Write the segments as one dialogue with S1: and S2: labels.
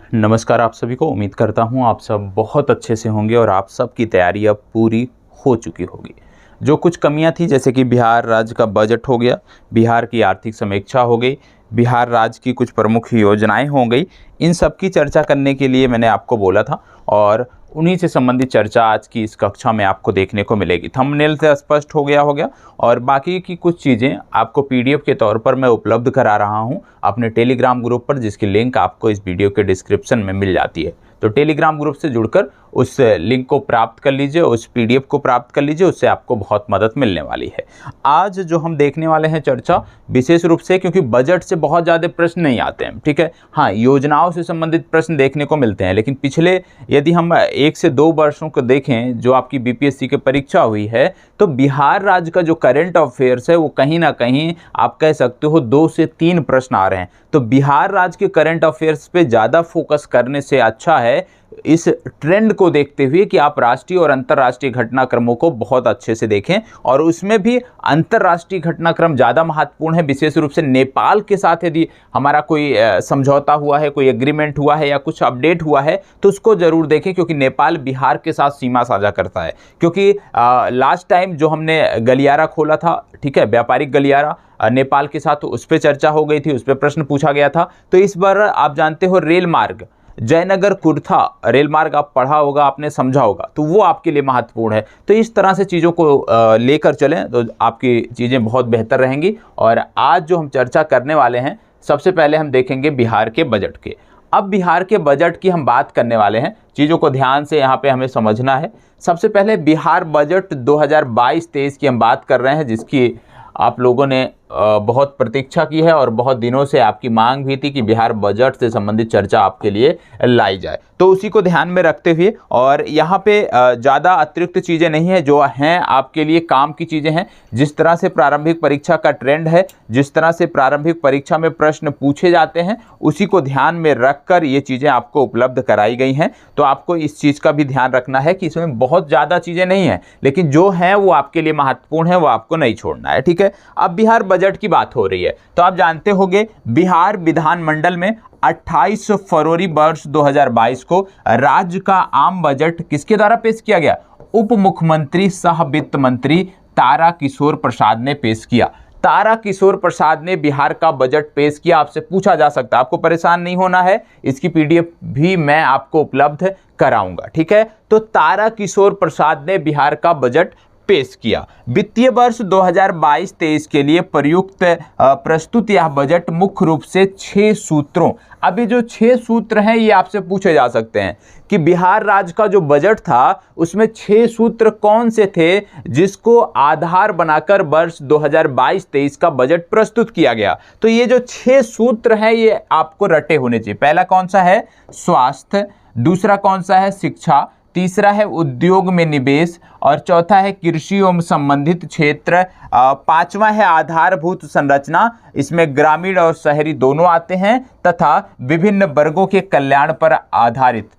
S1: नमस्कार आप सभी को। उम्मीद करता हूँ आप सब बहुत अच्छे से होंगे और आप सब की तैयारी अब पूरी हो चुकी होगी। जो कुछ कमियां थी, जैसे कि बिहार राज्य का बजट हो गया, बिहार की आर्थिक समीक्षा हो गई, बिहार राज्य की कुछ प्रमुख योजनाएं हो गई, इन सब की चर्चा करने के लिए मैंने आपको बोला था और उन्हीं से संबंधित चर्चा आज की इस कक्षा में आपको देखने को मिलेगी। थंबनेल से स्पष्ट हो गया और बाकी की कुछ चीज़ें आपको पीडीएफ के तौर पर मैं उपलब्ध करा रहा हूं अपने टेलीग्राम ग्रुप पर, जिसकी लिंक आपको इस वीडियो के डिस्क्रिप्शन में मिल जाती है। तो टेलीग्राम ग्रुप से जुड़कर उस लिंक को प्राप्त कर लीजिए, उस पीडीएफ को प्राप्त कर लीजिए, उससे आपको बहुत मदद मिलने वाली है। आज जो हम देखने वाले हैं चर्चा, विशेष रूप से क्योंकि बजट से बहुत ज़्यादा प्रश्न नहीं आते हैं, ठीक है। हाँ, योजनाओं से संबंधित प्रश्न देखने को मिलते हैं, लेकिन पिछले यदि हम 1 से 2 वर्षों को देखें जो आपकी बीपीएससी की परीक्षा हुई है, तो बिहार राज्य का जो करंट अफेयर्स है वो कहीं ना कहीं आप कह सकते हो 2 से 3 प्रश्न आ रहे हैं। तो बिहार राज्य के करंट अफेयर्स पे ज़्यादा फोकस करने से अच्छा है इस ट्रेंड को देखते हुए कि आप राष्ट्रीय और अंतर्राष्ट्रीय घटनाक्रमों को बहुत अच्छे से देखें, और उसमें भी अंतर्राष्ट्रीय घटनाक्रम ज़्यादा महत्वपूर्ण है। विशेष रूप से नेपाल के साथ यदि हमारा कोई समझौता हुआ है, कोई एग्रीमेंट हुआ है या कुछ अपडेट हुआ है तो उसको ज़रूर देखें, क्योंकि नेपाल बिहार के साथ सीमा साझा करता है। क्योंकि लास्ट टाइम जो हमने गलियारा खोला था, ठीक है, व्यापारिक गलियारा नेपाल के साथ, तो उस पर चर्चा हो गई थी, उस पर प्रश्न पूछा गया था। तो इस बार आप जानते हो रेल मार्ग जयनगर कुर्था रेल मार्ग आप पढ़ा होगा, आपने समझा होगा, तो वो आपके लिए महत्वपूर्ण है। तो इस तरह से चीज़ों को लेकर चलें तो आपकी चीज़ें बहुत बेहतर रहेंगी। और आज जो हम चर्चा करने वाले हैं, सबसे पहले हम देखेंगे बिहार के बजट के। अब बिहार के बजट की हम बात करने वाले हैं, चीज़ों को ध्यान से यहाँ पे हमें समझना है। सबसे पहले बिहार बजट 2022-23 की हम बात कर रहे हैं, जिसकी आप लोगों ने बहुत प्रतीक्षा की है और बहुत दिनों से आपकी मांग भी थी कि बिहार बजट से संबंधित चर्चा आपके लिए लाई जाए। तो उसी को ध्यान में रखते हुए, और यहाँ पे ज़्यादा अतिरिक्त चीज़ें नहीं है, जो हैं आपके लिए काम की चीज़ें हैं। जिस तरह से प्रारंभिक परीक्षा का ट्रेंड है, जिस तरह से प्रारंभिक परीक्षा में प्रश्न पूछे जाते हैं, उसी को ध्यान में रखकर ये चीज़ें आपको उपलब्ध कराई गई हैं। तो आपको इस चीज़ का भी ध्यान रखना है कि इसमें बहुत ज़्यादा चीज़ें नहीं हैं, लेकिन जो हैं वो आपके लिए महत्वपूर्ण है, वो आपको नहीं छोड़ना है, ठीक है। अब बिहार बजट की बात हो रही है, तो आप जानते होंगे बिहार विधानमंडल में 28 फरवरी वर्ष 2022 को राज्य का आम बजट किसके द्वारा पेश किया गया? उप मुख्यमंत्री सह वित्त मंत्री तारा किशोर प्रसाद ने पेश किया। तारा किशोर प्रसाद ने बिहार का बजट पेश किया। आपसे पूछा जा सकता है, आपको परेशान नहीं होना है, इसकी पीडीएफ भी मैं आपको उपलब्ध कराऊंगा, ठीक है। तो तारा किशोर प्रसाद ने बिहार का बजट पेश किया। वित्तीय वर्ष 2022-23 के लिए प्रयुक्त प्रस्तुत यह बजट मुख्य रूप से 6 सूत्रों, अभी जो 6 सूत्र हैं ये आपसे पूछे जा सकते हैं कि बिहार राज्य का जो बजट था उसमें 6 सूत्र कौन से थे जिसको आधार बनाकर वर्ष 2022-23 का बजट प्रस्तुत किया गया। तो ये जो 6 सूत्र हैं ये आपको रटे होने चाहिए। पहला कौन सा है? स्वास्थ्य। दूसरा कौन सा है? शिक्षा। तीसरा है उद्योग में निवेश, और चौथा है कृषि एवं संबंधित क्षेत्र। पांचवा है आधारभूत संरचना, इसमें ग्रामीण और शहरी दोनों आते हैं, तथा विभिन्न वर्गों के कल्याण पर आधारित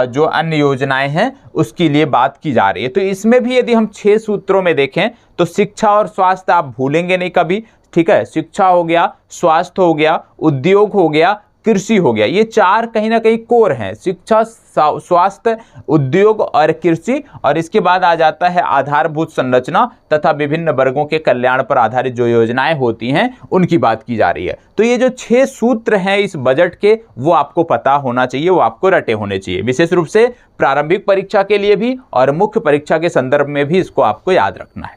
S1: जो अन्य योजनाएं हैं उसके लिए बात की जा रही है। तो इसमें भी यदि हम 6 सूत्रों में देखें तो शिक्षा और स्वास्थ्य आप भूलेंगे नहीं कभी, ठीक है। शिक्षा हो गया, स्वास्थ्य हो गया, उद्योग हो गया, कृषि हो गया, ये 4 कहीं ना कहीं कोर हैं, शिक्षा, स्वास्थ्य, उद्योग और कृषि। और इसके बाद आ जाता है आधारभूत संरचना तथा विभिन्न वर्गों के कल्याण पर आधारित जो योजनाएं होती हैं उनकी बात की जा रही है। तो ये जो 6 सूत्र हैं इस बजट के, वो आपको पता होना चाहिए, वो आपको रटे होने चाहिए, विशेष रूप से प्रारंभिक परीक्षा के लिए भी और मुख्य परीक्षा के संदर्भ में भी इसको आपको याद रखना है।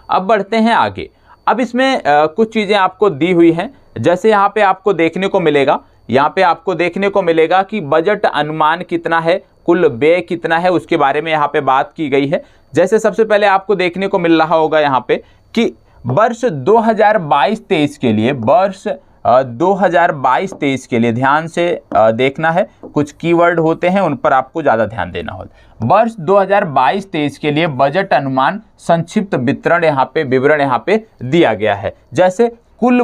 S1: अब बढ़ते हैं आगे। अब इसमें कुछ चीजें आपको दी हुई हैं, जैसे यहाँ पे आपको देखने को मिलेगा, यहाँ पे आपको देखने को मिलेगा कि बजट अनुमान कितना है, कुल व्यय कितना है, उसके बारे में यहाँ पे बात की गई है। जैसे सबसे पहले आपको देखने को मिल रहा होगा यहाँ पे कि वर्ष 2022-23 के लिए, वर्ष 2022-23 के लिए ध्यान से देखना है, कुछ कीवर्ड होते हैं उन पर आपको ज़्यादा ध्यान देना होगा। वर्ष 2022-23 के लिए बजट अनुमान संक्षिप्त विवरण यहाँ पे दिया गया है। जैसे कुल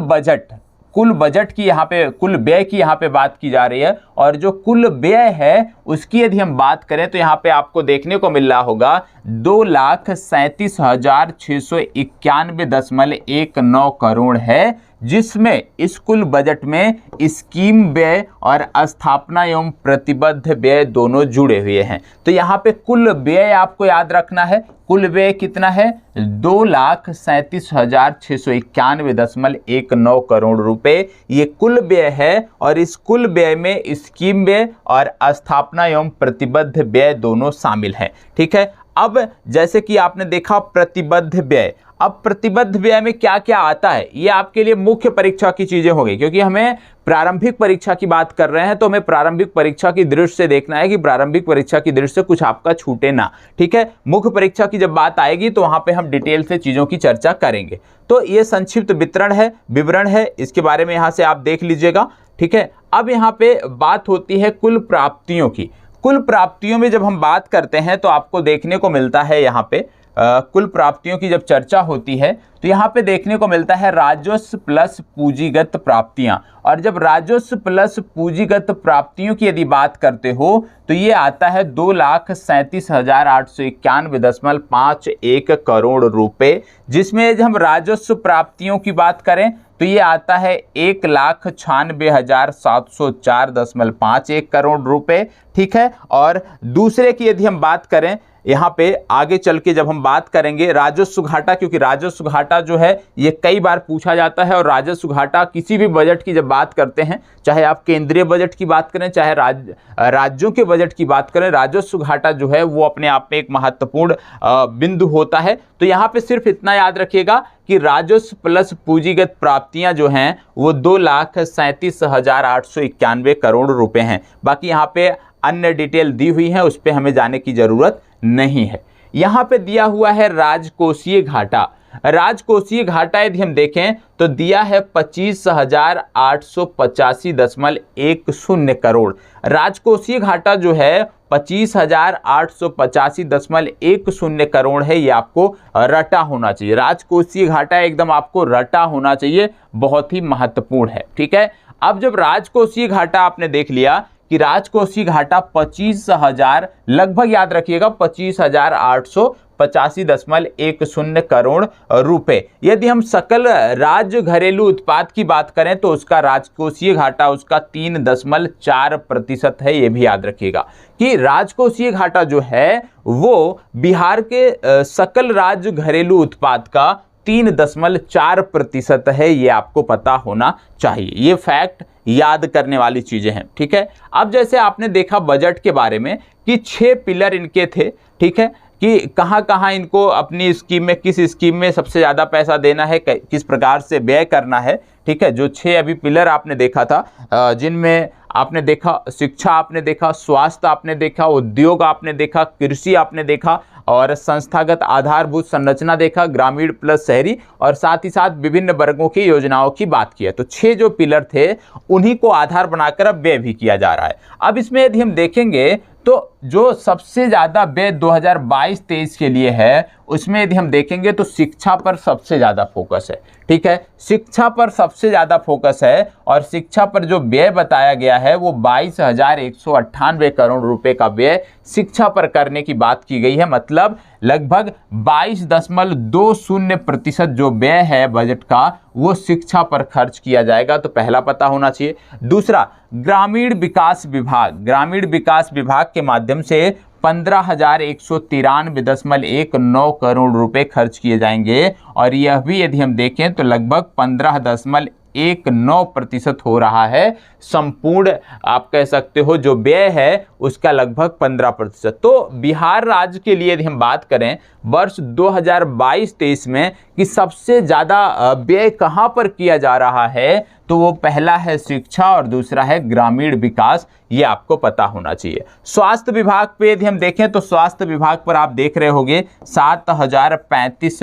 S1: बजट की यहाँ पे, कुल व्यय की यहाँ पे बात की जा रही है, और जो कुल व्यय है उसकी यदि हम बात करें तो यहाँ पे आपको देखने को मिल रहा होगा 2,37,691.19 करोड़ है, जिसमें इस कुल बजट में स्कीम व्यय और स्थापना एवं प्रतिबद्ध व्यय दोनों जुड़े हुए हैं। तो यहाँ पे कुल व्यय आपको याद रखना है, कुल व्यय कितना है 2,37,691.19 करोड़ रुपए ये कुल व्यय है, और इस कुल व्यय में स्कीम व्यय और स्थापना एवं प्रतिबद्ध व्यय दोनों शामिल हैं। ठीक है, अब जैसे कि आपने देखा प्रतिबद्ध व्यय, अब प्रतिबद्ध व्यय में क्या क्या आता है ये आपके लिए मुख्य परीक्षा की चीजें हो गई, क्योंकि हमें प्रारंभिक परीक्षा की बात कर रहे हैं तो हमें प्रारंभिक परीक्षा की दृष्टि से देखना है कि प्रारंभिक परीक्षा की दृष्टि से कुछ आपका छूटे ना। ठीक है, मुख्य परीक्षा की जब बात आएगी तो वहां पे हम डिटेल से चीजों की चर्चा करेंगे। तो ये संक्षिप्त विवरण है, इसके बारे में यहां से आप देख लीजिएगा। ठीक है, अब यहाँ पे बात होती है कुल प्राप्तियों की। कुल प्राप्तियों में जब हम बात करते हैं तो आपको देखने को मिलता है यहाँ पे कुल प्राप्तियों की जब चर्चा होती है तो यहाँ पे देखने को मिलता है राजस्व प्लस पूंजीगत प्राप्तियां, और जब राजस्व प्लस पूंजीगत प्राप्तियों की यदि बात करते हो तो ये आता है 2,37,891.51 करोड़ रुपए, जिसमें यदि हम राजस्व प्राप्तियों की बात करें तो ये आता है 1,96,704.51 करोड़ रुपए। ठीक है, और दूसरे की यदि हम बात करें यहाँ पे आगे चल के जब हम बात करेंगे राजस्व घाटा, क्योंकि राजस्व घाटा जो है ये कई बार पूछा जाता है, और राजस्व घाटा किसी भी बजट की जब बात करते हैं, चाहे आप केंद्रीय बजट की बात करें चाहे राज्यों के बजट की बात करें, राजस्व घाटा जो है वो अपने आप में एक महत्वपूर्ण बिंदु होता है। तो यहाँ पे सिर्फ इतना याद रखिएगा कि राजस्व प्लस पूंजीगत प्राप्तियां जो हैं वो 2,37,891 करोड़ रुपए हैं। बाकी यहाँ पे अन्य डिटेल दी हुई है, उस पर हमें जाने की जरूरत नहीं है। यहाँ पे दिया हुआ है राजकोषीय घाटा। राजकोषीय घाटा यदि हम देखें तो दिया है 25,885.10 करोड़। राजकोषीय घाटा जो है 25,885.10 करोड़ है, ये आपको रटा होना चाहिए। राजकोषीय घाटा एकदम आपको रटा होना चाहिए, बहुत ही महत्वपूर्ण है। ठीक है, अब जब राजकोषीय घाटा आपने देख लिया कि राजकोषीय घाटा 25,000 लगभग याद रखिएगा 25,885.10 करोड़ रुपए। यदि हम सकल राज्य घरेलू उत्पाद की बात करें तो उसका राजकोषीय घाटा उसका 3.4% है। ये भी याद रखिएगा कि राजकोषीय घाटा जो है वो बिहार के सकल राज्य घरेलू उत्पाद का 3.4% है। ये आपको पता होना चाहिए, ये फैक्ट याद करने वाली चीजें हैं। ठीक है, अब जैसे आपने देखा बजट के बारे में कि 6 पिलर इनके थे। ठीक है, कि कहां कहां इनको अपनी स्कीम में, किस स्कीम में सबसे ज़्यादा पैसा देना है, किस प्रकार से व्यय करना है। ठीक है, जो 6 अभी पिलर आपने देखा था, जिनमें आपने देखा शिक्षा, आपने देखा स्वास्थ्य, आपने देखा उद्योग, आपने देखा कृषि, आपने देखा और संस्थागत आधारभूत संरचना देखा, ग्रामीण प्लस शहरी, और साथ ही साथ विभिन्न वर्गों की योजनाओं की बात की है। तो 6 जो पिलर थे उन्हीं को आधार बनाकर अब व्यय भी किया जा रहा है। अब इसमें यदि हम देखेंगे तो जो सबसे ज़्यादा व्यय 2022-23 के लिए है उसमें यदि हम देखेंगे तो शिक्षा पर सबसे ज़्यादा फोकस है। ठीक है, शिक्षा पर सबसे ज़्यादा फोकस है, और शिक्षा पर जो व्यय बताया गया है वो 22,198 करोड़ रुपए का व्यय शिक्षा पर करने की बात की गई है। मतलब लगभग 22.20% जो व्यय है बजट का वो शिक्षा पर खर्च किया जाएगा। तो पहला पता होना चाहिए। दूसरा, ग्रामीण विकास विभाग के माध्यम से 15,193.19 करोड़ रुपए खर्च किए जाएंगे, और यह भी यदि हम देखें तो लगभग 15.19% हो रहा है। संपूर्ण आप कह सकते हो जो व्यय है उसका लगभग 15%। तो बिहार राज्य के लिए यदि हम बात करें वर्ष 2022-23 में कि सबसे ज़्यादा व्यय कहाँ पर किया जा रहा है, तो वो पहला है शिक्षा और दूसरा है ग्रामीण विकास। ये आपको पता होना चाहिए। स्वास्थ्य विभाग पे यदि हम देखें तो स्वास्थ्य विभाग पर आप देख रहे होंगे 7,035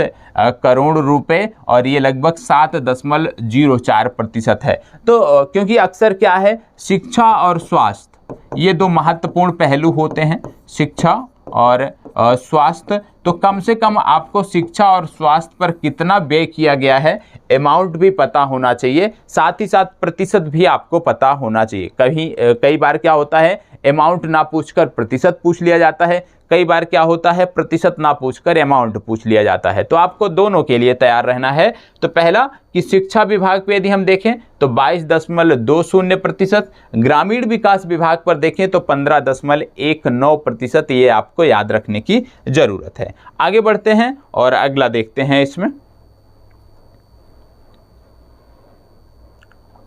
S1: करोड़ रुपए, और ये लगभग 7.04% है। तो क्योंकि अक्सर क्या है, शिक्षा और स्वास्थ्य ये दो महत्वपूर्ण पहलू होते हैं। शिक्षा और स्वास्थ्य, तो कम से कम आपको शिक्षा और स्वास्थ्य पर कितना व्यय किया गया है अमाउंट भी पता होना चाहिए, साथ ही साथ प्रतिशत भी आपको पता होना चाहिए। कई बार क्या होता है, अमाउंट ना पूछकर प्रतिशत पूछ लिया जाता है, कई बार क्या होता है प्रतिशत ना पूछकर अमाउंट पूछ लिया जाता है। तो आपको दोनों के लिए तैयार रहना है। तो पहला कि शिक्षा विभाग पे यदि हम देखें तो 22.20%, ग्रामीण विकास विभाग पर देखें तो 15.19%, ये आपको याद रखने की जरूरत है। आगे बढ़ते हैं और अगला देखते हैं। इसमें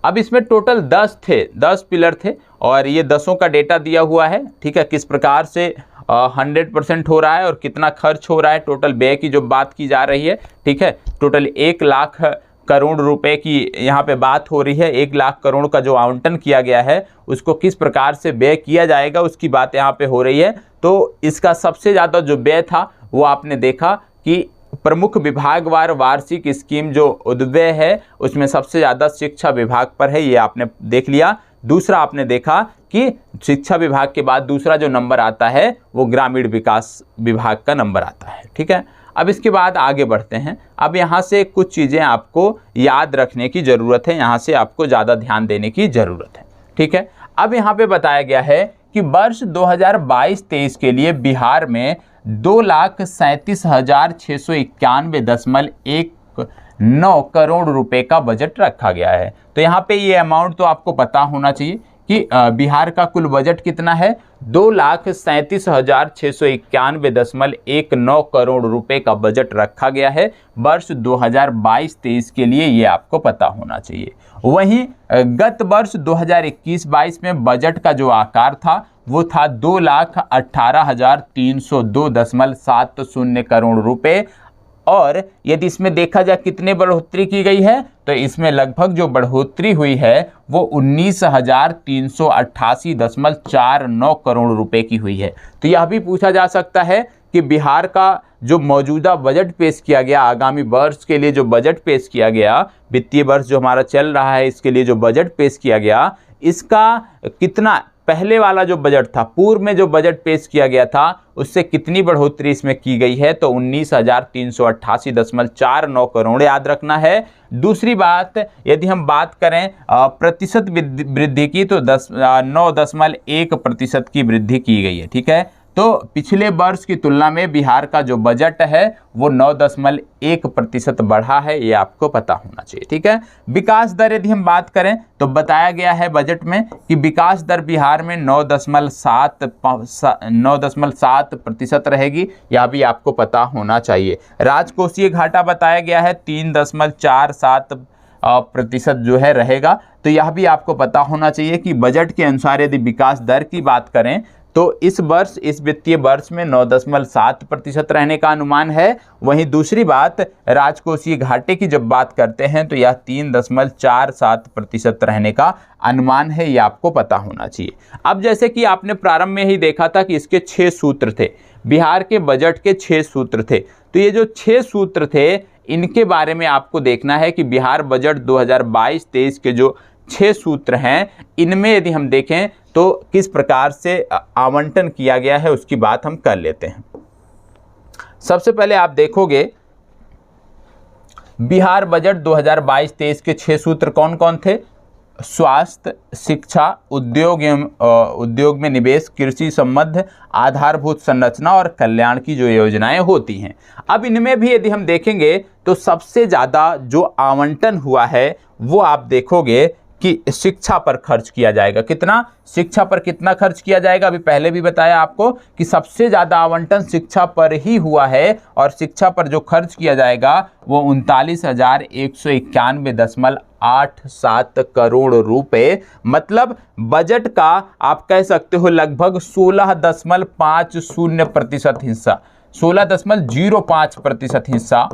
S1: अब इसमें टोटल 10 पिलर थे और ये 10 का डेटा दिया हुआ है, ठीक है। किस प्रकार से 100% हो रहा है और कितना खर्च हो रहा है, टोटल व्यय की जो बात की जा रही है, ठीक है। टोटल 1 लाख करोड़ रुपए की यहाँ पे बात हो रही है। 1 लाख करोड़ का जो आवंटन किया गया है उसको किस प्रकार से व्यय किया जाएगा उसकी बात यहाँ पे हो रही है। तो इसका सबसे ज़्यादा जो व्यय था वो आपने देखा कि प्रमुख विभागवार वार्षिक स्कीम जो उद्व्यय है उसमें सबसे ज़्यादा शिक्षा विभाग पर है, ये आपने देख लिया। दूसरा आपने देखा कि शिक्षा विभाग के बाद दूसरा जो नंबर आता है वो ग्रामीण विकास विभाग का नंबर आता है, ठीक है। अब इसके बाद आगे बढ़ते हैं। अब यहाँ से कुछ चीज़ें आपको याद रखने की ज़रूरत है, यहाँ से आपको ज़्यादा ध्यान देने की ज़रूरत है, ठीक है। अब यहाँ पे बताया गया है कि वर्ष 2022-23 के लिए बिहार में 2,37,691.19 करोड़ रुपए का बजट रखा गया है। तो यहाँ पे ये अमाउंट तो आपको पता होना चाहिए कि बिहार का कुल बजट कितना है, 2,37,691.19 करोड़ रुपए का बजट रखा गया है वर्ष 2022-23 के लिए, ये आपको पता होना चाहिए। वहीं गत वर्ष 2021-22 में बजट का जो आकार था वो था 2,18,302.70 करोड़ रुपए। और यदि इसमें देखा जाए कितने बढ़ोतरी की गई है तो इसमें लगभग जो बढ़ोतरी हुई है वो 19,388.49 करोड़ रुपए की हुई है। तो यह भी पूछा जा सकता है कि बिहार का जो मौजूदा बजट पेश किया गया, आगामी वर्ष के लिए जो बजट पेश किया गया, वित्तीय वर्ष जो हमारा चल रहा है इसके लिए जो बजट पेश किया गया, इसका कितना, पहले वाला जो बजट था, पूर्व में जो बजट पेश किया गया था उससे कितनी बढ़ोतरी इसमें की गई है, तो 19,388.49 करोड़ याद रखना है। दूसरी बात, यदि हम बात करें प्रतिशत वृद्धि की तो 9.1% की वृद्धि की गई है, ठीक है। तो पिछले वर्ष की तुलना में बिहार का जो बजट है वो 9.1% बढ़ा है, ये आपको पता होना चाहिए, ठीक है। विकास दर यदि हम बात करें तो बताया गया है बजट में कि विकास दर बिहार में 9.7% रहेगी, यह भी आपको पता होना चाहिए। राजकोषीय घाटा बताया गया है 3.47% जो है रहेगा, तो यह भी आपको पता होना चाहिए कि बजट के अनुसार यदि विकास दर की बात करें तो इस वर्ष, इस वित्तीय वर्ष में 9.7% रहने का अनुमान है। वहीं दूसरी बात, राजकोषीय घाटे की जब बात करते हैं तो यह 3.47% रहने का अनुमान है, ये आपको पता होना चाहिए। अब जैसे कि आपने प्रारंभ में ही देखा था कि इसके 6 सूत्र थे, बिहार के बजट के 6 सूत्र थे। तो ये जो 6 सूत्र थे इनके बारे में आपको देखना है कि बिहार बजट 2022-23 के जो 6 सूत्र हैं इनमें यदि हम देखें तो किस प्रकार से आवंटन किया गया है उसकी बात हम कर लेते हैं। सबसे पहले आप देखोगे बिहार बजट 2022-23 के 6 सूत्र कौन कौन थे, स्वास्थ्य, शिक्षा, उद्योग में निवेश, कृषि संबद्ध, आधारभूत संरचना और कल्याण की जो योजनाएं होती हैं। अब इनमें भी यदि हम देखेंगे तो सबसे ज़्यादा जो आवंटन हुआ है वो आप देखोगे कि शिक्षा पर खर्च किया जाएगा। कितना, शिक्षा पर कितना खर्च किया जाएगा, अभी पहले भी बताया आपको कि सबसे ज़्यादा आवंटन शिक्षा पर ही हुआ है और शिक्षा पर जो खर्च किया जाएगा वो 39,191.87 करोड़ रुपए, मतलब बजट का आप कह सकते हो लगभग 16.50% हिस्सा, 16.05% हिस्सा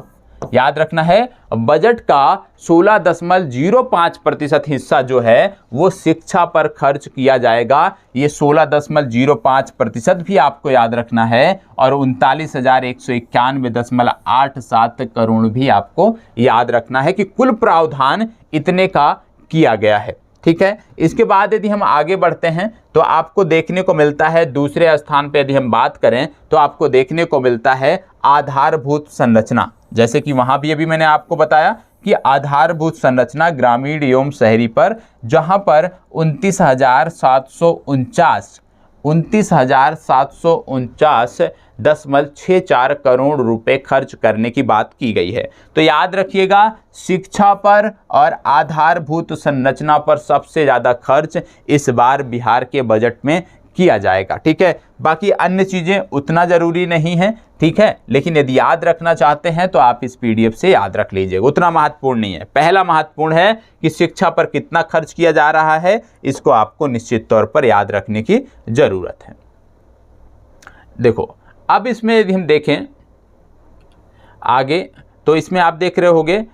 S1: याद रखना है। बजट का 16.05% हिस्सा जो है वो शिक्षा पर खर्च किया जाएगा, ये 16.05% भी आपको याद रखना है और 39,191.87 करोड़ भी आपको याद रखना है कि कुल प्रावधान इतने का किया गया है। ठीक है। इसके बाद यदि हम आगे बढ़ते हैं तो आपको देखने को मिलता है दूसरे स्थान पे यदि हम बात करें तो आपको देखने को मिलता है आधारभूत संरचना। जैसे कि वहां भी अभी मैंने आपको बताया कि आधारभूत संरचना ग्रामीण एवं शहरी पर, जहां पर 29,749.64 करोड़ रुपए खर्च करने की बात की गई है। तो याद रखिएगा, शिक्षा पर और आधारभूत संरचना पर सबसे ज़्यादा खर्च इस बार बिहार के बजट में किया जाएगा। ठीक है, बाकी अन्य चीज़ें उतना ज़रूरी नहीं है, ठीक है, लेकिन यदि याद रखना चाहते हैं तो आप इस पीडीएफ से याद रख लीजिएगा, उतना महत्वपूर्ण नहीं है। पहला महत्वपूर्ण है कि शिक्षा पर कितना खर्च किया जा रहा है, इसको आपको निश्चित तौर पर याद रखने की ज़रूरत है। देखो, अब इसमें यदि हम देखें आगे तो इसमें आप देख रहे होंगे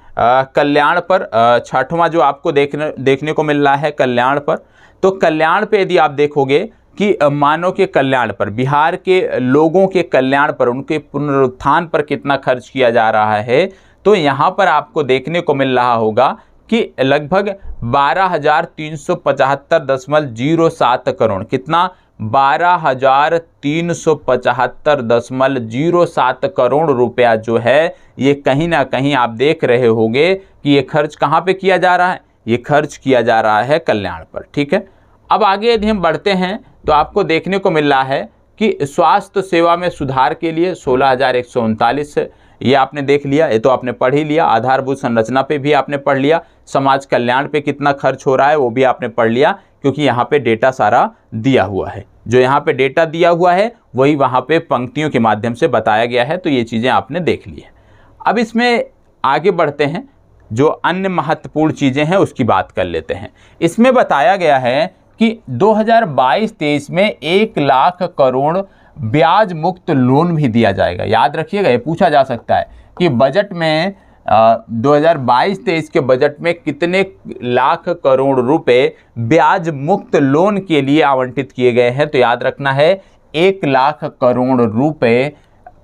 S1: कल्याण पर, छठवां जो आपको देखने को मिल रहा है कल्याण पर। तो कल्याण पे यदि आप देखोगे कि मानव के कल्याण पर, बिहार के लोगों के कल्याण पर, उनके पुनरुत्थान पर कितना खर्च किया जा रहा है, तो यहाँ पर आपको देखने को मिल रहा होगा कि लगभग 12,375.07 करोड़, कितना 12,375.07 करोड़ रुपया जो है, ये कहीं ना कहीं आप देख रहे होंगे कि ये खर्च कहाँ पे किया जा रहा है, ये खर्च किया जा रहा है कल्याण पर। ठीक है, अब आगे यदि हम बढ़ते हैं तो आपको देखने को मिल रहा है कि स्वास्थ्य सेवा में सुधार के लिए 16,139, ये आपने देख लिया, ये तो आपने पढ़ ही लिया। आधारभूत संरचना पे भी आपने पढ़ लिया, समाज कल्याण पे कितना खर्च हो रहा है वो भी आपने पढ़ लिया, क्योंकि यहाँ पे डेटा सारा दिया हुआ है। जो यहाँ पे डेटा दिया हुआ है वही वहाँ पे पंक्तियों के माध्यम से बताया गया है, तो ये चीज़ें आपने देख ली है। अब इसमें आगे बढ़ते हैं, जो अन्य महत्वपूर्ण चीज़ें हैं उसकी बात कर लेते हैं। इसमें बताया गया है कि 2022-23 में 1 लाख करोड़ ब्याज मुक्त लोन भी दिया जाएगा। याद रखिएगा, ये पूछा जा सकता है कि बजट में 2022-23 के बजट में कितने लाख करोड़ रुपए ब्याज मुक्त लोन के लिए आवंटित किए गए हैं। तो याद रखना है 1 लाख करोड़ रुपए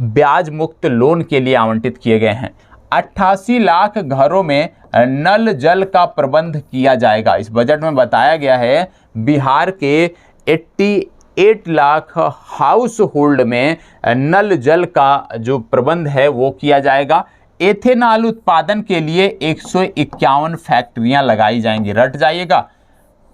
S1: ब्याज मुक्त लोन के लिए आवंटित किए गए हैं। 88 लाख घरों में नल जल का प्रबंध किया जाएगा। इस बजट में बताया गया है बिहार के 88 लाख हाउस होल्ड में नल जल का जो प्रबंध है वो किया जाएगा। एथेनॉल उत्पादन के लिए 151 फैक्ट्रियां लगाई जाएंगी। रट जाइएगा,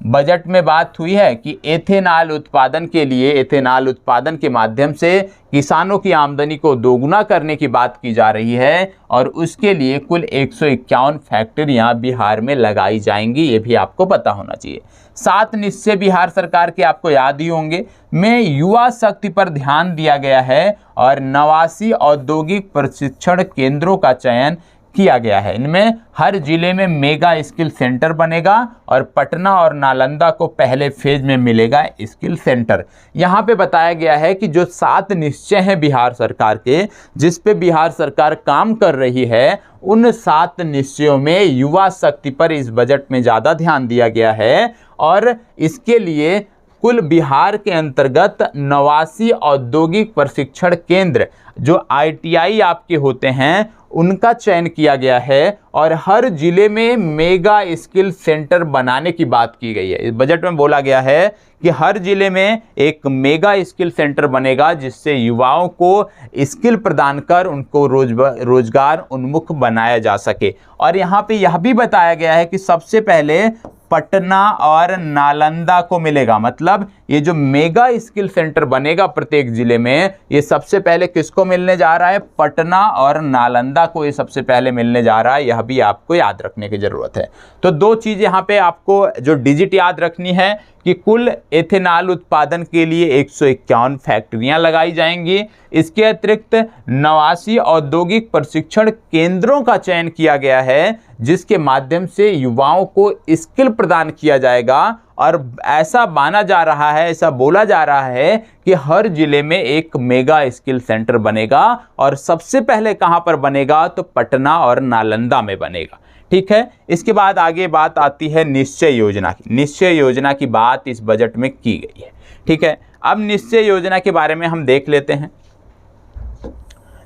S1: बजट में बात हुई है कि एथेनॉल उत्पादन के लिए, एथेनॉल उत्पादन के माध्यम से किसानों की आमदनी को दोगुना करने की बात की जा रही है, और उसके लिए कुल 151 फैक्ट्रियां बिहार में लगाई जाएंगी, ये भी आपको पता होना चाहिए। 7 निश्चय बिहार सरकार के आपको याद ही होंगे, में युवा शक्ति पर ध्यान दिया गया है और 89 औद्योगिक प्रशिक्षण केंद्रों का चयन किया गया है। इनमें हर जिले में मेगा स्किल सेंटर बनेगा और पटना और नालंदा को पहले फेज में मिलेगा स्किल सेंटर। यहाँ पे बताया गया है कि जो 7 निश्चय हैं बिहार सरकार के, जिस पे बिहार सरकार काम कर रही है, उन 7 निश्चयों में युवा शक्ति पर इस बजट में ज़्यादा ध्यान दिया गया है, और इसके लिए कुल बिहार के अंतर्गत 89 औद्योगिक प्रशिक्षण केंद्र जो ITI आपके होते हैं उनका चयन किया गया है, और हर जिले में मेगा स्किल सेंटर बनाने की बात की गई है। इस बजट में बोला गया है कि हर जिले में एक मेगा स्किल सेंटर बनेगा, जिससे युवाओं को स्किल प्रदान कर उनको रोजगार उन्मुख बनाया जा सके। और यहाँ पे यह भी बताया गया है कि सबसे पहले पटना और नालंदा को मिलेगा, मतलब ये जो मेगा स्किल सेंटर बनेगा प्रत्येक जिले में, ये सबसे पहले किसको मिलने जा रहा है, पटना और नालंदा को ये सबसे पहले मिलने जा रहा है। यह भी आपको याद रखने की जरूरत है। तो 2 चीज़ यहाँ पे आपको जो डिजिट याद रखनी है कि कुल एथेनॉल उत्पादन के लिए 151 फैक्ट्रियां लगाई जाएंगी। इसके अतिरिक्त 89 औद्योगिक प्रशिक्षण केंद्रों का चयन किया गया है, जिसके माध्यम से युवाओं को स्किल प्रदान किया जाएगा। और ऐसा माना जा रहा है, ऐसा बोला जा रहा है कि हर जिले में एक मेगा स्किल सेंटर बनेगा, और सबसे पहले कहां पर बनेगा, तो पटना और नालंदा में बनेगा। ठीक है, इसके बाद आगे बात आती है निश्चय योजना की। निश्चय योजना की बात इस बजट में की गई है। ठीक है, अब निश्चय योजना के बारे में हम देख लेते हैं।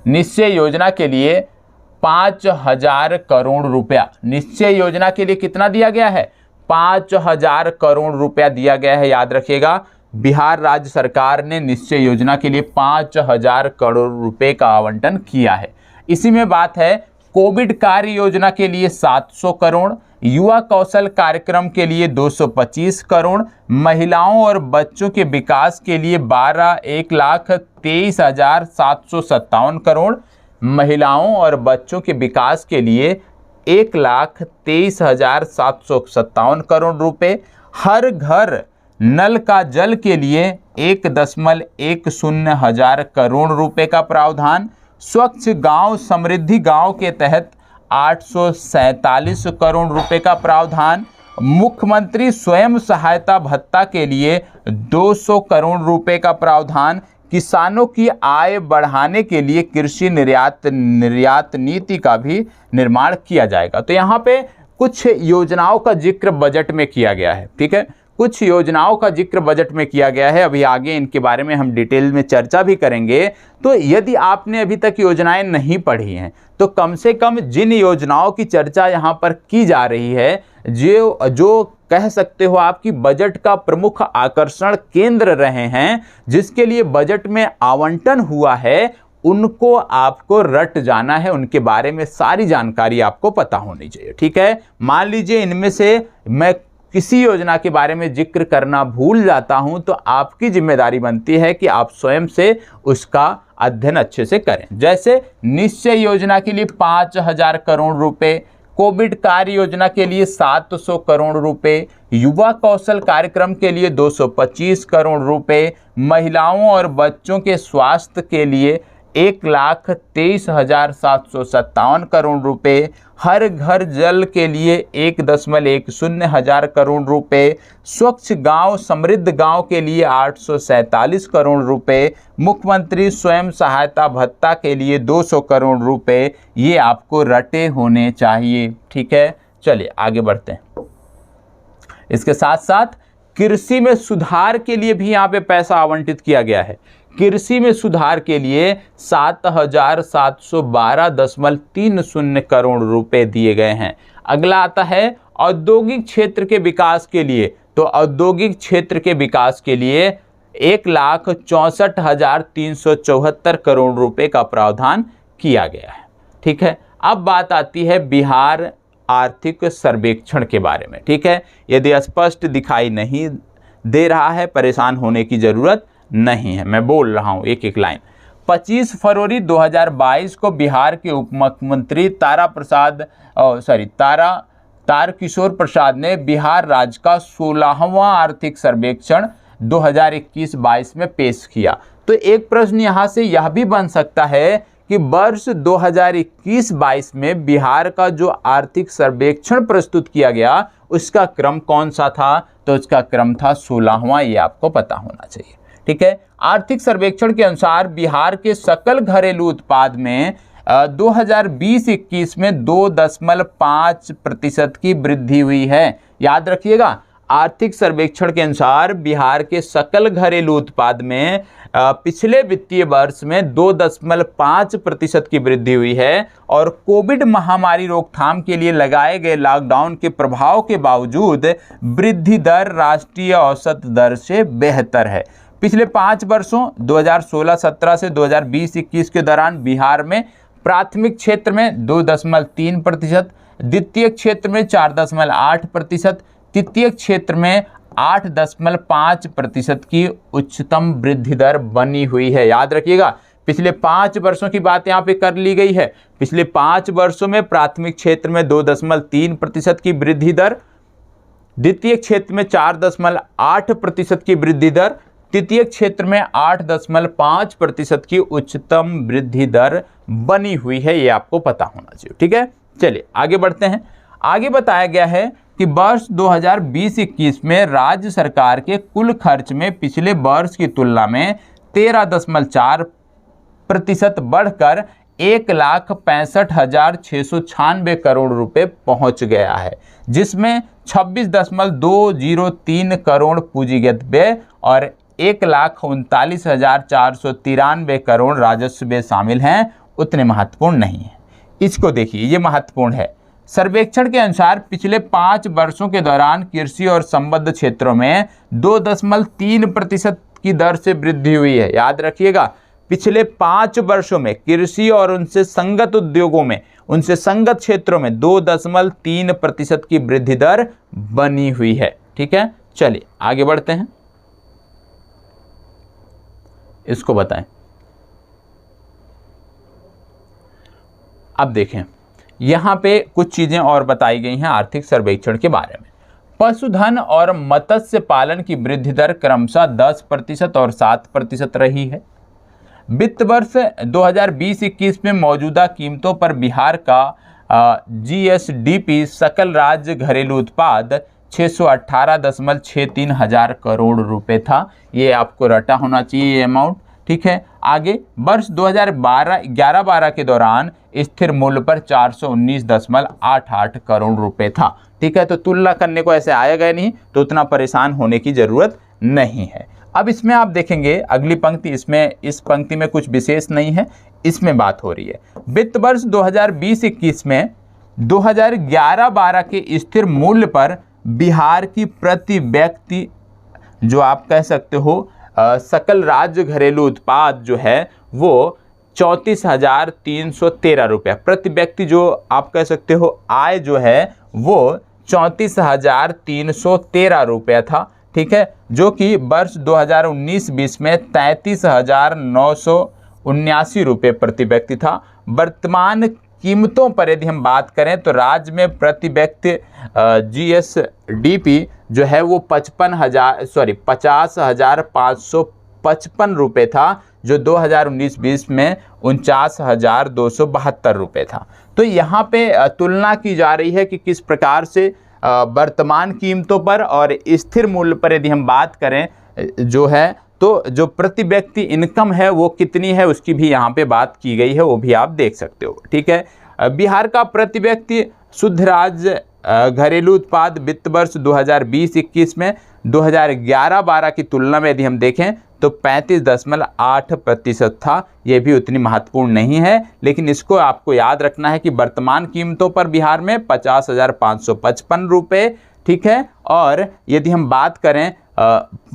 S1: निश्चय योजना के लिए 5,000 करोड़ रुपया, निश्चय योजना के लिए कितना दिया गया है, 5,000 करोड़ रुपया दिया गया है। याद रखिएगा, बिहार राज्य सरकार ने निश्चय योजना के लिए 5,000 करोड़ रुपए का आवंटन किया है। इसी में बात है, कोविड कार्य योजना के लिए 700 करोड़, युवा कौशल कार्यक्रम के लिए 225 करोड़, महिलाओं और बच्चों के विकास के लिए 1,23,757 करोड़, महिलाओं और बच्चों के विकास के लिए 1,23,757 करोड़ रुपए, हर घर नल का जल के लिए 1.10 हजार करोड़ रुपए का प्रावधान, स्वच्छ गांव समृद्धि गांव के तहत 847 करोड़ रुपए का प्रावधान, मुख्यमंत्री स्वयं सहायता भत्ता के लिए 200 करोड़ रुपए का प्रावधान, किसानों की आय बढ़ाने के लिए कृषि निर्यात नीति का भी निर्माण किया जाएगा। तो यहाँ पे कुछ योजनाओं का जिक्र बजट में किया गया है। ठीक है, कुछ योजनाओं का जिक्र बजट में किया गया है। अभी आगे इनके बारे में हम डिटेल में चर्चा भी करेंगे। तो यदि आपने अभी तक योजनाएं नहीं पढ़ी हैं तो कम से कम जिन योजनाओं की चर्चा यहाँ पर की जा रही है, जो कह सकते हो आपकी बजट का प्रमुख आकर्षण केंद्र रहे हैं, जिसके लिए बजट में आवंटन हुआ है, उनको आपको रट जाना है, उनके बारे में सारी जानकारी आपको पता होनी चाहिए। ठीक है, मान लीजिए इनमें से मैं किसी योजना के बारे में जिक्र करना भूल जाता हूं तो आपकी जिम्मेदारी बनती है कि आप स्वयं से उसका अध्ययन अच्छे से करें। जैसे निश्चय योजना के लिए 5,000 करोड़ रुपए, कोविड कार्य योजना के लिए 700 करोड़ रुपए, युवा कौशल कार्यक्रम के लिए 225 करोड़ रुपए, महिलाओं और बच्चों के स्वास्थ्य के लिए 1,23,757 करोड़ रुपए, हर घर जल के लिए 1.10 हजार करोड़ रुपए, स्वच्छ गांव समृद्ध गांव के लिए 847 करोड़ रुपए, मुख्यमंत्री स्वयं सहायता भत्ता के लिए 200 करोड़ रुपए, ये आपको रटे होने चाहिए। ठीक है, चलिए आगे बढ़ते हैं। इसके साथ साथ कृषि में सुधार के लिए भी यहाँ पे पैसा आवंटित किया गया है। कृषि में सुधार के लिए 7,712.30 करोड़ रुपए दिए गए हैं। अगला आता है औद्योगिक क्षेत्र के विकास के लिए। तो औद्योगिक क्षेत्र के विकास के लिए 1,64,374 करोड़ रुपए का प्रावधान किया गया है। ठीक है, अब बात आती है बिहार आर्थिक सर्वेक्षण के बारे में। ठीक है, यदि स्पष्ट दिखाई नहीं दे रहा है, परेशान होने की जरूरत नहीं है, मैं बोल रहा हूं एक एक लाइन। 25 फरवरी 2022 को बिहार के उप मुख्यमंत्री तारकिशोर प्रसाद ने बिहार राज्य का 16वां आर्थिक सर्वेक्षण 2021-22 में पेश किया। तो एक प्रश्न यहाँ से यह भी बन सकता है कि वर्ष 2021-22 में बिहार का जो आर्थिक सर्वेक्षण प्रस्तुत किया गया उसका क्रम कौन सा था? तो उसका क्रम था 16वां, ये आपको पता होना चाहिए। ठीक है, आर्थिक सर्वेक्षण के अनुसार बिहार के सकल घरेलू उत्पाद में 2020-21 में 2.5% की वृद्धि हुई है। याद रखिएगा, आर्थिक सर्वेक्षण के अनुसार बिहार के सकल घरेलू उत्पाद में पिछले वित्तीय वर्ष में 2.5% की वृद्धि हुई है और कोविड महामारी रोकथाम के लिए लगाए गए लॉकडाउन के प्रभाव के बावजूद वृद्धि दर राष्ट्रीय औसत दर से बेहतर है। पिछले 5 वर्षों 2016-17 से 2020-21 के दौरान बिहार में प्राथमिक क्षेत्र में 2.3%, द्वितीय क्षेत्र में 4.8%, तृतीय क्षेत्र में 8.5% की उच्चतम वृद्धि दर बनी हुई है। याद रखिएगा, पिछले 5 वर्षों की बात यहाँ पे कर ली गई है। पिछले 5 वर्षों में प्राथमिक क्षेत्र में 2.3% की वृद्धि दर, द्वितीय क्षेत्र में 4.8% की वृद्धि दर, तृतीय क्षेत्र में 8.5% की उच्चतम वृद्धि दर बनी हुई है। ये आपको पता होना चाहिए। ठीक है, चलिए आगे बढ़ते हैं। आगे बताया गया है कि वर्ष 2020-21 में राज्य सरकार के कुल खर्च में पिछले वर्ष की तुलना में 13.4% बढ़कर 1,65,696 करोड़ रुपए पहुंच गया है, जिसमें 26.203 करोड़ पूंजीगत व्यय और 1,39,493 करोड़ राजस्व व्यय शामिल हैं। उतने महत्वपूर्ण नहीं है। इसको देखिए, ये महत्वपूर्ण है। सर्वेक्षण के अनुसार पिछले 5 वर्षों के दौरान कृषि और संबद्ध क्षेत्रों में 2.3% की दर से वृद्धि हुई है। याद रखिएगा, पिछले 5 वर्षों में कृषि और उनसे संगत उद्योगों में, उनसे संगत क्षेत्रों में 2.3% की वृद्धि दर बनी हुई है। ठीक है, चलिए आगे बढ़ते हैं, इसको बताएं। अब देखें, यहाँ पे कुछ चीजें और बताई गई हैं आर्थिक सर्वेक्षण के बारे में। पशुधन और मत्स्य पालन की वृद्धि दर क्रमशः 10% और 7% रही है। वित्त वर्ष 2020-21 में मौजूदा कीमतों पर बिहार का जीएसडीपी सकल राज्य घरेलू उत्पाद 618.63 हजार करोड़ रुपए था। ये आपको रटा होना चाहिए ये अमाउंट। ठीक है, आगे वर्ष 2011-12 के दौरान स्थिर मूल्य पर 419.88 करोड़ रुपए था। ठीक है, तो तुलना करने को ऐसे आएगा नहीं, तो उतना परेशान होने की जरूरत नहीं है। अब इसमें आप देखेंगे अगली पंक्ति, इसमें इस पंक्ति में कुछ विशेष नहीं है, इसमें बात हो रही है वित्त वर्ष 2020-21 में 2011-12 के स्थिर मूल्य पर बिहार की प्रति व्यक्ति, जो आप कह सकते हो सकल राज्य घरेलू उत्पाद जो है वो 34,313 रुपया प्रति व्यक्ति, जो आप कह सकते हो आय जो है वो 34,313 रुपया था। ठीक है, जो कि वर्ष 2019-20 में 33,979 रुपये प्रति व्यक्ति था। वर्तमान कीमतों पर यदि हम बात करें तो राज्य में प्रति व्यक्ति जीएसडीपी जो है वो 50,555 रुपये था, जो 2019-20 में 49,272 रुपये था। तो यहाँ पे तुलना की जा रही है कि किस प्रकार से वर्तमान कीमतों पर और स्थिर मूल्य पर यदि हम बात करें जो है, तो जो प्रति व्यक्ति इनकम है वो कितनी है उसकी भी यहाँ पे बात की गई है, वो भी आप देख सकते हो। ठीक है, बिहार का प्रति व्यक्ति शुद्ध राज्य घरेलू उत्पाद वित्त वर्ष 2020-21 में 2011-12 की तुलना में यदि हम देखें तो 35.8% था। ये भी उतनी महत्वपूर्ण नहीं है, लेकिन इसको आपको याद रखना है कि वर्तमान कीमतों पर बिहार में 50,555 रुपये। ठीक है, और यदि हम बात करें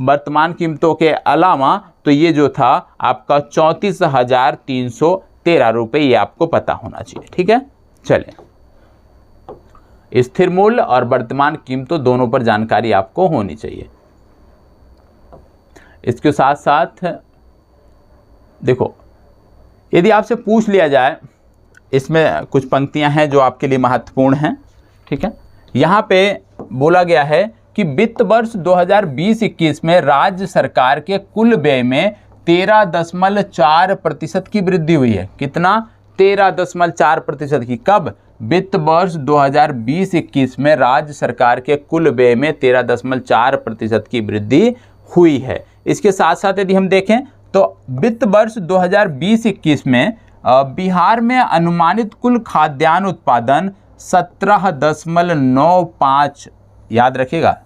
S1: वर्तमान कीमतों के अलावा तो ये जो था आपका 34,313 रुपये, ये आपको पता होना चाहिए। ठीक है, चलें, स्थिर मूल्य और वर्तमान कीमतों दोनों पर जानकारी आपको होनी चाहिए। इसके साथ साथ देखो, यदि आपसे पूछ लिया जाए, इसमें कुछ पंक्तियां हैं जो आपके लिए महत्वपूर्ण हैं। ठीक है, यहाँ पे बोला गया है कि वित्त वर्ष 2020-21 में राज्य सरकार के कुल व्यय में 13.4% की वृद्धि हुई है। कितना? 13.4% की। कब? वित्त वर्ष 2020-21 में राज्य सरकार के कुल व्यय में 13.4% की वृद्धि हुई है। इसके साथ साथ यदि हम देखें तो वित्त वर्ष 2020-21 में बिहार में अनुमानित कुल खाद्यान्न उत्पादन 17.95, याद रखिएगा,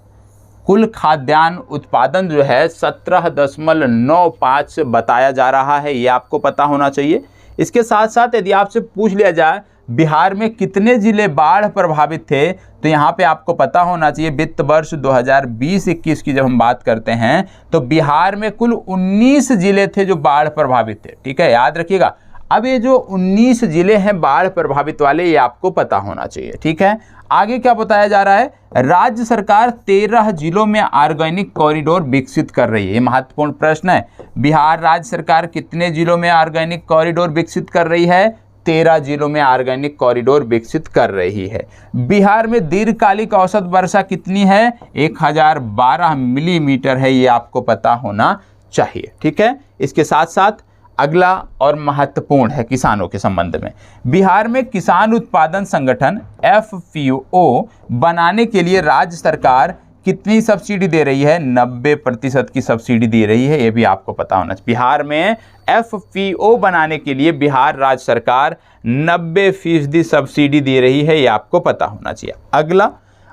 S1: कुल खाद्यान्न उत्पादन जो है 17.95 बताया जा रहा है, ये आपको पता होना चाहिए। इसके साथ साथ यदि आपसे पूछ लिया जाए बिहार में कितने जिले बाढ़ प्रभावित थे, तो यहाँ पे आपको पता होना चाहिए वित्त वर्ष 2020-21 की जब हम बात करते हैं तो बिहार में कुल 19 जिले थे जो बाढ़ प्रभावित थे। ठीक है, याद रखिएगा। अब ये जो 19 जिले हैं बाढ़ प्रभावित वाले, ये आपको पता होना चाहिए। ठीक है, आगे क्या बताया जा रहा है? राज्य सरकार 13 जिलों में ऑर्गेनिक कॉरिडोर विकसित कर रही है। ये महत्वपूर्ण प्रश्न है। बिहार राज्य सरकार कितने जिलों में ऑर्गेनिक कॉरिडोर विकसित कर रही है? 13 जिलों में ऑर्गेनिक कॉरिडोर विकसित कर रही है। बिहार में दीर्घकालिक औसत वर्षा कितनी है? 1012 मिलीमीटर है, ये आपको पता होना चाहिए। ठीक है, इसके साथ साथ अगला और महत्वपूर्ण है किसानों के संबंध में। बिहार में किसान उत्पादन संगठन FPO बनाने के लिए राज्य सरकार कितनी सब्सिडी दे रही है? 90% की सब्सिडी दे रही है, ये भी आपको पता होना चाहिए। बिहार में FPO बनाने के लिए बिहार राज्य सरकार 90% सब्सिडी दे रही है, ये आपको पता होना चाहिए। अगला,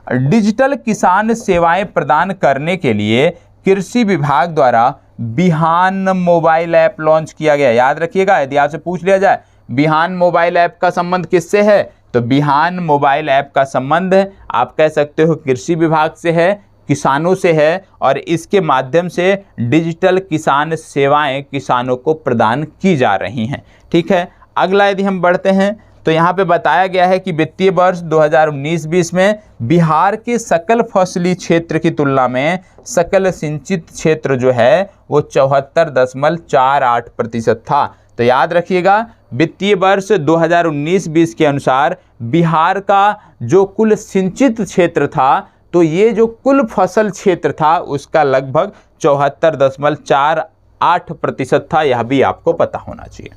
S1: डिजिटल किसान सेवाएं प्रदान करने के लिए कृषि विभाग द्वारा बिहान मोबाइल ऐप लॉन्च किया गया। याद रखिएगा, यदि आपसे पूछ लिया जाए बिहान मोबाइल ऐप का संबंध किससे है? तो बिहान मोबाइल ऐप का संबंध आप कह सकते हो कृषि विभाग से है, किसानों से है, और इसके माध्यम से डिजिटल किसान सेवाएं किसानों को प्रदान की जा रही हैं। ठीक है, अगला यदि हम बढ़ते हैं तो यहाँ पे बताया गया है कि वित्तीय वर्ष 2019-20 में बिहार के सकल फसली क्षेत्र की तुलना में सकल सिंचित क्षेत्र जो है वो 74.48% था। तो याद रखिएगा, वित्तीय वर्ष 2019-20 के अनुसार बिहार का जो कुल सिंचित क्षेत्र था, तो ये जो कुल फसल क्षेत्र था उसका लगभग 74.48% था। यह भी आपको पता होना चाहिए।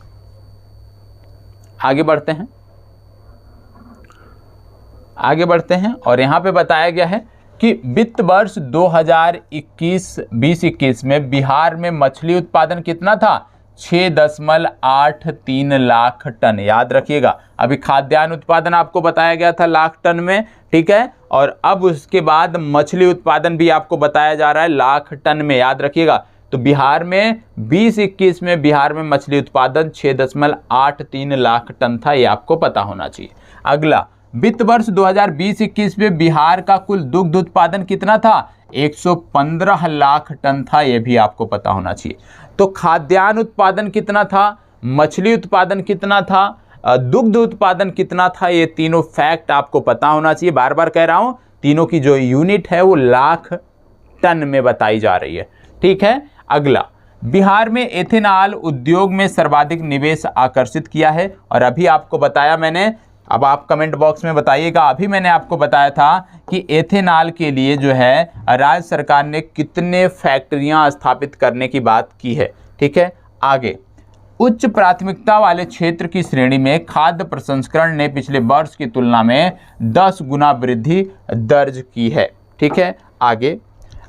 S1: आगे बढ़ते हैं और यहाँ पे बताया गया है कि वित्त वर्ष 2021 में बिहार में मछली उत्पादन कितना था? 6.83 लाख टन। याद रखिएगा, अभी खाद्यान्न उत्पादन आपको बताया गया था लाख टन में, ठीक है, और अब उसके बाद मछली उत्पादन भी आपको बताया जा रहा है लाख टन में। याद रखिएगा, तो बिहार में 2021 में बिहार में मछली उत्पादन 6.83 लाख टन था। ये आपको पता होना चाहिए। अगला, वित्त वर्ष 2020-21 में बिहार का कुल दुग्ध उत्पादन कितना था? 115 लाख टन था। ये भी आपको पता होना चाहिए। तो खाद्यान्न उत्पादन कितना था, मछली उत्पादन कितना था, दुग्ध उत्पादन कितना था, ये तीनों फैक्ट आपको पता होना चाहिए। बार बार कह रहा हूं, तीनों की जो यूनिट है वो लाख टन में बताई जा रही है। ठीक है, अगला, बिहार में एथेनॉल उद्योग में सर्वाधिक निवेश आकर्षित किया है। और अभी आपको बताया मैंने, अब आप कमेंट बॉक्स में बताइएगा, अभी मैंने आपको बताया था कि एथेनॉल के लिए जो है राज्य सरकार ने कितने फैक्ट्रियां स्थापित करने की बात की है। ठीक है, आगे, उच्च प्राथमिकता वाले क्षेत्र की श्रेणी में खाद्य प्रसंस्करण ने पिछले वर्ष की तुलना में 10 गुना वृद्धि दर्ज की है। ठीक है, आगे,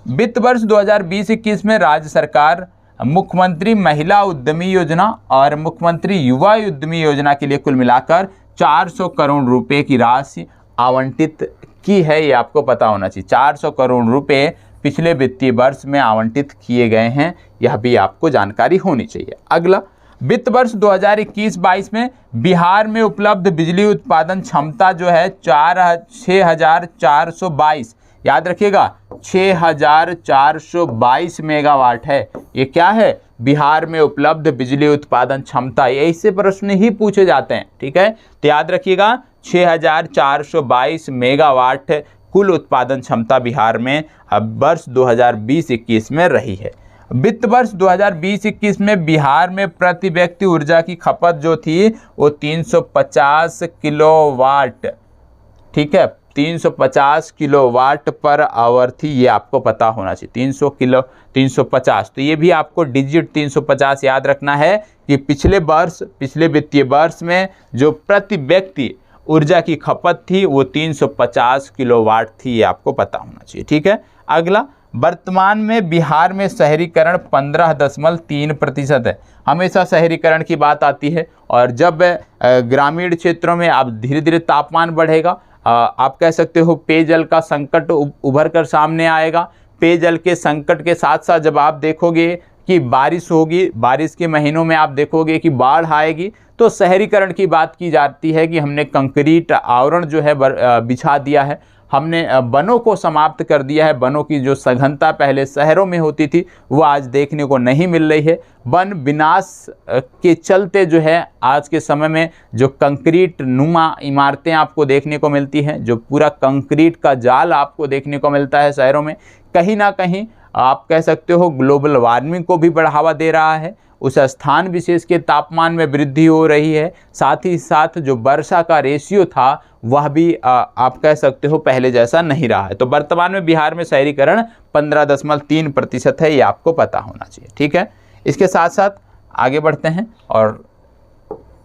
S1: वित्त वर्ष 2020-21 में राज्य सरकार मुख्यमंत्री महिला उद्यमी योजना और मुख्यमंत्री युवा उद्यमी योजना के लिए कुल मिलाकर 400 करोड़ रुपए की राशि आवंटित की है। ये आपको पता होना चाहिए। 400 करोड़ रुपए पिछले वित्तीय वर्ष में आवंटित किए गए हैं, यह भी आपको जानकारी होनी चाहिए। अगला, वित्त वर्ष 2021-22 में बिहार में उपलब्ध बिजली उत्पादन क्षमता जो है 6,422, याद रखिएगा 6,422 मेगावाट है। ये क्या है? बिहार में उपलब्ध बिजली उत्पादन क्षमता। ऐसे प्रश्न ही पूछे जाते हैं। ठीक है, तो याद रखिएगा 6,422 मेगावाट कुल उत्पादन क्षमता बिहार में अब वर्ष 2020-21 में रही है। वित्त वर्ष 2020-21 में बिहार में प्रति व्यक्ति ऊर्जा की खपत जो थी वो 350 किलोवाट, ठीक है, 350 किलोवाट पर आवर थी। ये आपको पता होना चाहिए। 350, तो ये भी आपको डिजिट 350 याद रखना है कि पिछले वित्तीय वर्ष में जो प्रति व्यक्ति ऊर्जा की खपत थी वो 350 किलोवाट थी। ये आपको पता होना चाहिए। ठीक है, अगला, वर्तमान में बिहार में शहरीकरण 15.3% है। हमेशा शहरीकरण की बात आती है, और जब ग्रामीण क्षेत्रों में अब धीरे धीरे तापमान बढ़ेगा, आप कह सकते हो पेयजल का संकट उभर कर सामने आएगा। पेयजल के संकट के साथ साथ जब आप देखोगे कि बारिश होगी, बारिश के महीनों में आप देखोगे कि बाढ़ आएगी, तो शहरीकरण की बात की जाती है कि हमने कंक्रीट आवरण जो है बिछा दिया है, हमने वनों को समाप्त कर दिया है। वनों की जो सघनता पहले शहरों में होती थी वो आज देखने को नहीं मिल रही है। वन विनाश के चलते जो है आज के समय में जो कंक्रीट नुमा इमारतें आपको देखने को मिलती हैं, जो पूरा कंक्रीट का जाल आपको देखने को मिलता है शहरों में, कहीं ना कहीं आप कह सकते हो ग्लोबल वार्मिंग को भी बढ़ावा दे रहा है। उस स्थान विशेष के तापमान में वृद्धि हो रही है। साथ ही साथ जो वर्षा का रेशियो था वह भी आप कह सकते हो पहले जैसा नहीं रहा है। तो वर्तमान में बिहार में शहरीकरण 15.3% है। ये आपको पता होना चाहिए। ठीक है, इसके साथ साथ आगे बढ़ते हैं और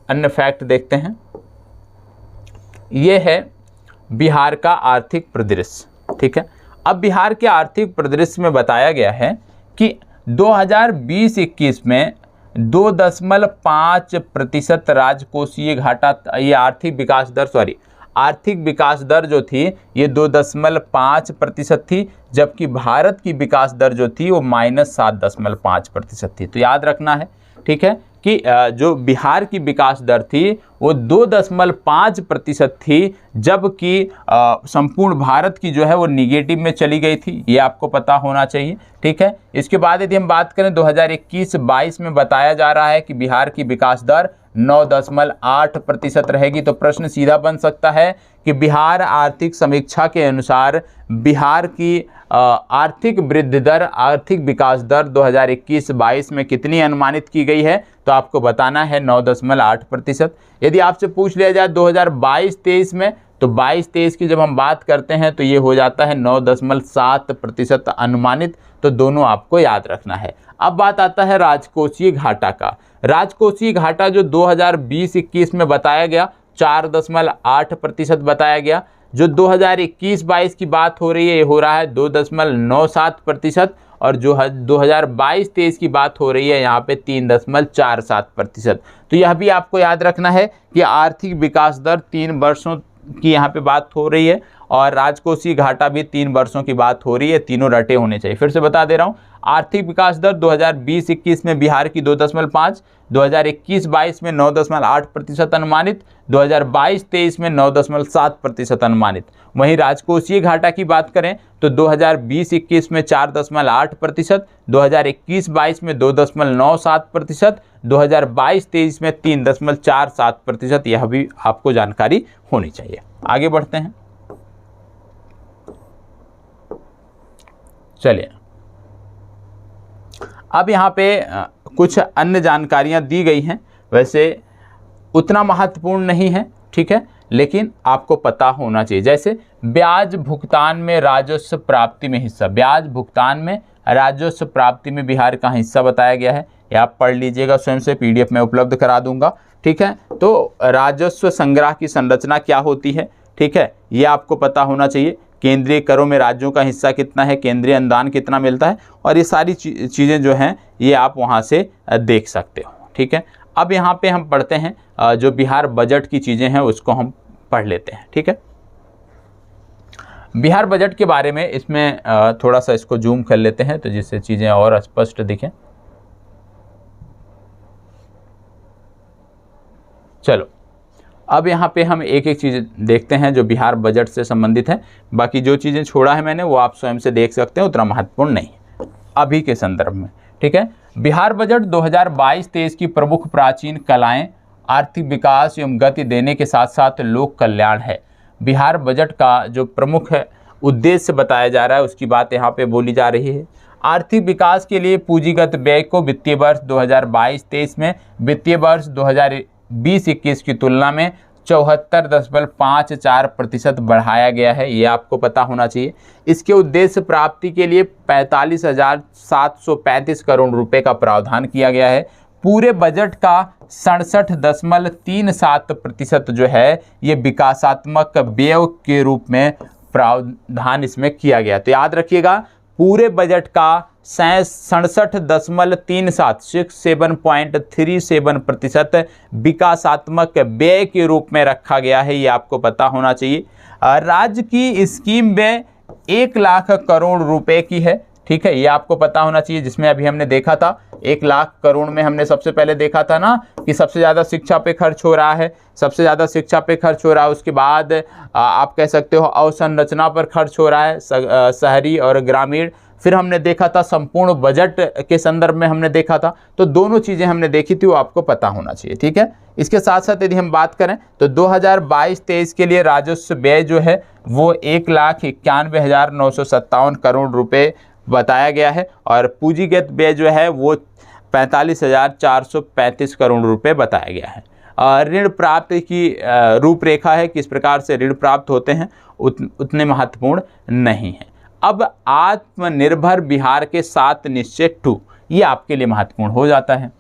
S1: अन्य फैक्ट देखते हैं। ये है बिहार का आर्थिक परिदृश्य। ठीक है, अब बिहार के आर्थिक परिदृश्य में बताया गया है कि 2020-21 में 2.5% राजकोषीय घाटा, ये आर्थिक विकास दर जो थी ये 2.5% थी, जबकि भारत की विकास दर जो थी वो -7.5% थी। तो याद रखना है, ठीक है, कि जो बिहार की विकास दर थी वो 2.5% थी, जबकि संपूर्ण भारत की जो है वो निगेटिव में चली गई थी। ये आपको पता होना चाहिए, ठीक है। इसके बाद यदि हम बात करें 2021-22 में बताया जा रहा है कि बिहार की विकास दर 9.8% रहेगी। तो प्रश्न सीधा बन सकता है कि बिहार आर्थिक समीक्षा के अनुसार बिहार की आर्थिक वृद्धि दर, आर्थिक विकास दर 2021-22 में कितनी अनुमानित की गई है, तो आपको बताना है 9.8%। यदि आपसे पूछ लिया जाए 2022-23 में, तो 22-23 की जब हम बात करते हैं तो ये हो जाता है 9.7% अनुमानित। तो दोनों आपको याद रखना है। अब बात आता है राजकोषीय घाटा का। राजकोषीय घाटा जो 2020-21 में बताया गया 4.8% बताया गया। जो 2021-22 की बात हो रही है ये हो रहा है 2.97%, और जो 2022-23 की बात हो रही है यहाँ पे 3.47%। तो यह भी आपको याद रखना है कि आर्थिक विकास दर 3 वर्षों की यहाँ पे बात हो रही है, और राजकोषीय घाटा भी 3 वर्षों की बात हो रही है। तीनों रटे होने चाहिए। फिर से बता दे रहा हूँ, आर्थिक विकास दर 2020-21 में बिहार की 2.5, 2021-22 में 9.8% अनुमानित, 2022-23 में 9.7% अनुमानित। वहीं राजकोषीय घाटा की बात करें तो 2020-21 में 4.8%, 2021-22 में 2.97%, 2022-23 में 3.47%। यह भी आपको जानकारी होनी चाहिए। आगे बढ़ते हैं, चलिए अब यहाँ पे कुछ अन्य जानकारियाँ दी गई हैं। वैसे उतना महत्वपूर्ण नहीं है, ठीक है, लेकिन आपको पता होना चाहिए। जैसे ब्याज भुगतान में राजस्व प्राप्ति में हिस्सा, ब्याज भुगतान में राजस्व प्राप्ति में बिहार का हिस्सा बताया गया है। ये आप पढ़ लीजिएगा स्वयं से, PDF में उपलब्ध करा दूंगा, ठीक है। तो राजस्व संग्रह की संरचना क्या होती है, ठीक है, ये आपको पता होना चाहिए। केंद्रीय करों में राज्यों का हिस्सा कितना है, केंद्रीय अनुदान कितना मिलता है, और ये सारी चीज़ें जो हैं ये आप वहाँ से देख सकते हो, ठीक है। अब यहाँ पे हम पढ़ते हैं जो बिहार बजट की चीज़ें हैं उसको हम पढ़ लेते हैं, ठीक है। बिहार बजट के बारे में इसमें थोड़ा सा इसको जूम कर लेते हैं तो जिससे चीज़ें और स्पष्ट दिखें। चलो अब यहाँ पे हम एक एक चीज़ देखते हैं जो बिहार बजट से संबंधित है। बाकी जो चीज़ें छोड़ा है मैंने वो आप स्वयं से देख सकते हैं, उतना महत्वपूर्ण नहीं है अभी के संदर्भ में, ठीक है। बिहार बजट 2022-23 की प्रमुख प्राचीन कलाएं आर्थिक विकास एवं गति देने के साथ साथ लोक कल्याण है। बिहार बजट का जो प्रमुख उद्देश्य बताया जा रहा है उसकी बात यहाँ पे बोली जा रही है। आर्थिक विकास के लिए पूंजीगत व्यय को वित्तीय वर्ष 2022-23 में वित्तीय वर्ष 2020-21 की तुलना में 74.54% बढ़ाया गया है। ये आपको पता होना चाहिए। इसके उद्देश्य प्राप्ति के लिए 45,735 करोड़ रुपए का प्रावधान किया गया है। पूरे बजट का 67.37% जो है ये विकासात्मक व्यय के रूप में प्रावधान इसमें किया गया। तो याद रखिएगा, पूरे बजट का 67.37% विकासात्मक व्यय के रूप में रखा गया है। ये आपको पता होना चाहिए। राज्य की स्कीम व्यय 1 लाख करोड़ रुपए की है, ठीक है, ये आपको पता होना चाहिए। जिसमें अभी हमने देखा था 1 लाख करोड़ में हमने सबसे पहले देखा था ना कि सबसे ज़्यादा शिक्षा पे खर्च हो रहा है, सबसे ज़्यादा शिक्षा पे खर्च हो रहा है। उसके बाद आप कह सकते हो अवसंरचना पर खर्च हो रहा है, शहरी और ग्रामीण। फिर हमने देखा था संपूर्ण बजट के संदर्भ में हमने देखा था। तो दोनों चीज़ें हमने देखी थी, वो आपको पता होना चाहिए, ठीक है। इसके साथ साथ यदि हम बात करें तो 2022-23 के लिए राजस्व व्यय जो है वो 1,91,957 करोड़ रुपए बताया गया है, और पूंजीगत व्यय जो है वो 45,435 करोड़ रुपए बताया गया है। ऋण प्राप्ति की रूपरेखा है, किस प्रकार से ऋण प्राप्त होते हैं उतने महत्वपूर्ण नहीं है। अब आत्मनिर्भर बिहार के 7 निश्चय 2, ये आपके लिए महत्वपूर्ण हो जाता है,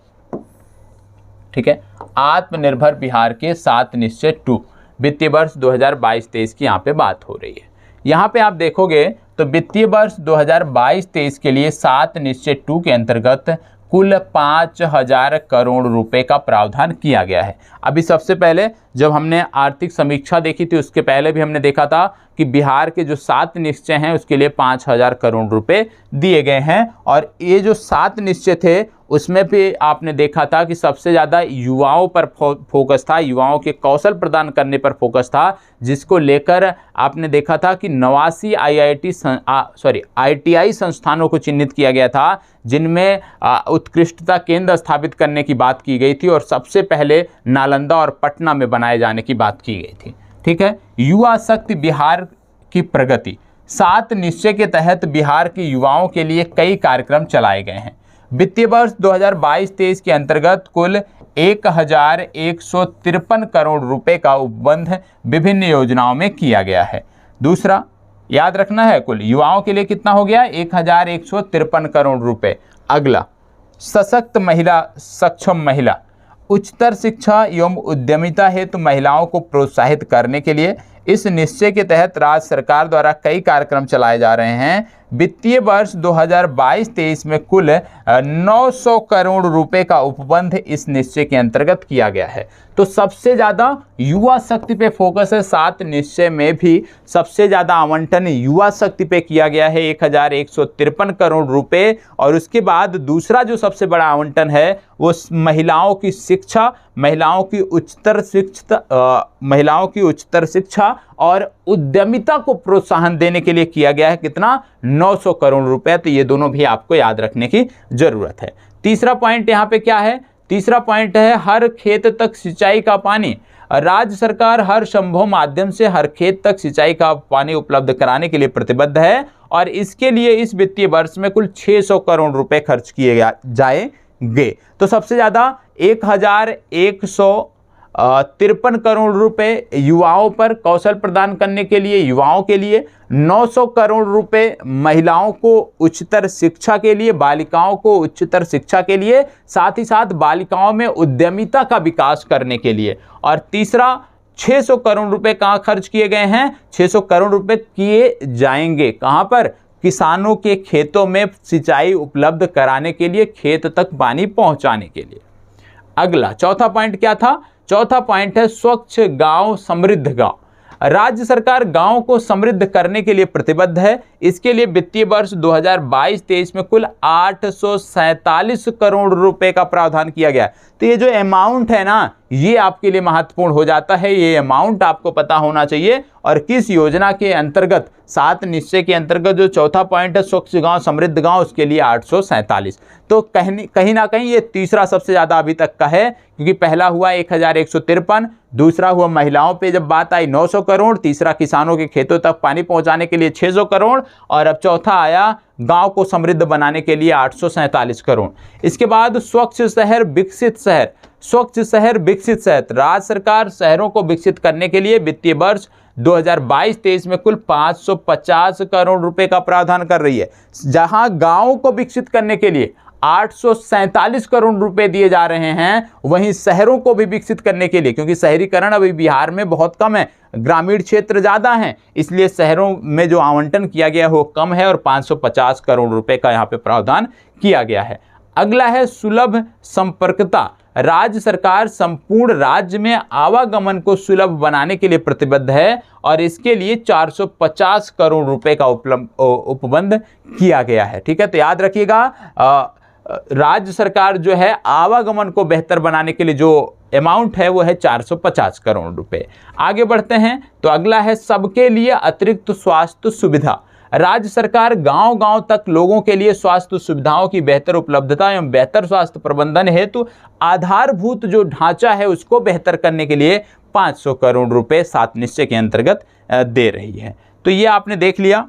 S1: ठीक है। आत्मनिर्भर बिहार के 7 निश्चय 2 वित्तीय वर्ष 2022-23 की यहाँ पे बात हो रही है। यहाँ पे आप देखोगे तो वित्तीय वर्ष 2022-23 के लिए 7 निश्चय 2 के अंतर्गत कुल 5,000 करोड़ रुपए का प्रावधान किया गया है। अभी सबसे पहले जब हमने आर्थिक समीक्षा देखी थी उसके पहले भी हमने देखा था कि बिहार के जो 7 निश्चय हैं उसके लिए 5,000 करोड़ रुपए दिए गए हैं, और ये जो 7 निश्चय थे उसमें भी आपने देखा था कि सबसे ज़्यादा युवाओं पर फोकस था, युवाओं के कौशल प्रदान करने पर फोकस था, जिसको लेकर आपने देखा था कि 89 ITI संस्थानों को चिन्हित किया गया था, जिनमें उत्कृष्टता केंद्र स्थापित करने की बात की गई थी और सबसे पहले नालंदा और पटना में बनाए जाने की बात की गई थी। ठीक है, युवा शक्ति बिहार की प्रगति 7 निश्चय के तहत बिहार के युवाओं के लिए कई कार्यक्रम चलाए गए हैं। वित्तीय वर्ष 2022-23 के अंतर्गत कुल 1153 करोड़ रुपए का उपबंध विभिन्न योजनाओं में किया गया है। दूसरा याद रखना है, कुल युवाओं के लिए कितना हो गया, 1153 करोड़ रुपए। अगला, सशक्त महिला, सक्षम महिला, उच्चतर शिक्षा एवं उद्यमिता हेतु महिलाओं को प्रोत्साहित करने के लिए इस निश्चय के तहत राज्य सरकार द्वारा कई कार्यक्रम चलाए जा रहे हैं। वित्तीय वर्ष 2022-23 में कुल 900 करोड़ रुपए का उपबंध इस निश्चय के अंतर्गत किया गया है। तो सबसे ज़्यादा युवा शक्ति पे फोकस है। 7 निश्चय में भी सबसे ज़्यादा आवंटन युवा शक्ति पे किया गया है, 1153 करोड़ रुपए। और उसके बाद दूसरा जो सबसे बड़ा आवंटन है वो महिलाओं की शिक्षा, महिलाओं की उच्चतर शिक्षा और उद्यमिता को प्रोत्साहन देने के लिए किया गया है। कितना, 900 करोड़ रुपए। तो ये दोनों भी आपको याद रखने की जरूरत है। तीसरा पॉइंट यहाँ पे क्या है, तीसरा पॉइंट है हर खेत तक सिंचाई का पानी। राज्य सरकार हर संभव माध्यम से हर खेत तक सिंचाई का पानी उपलब्ध कराने के लिए प्रतिबद्ध है और इसके लिए इस वित्तीय वर्ष में कुल 600 करोड़ रुपए खर्च किए जाएंगे। तो सबसे ज्यादा 1153 करोड़ रुपए युवाओं पर कौशल प्रदान करने के लिए, युवाओं के लिए 900 करोड़ रुपए महिलाओं को उच्चतर शिक्षा के लिए, बालिकाओं को उच्चतर शिक्षा के लिए, साथ ही साथ बालिकाओं में उद्यमिता का विकास करने के लिए। और तीसरा, 600 करोड़ रुपए कहाँ खर्च किए गए हैं, 600 करोड़ रुपए किए जाएंगे कहाँ पर, किसानों के खेतों में सिंचाई उपलब्ध कराने के लिए, खेत तक पानी पहुंचाने के लिए। अगला चौथा पॉइंट क्या था, चौथा पॉइंट है स्वच्छ गांव समृद्ध गांव। राज्य सरकार गांव को समृद्ध करने के लिए प्रतिबद्ध है। इसके लिए वित्तीय वर्ष 2022-23 में कुल 847 करोड़ रुपए का प्रावधान किया गया। तो ये जो अमाउंट है ना, ये आपके लिए महत्वपूर्ण हो जाता है। ये अमाउंट आपको पता होना चाहिए और किस योजना के अंतर्गत, 7 निश्चय के अंतर्गत जो चौथा पॉइंट है स्वच्छ गांव समृद्ध गांव, उसके लिए 847। तो कहीं ना कहीं ये तीसरा सबसे ज्यादा अभी तक का है, क्योंकि पहला हुआ 1153, दूसरा हुआ महिलाओं पे जब बात आई 900 करोड़, तीसरा किसानों के खेतों तक पानी पहुंचाने के लिए 600 करोड़ और अब चौथा आया गांव को समृद्ध बनाने के लिए 847 करोड़। इसके बाद स्वच्छ शहर विकसित शहर, स्वच्छ शहर विकसित शहर। राज्य सरकार शहरों को विकसित करने के लिए वित्तीय वर्ष 2022-23 में कुल 550 करोड़ रुपए का प्रावधान कर रही है। जहां गांवों को विकसित करने के लिए 847 करोड़ रुपए दिए जा रहे हैं, वहीं शहरों को भी विकसित करने के लिए, क्योंकि शहरीकरण अभी बिहार में बहुत कम है, ग्रामीण क्षेत्र ज्यादा हैं, इसलिए शहरों में जो आवंटन किया गया है वो कम है और 550 करोड़ रुपए का यहाँ पे प्रावधान किया गया है। अगला है सुलभ संपर्कता। राज्य सरकार संपूर्ण राज्य में आवागमन को सुलभ बनाने के लिए प्रतिबद्ध है और इसके लिए 450 करोड़ रुपए का उपबंध किया गया है। ठीक है, तो याद रखिएगा, राज्य सरकार जो है आवागमन को बेहतर बनाने के लिए जो अमाउंट है वो है 450 करोड़ रुपए। आगे बढ़ते हैं तो अगला है सबके लिए अतिरिक्त स्वास्थ्य सुविधा। राज्य सरकार गांव-गांव तक लोगों के लिए स्वास्थ्य सुविधाओं की बेहतर उपलब्धता एवं बेहतर स्वास्थ्य प्रबंधन हेतु आधारभूत जो ढांचा है उसको बेहतर करने के लिए 500 करोड़ रुपए 7 निश्चय के अंतर्गत दे रही है। तो ये आपने देख लिया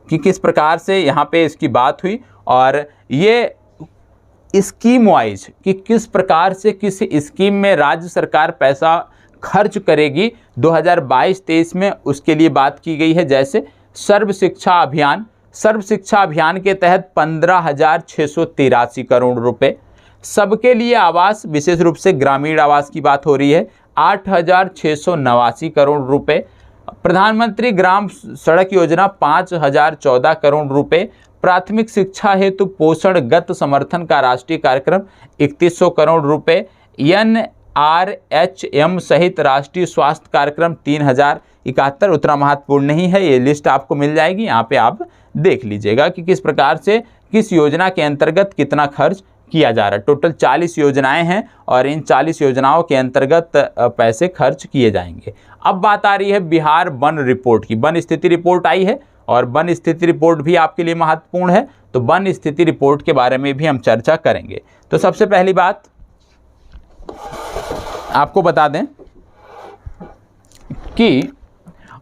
S1: कि किस प्रकार से यहाँ पे इसकी बात हुई और ये स्कीम वाइज कि किस प्रकार से किस स्कीम में राज्य सरकार पैसा खर्च करेगी 2022-23 में, उसके लिए बात की गई है। जैसे सर्व शिक्षा अभियान, सर्व शिक्षा अभियान के तहत 15,683 करोड़ रुपए, सबके लिए आवास विशेष रूप से ग्रामीण आवास की बात हो रही है 8,689 करोड़ रुपए, प्रधानमंत्री ग्राम सड़क योजना 5,014 करोड़ रुपए, प्राथमिक शिक्षा हेतु पोषणगत समर्थन का राष्ट्रीय कार्यक्रम 3100 करोड़ रुपए, NRHM सहित राष्ट्रीय स्वास्थ्य कार्यक्रम 3071। उतना महत्वपूर्ण नहीं है, ये लिस्ट आपको मिल जाएगी, यहाँ पे आप देख लीजिएगा कि किस प्रकार से किस योजना के अंतर्गत कितना खर्च किया जा रहा है। टोटल 40 योजनाएं हैं और इन 40 योजनाओं के अंतर्गत पैसे खर्च किए जाएंगे। अब बात आ रही है बिहार वन रिपोर्ट की। वन स्थिति रिपोर्ट आई है और वन स्थिति रिपोर्ट भी आपके लिए महत्वपूर्ण है, तो वन स्थिति रिपोर्ट के बारे में भी हम चर्चा करेंगे। तो सबसे पहली बात आपको बता दें कि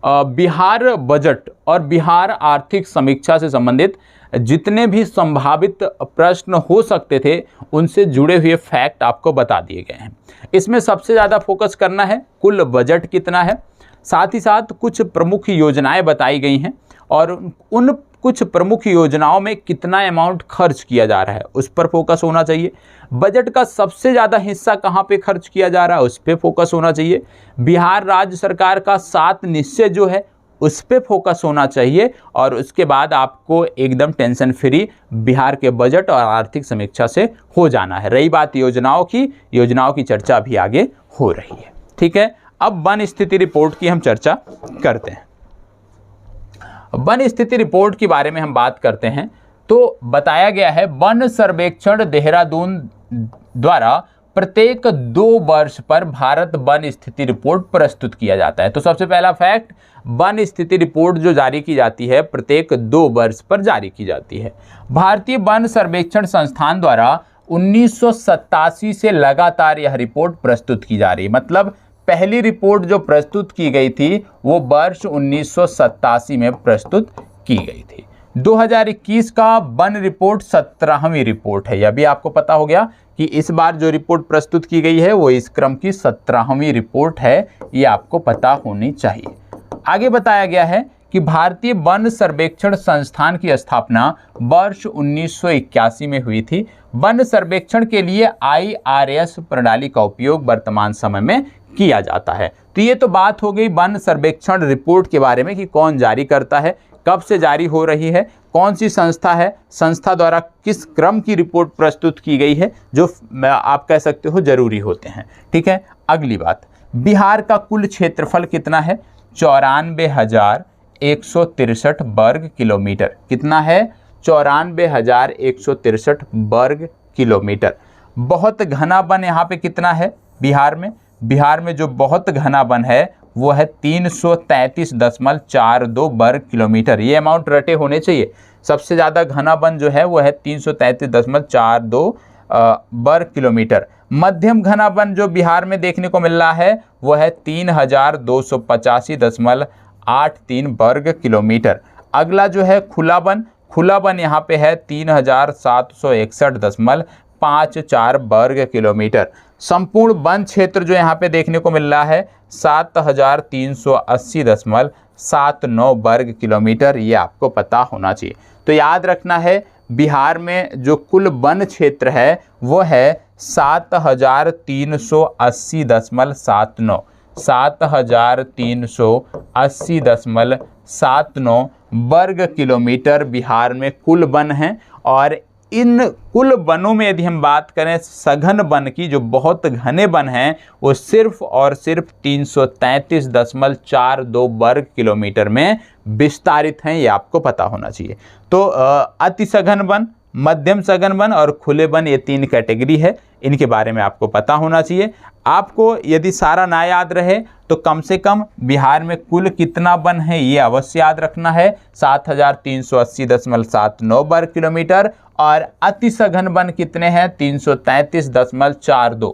S1: बिहार बजट और बिहार आर्थिक समीक्षा से संबंधित जितने भी संभावित प्रश्न हो सकते थे उनसे जुड़े हुए फैक्ट आपको बता दिए गए हैं। इसमें सबसे ज़्यादा फोकस करना है कुल बजट कितना है, साथ ही साथ कुछ प्रमुख योजनाएं बताई गई हैं और उन कुछ प्रमुख योजनाओं में कितना अमाउंट खर्च किया जा रहा है उस पर फोकस होना चाहिए। बजट का सबसे ज़्यादा हिस्सा कहाँ पे खर्च किया जा रहा है उस पर फोकस होना चाहिए। बिहार राज्य सरकार का 7 निश्चय जो है उस पर फोकस होना चाहिए और उसके बाद आपको एकदम टेंशन फ्री बिहार के बजट और आर्थिक समीक्षा से हो जाना है। रही बात योजनाओं की चर्चा भी आगे हो रही है। ठीक है, अब वन स्थिति रिपोर्ट की हम चर्चा करते हैं। वन स्थिति रिपोर्ट के बारे में हम बात करते हैं तो बताया गया है वन सर्वेक्षण देहरादून द्वारा प्रत्येक 2 वर्ष पर भारत वन स्थिति रिपोर्ट प्रस्तुत किया जाता है। तो सबसे पहला फैक्ट, वन स्थिति रिपोर्ट जो जारी की जाती है प्रत्येक 2 वर्ष पर जारी की जाती है। भारतीय वन सर्वेक्षण संस्थान द्वारा 1987 से लगातार यह रिपोर्ट प्रस्तुत की जा रही है। मतलब पहली रिपोर्ट जो प्रस्तुत की गई थी वो वर्ष 1987 में प्रस्तुत की गई थी। 2021 का वन रिपोर्ट 17वीं रिपोर्ट है। यह भी आपको पता हो गया कि इस बार जो रिपोर्ट प्रस्तुत की गई है वो इस क्रम की 17वीं रिपोर्ट है, ये आपको पता होनी चाहिए। आगे बताया गया है कि भारतीय वन सर्वेक्षण संस्थान की स्थापना वर्ष 1981 में हुई थी। वन सर्वेक्षण के लिए IRS प्रणाली का उपयोग वर्तमान समय में किया जाता है। तो ये तो बात हो गई वन सर्वेक्षण रिपोर्ट के बारे में कि कौन जारी करता है, कब से जारी हो रही है, कौन सी संस्था है, संस्था द्वारा किस क्रम की रिपोर्ट प्रस्तुत की गई है, जो आप कह सकते हो जरूरी होते हैं। ठीक है, अगली बात, बिहार का कुल क्षेत्रफल कितना है? 94,163 वर्ग किलोमीटर। कितना है? 94,163 वर्ग किलोमीटर। बहुत घना वन यहाँ पे कितना है बिहार में? बिहार में जो बहुत घना वन है वो है 333.42 वर्ग किलोमीटर। ये अमाउंट रटे होने चाहिए। सबसे ज़्यादा घना वन जो है वो है 333.42 वर्ग किलोमीटर। मध्यम घना वन जो बिहार में देखने को मिल रहा है वो है 3,285.83 वर्ग किलोमीटर। अगला जो है खुला वन यहाँ पे है 3,761.54 वर्ग किलोमीटर। संपूर्ण वन क्षेत्र जो यहाँ पे देखने को मिल रहा है 7,380.79 वर्ग किलोमीटर। ये आपको पता होना चाहिए। तो याद रखना है बिहार में जो कुल वन क्षेत्र है वो है 7,380.79 7,380.79 वर्ग किलोमीटर बिहार में कुल वन है। और इन कुल वनों में यदि हम बात करें सघन वन की, जो बहुत घने वन हैं, वो सिर्फ और सिर्फ 333.42 वर्ग किलोमीटर में विस्तारित हैं। ये आपको पता होना चाहिए। तो अति सघन वन, मध्यम सघन वन और खुले वन, ये 3 कैटेगरी है। इनके बारे में आपको पता होना चाहिए। आपको यदि सारा ना याद रहे तो कम से कम बिहार में कुल कितना वन है ये अवश्य याद रखना है, 7,380.79 वर्ग किलोमीटर। और अति सघन वन कितने हैं? 333.42।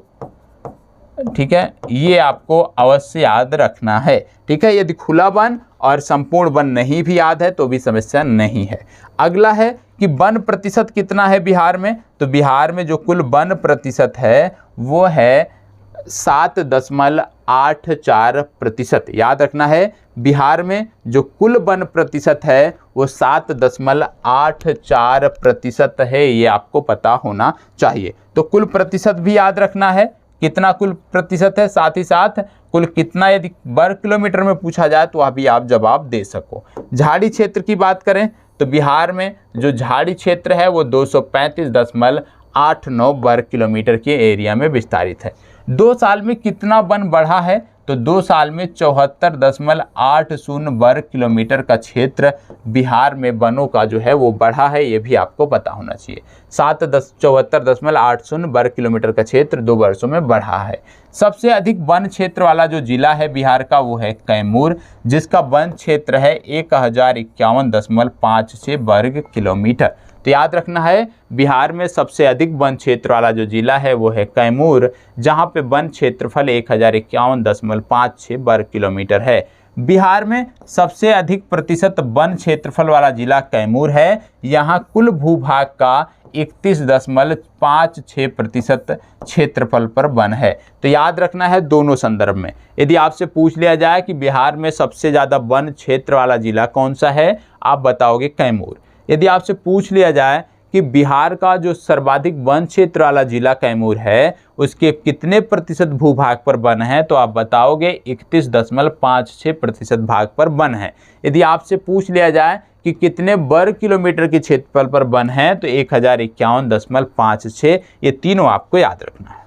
S1: ठीक है, ये आपको अवश्य याद रखना है। ठीक है, यदि खुला वन और संपूर्ण वन नहीं भी याद है तो भी समस्या नहीं है। अगला है कि वन प्रतिशत कितना है बिहार में? तो बिहार में जो कुल वन प्रतिशत है वो है 7.84%। याद रखना है बिहार में जो कुल वन प्रतिशत है वो 7.84% है। ये आपको पता होना चाहिए। तो कुल प्रतिशत भी याद रखना है, कितना कुल प्रतिशत है, साथ ही साथ कुल कितना यदि वर्ग किलोमीटर में पूछा जाए तो अभी आप जवाब दे सको। झाड़ी क्षेत्र की बात करें तो बिहार में जो झाड़ी क्षेत्र है वो 235.89 वर्ग किलोमीटर के एरिया में विस्तारित है। 2 साल में कितना वन बढ़ा है? तो तो 2 साल में 74.80 वर्ग किलोमीटर का क्षेत्र बिहार में वनों का जो है वो बढ़ा है, ये भी आपको पता होना चाहिए। 74.80 वर्ग किलोमीटर का क्षेत्र 2 वर्षों में बढ़ा है। सबसे अधिक वन क्षेत्र वाला जो जिला है बिहार का वो है कैमूर, जिसका वन क्षेत्र है 1051.56 वर्ग किलोमीटर। तो याद रखना है, बिहार में सबसे अधिक वन क्षेत्र वाला जो जिला है वो है कैमूर, जहां पे वन क्षेत्रफल 1051.56 वर्ग किलोमीटर है। बिहार में सबसे अधिक प्रतिशत वन क्षेत्रफल वाला जिला कैमूर है। यहाँ कुल भूभाग का 31.56% क्षेत्रफल पर वन है। तो याद रखना है दोनों संदर्भ में। यदि आपसे पूछ लिया जाए कि बिहार में सबसे ज़्यादा वन क्षेत्र वाला जिला कौन सा है, आप बताओगे कैमूर। यदि आपसे पूछ लिया जाए कि बिहार का जो सर्वाधिक वन क्षेत्र वाला जिला कैमूर है, उसके कितने प्रतिशत भूभाग पर वन है, तो आप बताओगे 31.56% भाग पर वन है। यदि आपसे पूछ लिया जाए कि कितने वर्ग किलोमीटर के क्षेत्रफल पर वन है, तो 1051.56, ये तीनों आपको याद रखना है।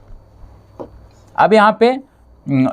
S1: अब यहाँ पे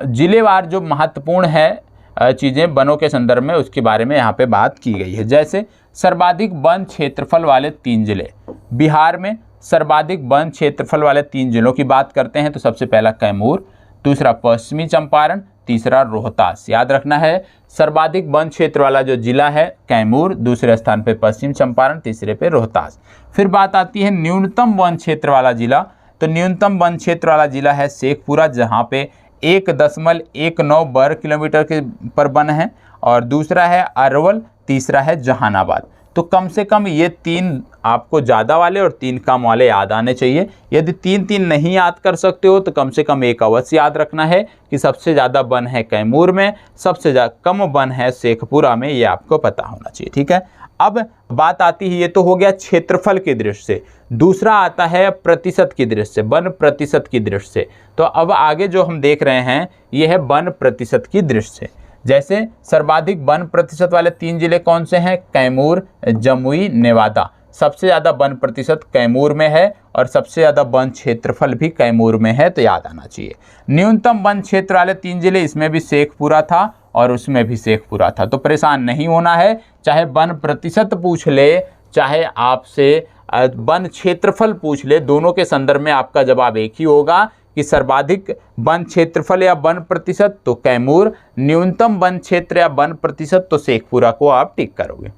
S1: जिलेवार जो महत्वपूर्ण है चीज़ें वनों के संदर्भ में, उसके बारे में यहाँ पे बात की गई है। जैसे सर्वाधिक वन क्षेत्रफल वाले 3 जिले बिहार में, सर्वाधिक वन क्षेत्रफल वाले 3 जिलों की बात करते हैं तो सबसे पहला कैमूर, दूसरा पश्चिमी चंपारण, तीसरा रोहतास। याद रखना है, सर्वाधिक वन क्षेत्र वाला जो जिला है कैमूर, दूसरे स्थान पे पश्चिम चंपारण, तीसरे पे रोहतास। फिर बात आती है न्यूनतम वन क्षेत्र वाला जिला, तो न्यूनतम वन क्षेत्र वाला जिला है शेखपुरा, जहाँ पे 1.19 वर्ग किलोमीटर के पर वन है, और दूसरा है अरवल, तीसरा है जहानाबाद। तो कम से कम ये 3 आपको ज़्यादा वाले और 3 कम वाले याद आने चाहिए। यदि 3 नहीं याद कर सकते हो तो कम से कम एक अवश्य याद रखना है कि सबसे ज़्यादा वन है कैमूर में, सबसे कम वन है शेखपुरा में, ये आपको पता होना चाहिए। ठीक है, अब बात आती है, ये तो हो गया क्षेत्रफल की दृष्टि से, दूसरा आता है प्रतिशत की दृष्टि से, वन प्रतिशत की दृष्टि से। तो अब आगे जो हम देख रहे हैं ये है वन प्रतिशत की दृष्टि से। जैसे सर्वाधिक वन प्रतिशत वाले 3 जिले कौन से हैं, कैमूर, जमुई, नेवादा। सबसे ज़्यादा वन प्रतिशत कैमूर में है और सबसे ज़्यादा वन क्षेत्रफल भी कैमूर में है, तो याद आना चाहिए। न्यूनतम वन क्षेत्र वाले 3 जिले, इसमें भी शेखपुरा था और उसमें भी शेखपुरा था। तो परेशान नहीं होना है, चाहे वन प्रतिशत पूछ ले, चाहे आपसे वन क्षेत्रफल पूछ ले, दोनों के संदर्भ में आपका जवाब एक ही होगा कि सर्वाधिक वन क्षेत्रफल या वन प्रतिशत तो कैमूर, न्यूनतम वन क्षेत्र या वन प्रतिशत तो शेखपुरा को आप टिक करोगे।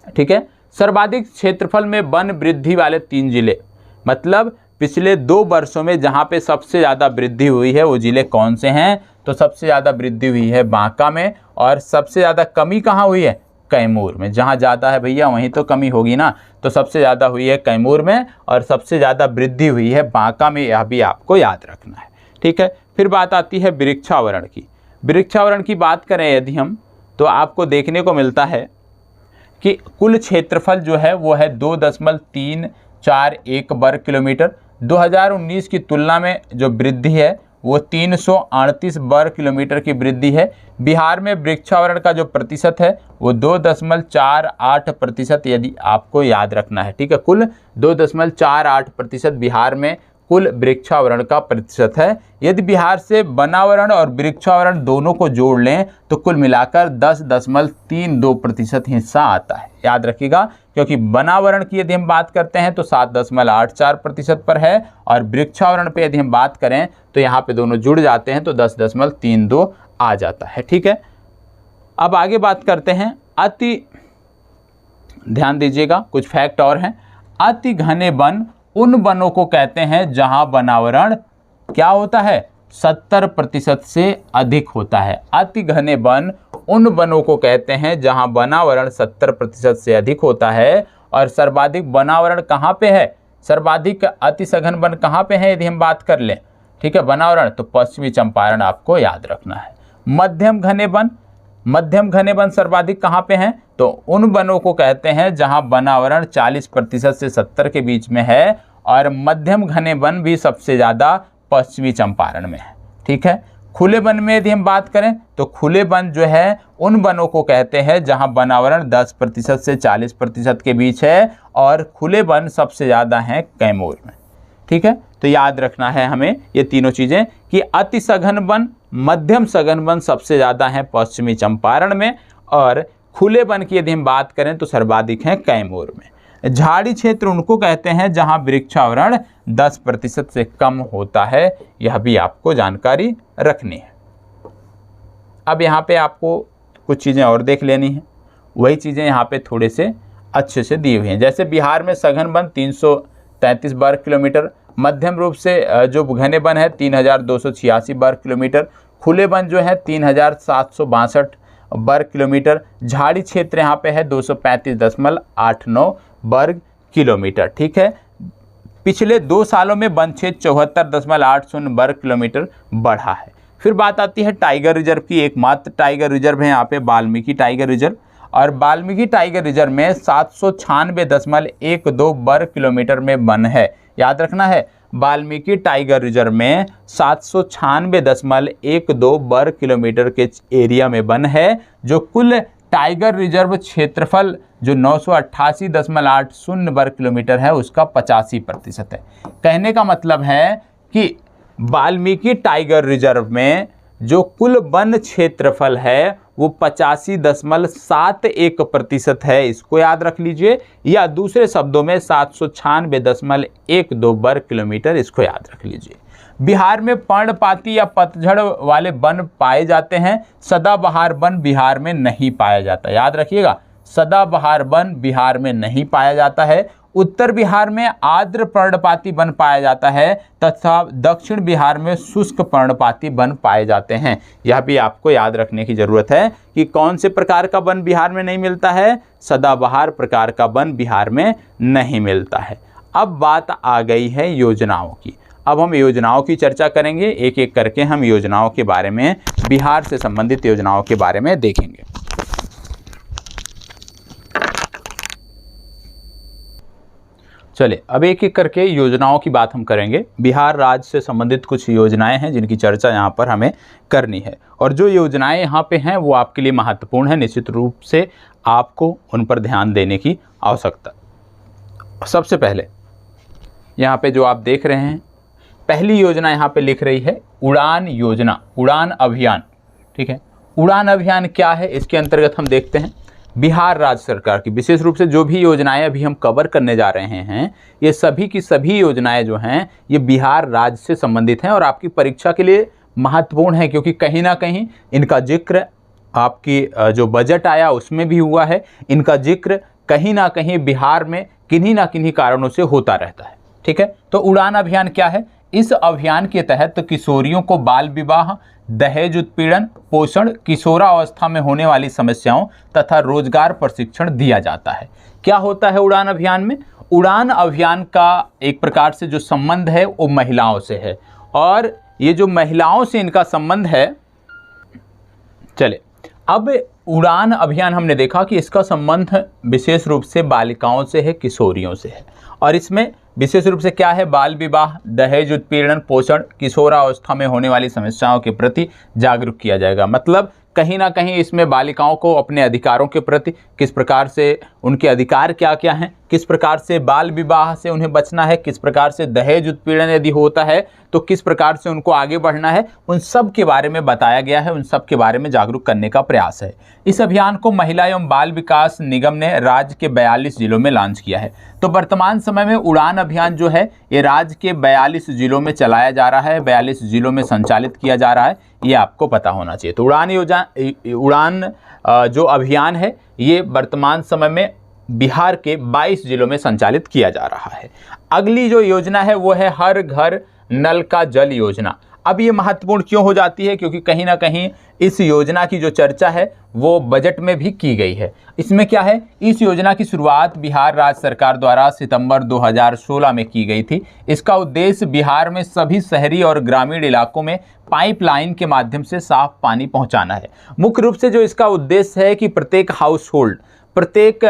S1: ठीक है, सर्वाधिक क्षेत्रफल में वन वृद्धि वाले 3 जिले, मतलब पिछले 2 वर्षों में जहां पे सबसे ज़्यादा वृद्धि हुई है वो जिले कौन से हैं, तो सबसे ज़्यादा वृद्धि हुई है बांका में, और सबसे ज़्यादा कमी कहाँ हुई है, कैमूर में। जहाँ ज़्यादा है भैया वहीं तो कमी होगी ना, तो सबसे ज़्यादा हुई है कैमूर में और सबसे ज़्यादा वृद्धि हुई है बांका में, यह भी आपको याद रखना है। ठीक है, फिर बात आती है वृक्षावरण की। वृक्षावरण की बात करें यदि हम, तो आपको देखने को मिलता है कि कुल क्षेत्रफल जो है वो है 2.341 वर्ग किलोमीटर। 2019 की तुलना में जो वृद्धि है वो 338 वर्ग किलोमीटर की वृद्धि है। बिहार में वृक्षावरण का जो प्रतिशत है वो 2.48% यदि आपको याद रखना है। ठीक है, कुल 2.48% बिहार में कुल वृक्षावरण का प्रतिशत है। यदि बिहार से वनावरण और वृक्षावरण दोनों को जोड़ लें तो कुल मिलाकर 10.32% हिस्सा आता है। याद रखिएगा, क्योंकि वनावरण की यदि हम बात करते हैं तो 7.84% पर है, और वृक्षावरण पे यदि हम बात करें तो यहाँ पे दोनों जुड़ जाते हैं तो 10.32 आ जाता है। ठीक है, अब आगे बात करते हैं ध्यान दीजिएगा, कुछ फैक्ट और हैं। अति घने वन उन वनों को कहते हैं जहां वनावरण क्या होता है, 70% से अधिक होता है। अति घने वन उन वनों को कहते हैं जहां वनावरण 70% से अधिक होता है। और सर्वाधिक वनावरण कहाँ पे है, सर्वाधिक अति सघन वन कहाँ पे है यदि हम बात कर लें, ठीक है, वनावरण, तो पश्चिमी चंपारण आपको याद रखना है। मध्यम घने वन सर्वाधिक कहाँ पे हैं, तो उन वनों को कहते हैं जहां वनावरण 40% से 70 के बीच में है, और मध्यम घने वन भी सबसे ज़्यादा पश्चिमी चंपारण में है। ठीक है, खुले वन में यदि हम बात करें तो खुले वन जो है उन वनों को कहते हैं जहां वनावरण 10% से 40% के बीच है, और खुले वन सबसे ज़्यादा हैं कैमूर में। ठीक है, तो याद रखना है हमें ये तीनों चीज़ें कि अति सघन वन, मध्यम सघन वन सबसे ज़्यादा हैं पश्चिमी चंपारण में, और खुले वन की यदि हम बात करें तो सर्वाधिक हैं कैमूर में। झाड़ी क्षेत्र उनको कहते हैं जहां वृक्षावरण 10% से कम होता है, यह भी आपको जानकारी रखनी है। अब यहाँ पे आपको कुछ चीज़ें और देख लेनी है, वही चीज़ें यहाँ पे थोड़े से अच्छे से दी हुई हैं। जैसे बिहार में सघन वन 333 वर्ग किलोमीटर, मध्यम रूप से जो घने वन है 3286 वर्ग किलोमीटर, खुले वन जो है 3762 वर्ग किलोमीटर, झाड़ी क्षेत्र यहाँ पे है 235.89 वर्ग किलोमीटर। ठीक है, पिछले 2 सालों में वन क्षेत्र 74.80 वर्ग किलोमीटर बढ़ा है। फिर बात आती है टाइगर रिजर्व की। एकमात्र टाइगर रिजर्व है यहाँ पे वाल्मीकि टाइगर रिजर्व, और वाल्मीकि टाइगर रिजर्व में 796.12 वर्ग किलोमीटर में वन है। याद रखना है, वाल्मीकि टाइगर रिजर्व में 796.12 वर्ग किलोमीटर के एरिया में वन है, जो कुल टाइगर रिजर्व क्षेत्रफल जो 988.80 वर्ग किलोमीटर है उसका 85% है। कहने का मतलब है कि वाल्मीकि टाइगर रिजर्व में जो कुल वन क्षेत्रफल है वो 85.71% है, इसको याद रख लीजिए, या दूसरे शब्दों में 796.12 वर्ग किलोमीटर, इसको याद रख लीजिए। बिहार में पर्णपाती या पतझड़ वाले वन पाए जाते हैं, सदाबहार वन बिहार में नहीं पाया जाता। याद रखिएगा, सदाबहार वन बिहार में नहीं पाया जाता है। उत्तर बिहार में आर्द्र पर्णपाती वन पाया जाता है तथा दक्षिण बिहार में शुष्क पर्णपाती वन पाए जाते हैं। यह भी आपको याद रखने की जरूरत है कि कौन से प्रकार का वन बिहार में नहीं मिलता है, सदाबहार प्रकार का वन बिहार में नहीं मिलता है। अब बात आ गई है योजनाओं की। अब हम योजनाओं की चर्चा करेंगे, एक एक करके हम योजनाओं के बारे में, बिहार से संबंधित योजनाओं के बारे में देखेंगे। चलिए अब एक एक करके योजनाओं की बात हम करेंगे। बिहार राज्य से संबंधित कुछ योजनाएं हैं जिनकी चर्चा यहाँ पर हमें करनी है, और जो योजनाएं यहाँ पे हैं वो आपके लिए महत्वपूर्ण है। निश्चित रूप से आपको उन पर ध्यान देने की आवश्यकता। सबसे पहले यहाँ पे जो आप देख रहे हैं, पहली योजना यहाँ पे लिख रही है उड़ान योजना, उड़ान अभियान। ठीक है, उड़ान अभियान क्या है, इसके अंतर्गत हम देखते हैं बिहार राज्य सरकार की विशेष रूप से जो भी योजनाएं अभी हम कवर करने जा रहे हैं, ये सभी की सभी योजनाएं जो हैं ये बिहार राज्य से संबंधित हैं और आपकी परीक्षा के लिए महत्वपूर्ण है, क्योंकि कहीं ना कहीं इनका जिक्र आपकी जो बजट आया उसमें भी हुआ है। इनका जिक्र कहीं ना कहीं बिहार में किन्हीं ना किन्हीं कारणों से होता रहता है। ठीक है, तो उड़ान अभियान क्या है? इस अभियान के तहत किशोरियों को बाल विवाह, दहेज उत्पीड़न, पोषण, किशोरावस्था में होने वाली समस्याओं तथा रोजगार प्रशिक्षण दिया जाता है। क्या होता है उड़ान अभियान में? उड़ान अभियान का एक प्रकार से जो संबंध है वो महिलाओं से है, और ये जो महिलाओं से इनका संबंध है, चले अब उड़ान अभियान हमने देखा कि इसका संबंध विशेष रूप से बालिकाओं से है, किशोरियों से है, और इसमें विशेष रूप से क्या है? बाल विवाह, दहेज उत्पीड़न, पोषण, किशोरावस्था में होने वाली समस्याओं के प्रति जागरूक किया जाएगा। मतलब कहीं ना कहीं इसमें बालिकाओं को अपने अधिकारों के प्रति, किस प्रकार से उनके अधिकार क्या क्या हैं, किस प्रकार से बाल विवाह से उन्हें बचना है, किस प्रकार से दहेज उत्पीड़न यदि होता है तो किस प्रकार से उनको आगे बढ़ना है, उन सब के बारे में बताया गया है, उन सब के बारे में जागरूक करने का प्रयास है। इस अभियान को महिला एवं बाल विकास निगम ने राज्य के 42 जिलों में लॉन्च किया है। तो वर्तमान समय में उड़ान अभियान जो है ये राज्य के 42 जिलों में चलाया जा रहा है, 42 जिलों में संचालित किया जा रहा है, ये आपको पता होना चाहिए। तो उड़ान जो अभियान है ये वर्तमान समय में बिहार के 22 जिलों में संचालित किया जा रहा है। अगली जो योजना है वो है हर घर नल का जल योजना। अब ये महत्वपूर्ण क्यों हो जाती है? क्योंकि कहीं ना कहीं इस योजना की जो चर्चा है वो बजट में भी की गई है। इसमें क्या है? इस योजना की शुरुआत बिहार राज्य सरकार द्वारा सितंबर 2016 में की गई थी। इसका उद्देश्य बिहार में सभी शहरी और ग्रामीण इलाकों में पाइपलाइन के माध्यम से साफ पानी पहुंचाना है। मुख्य रूप से जो इसका उद्देश्य है कि प्रत्येक हाउस होल्ड, प्रत्येक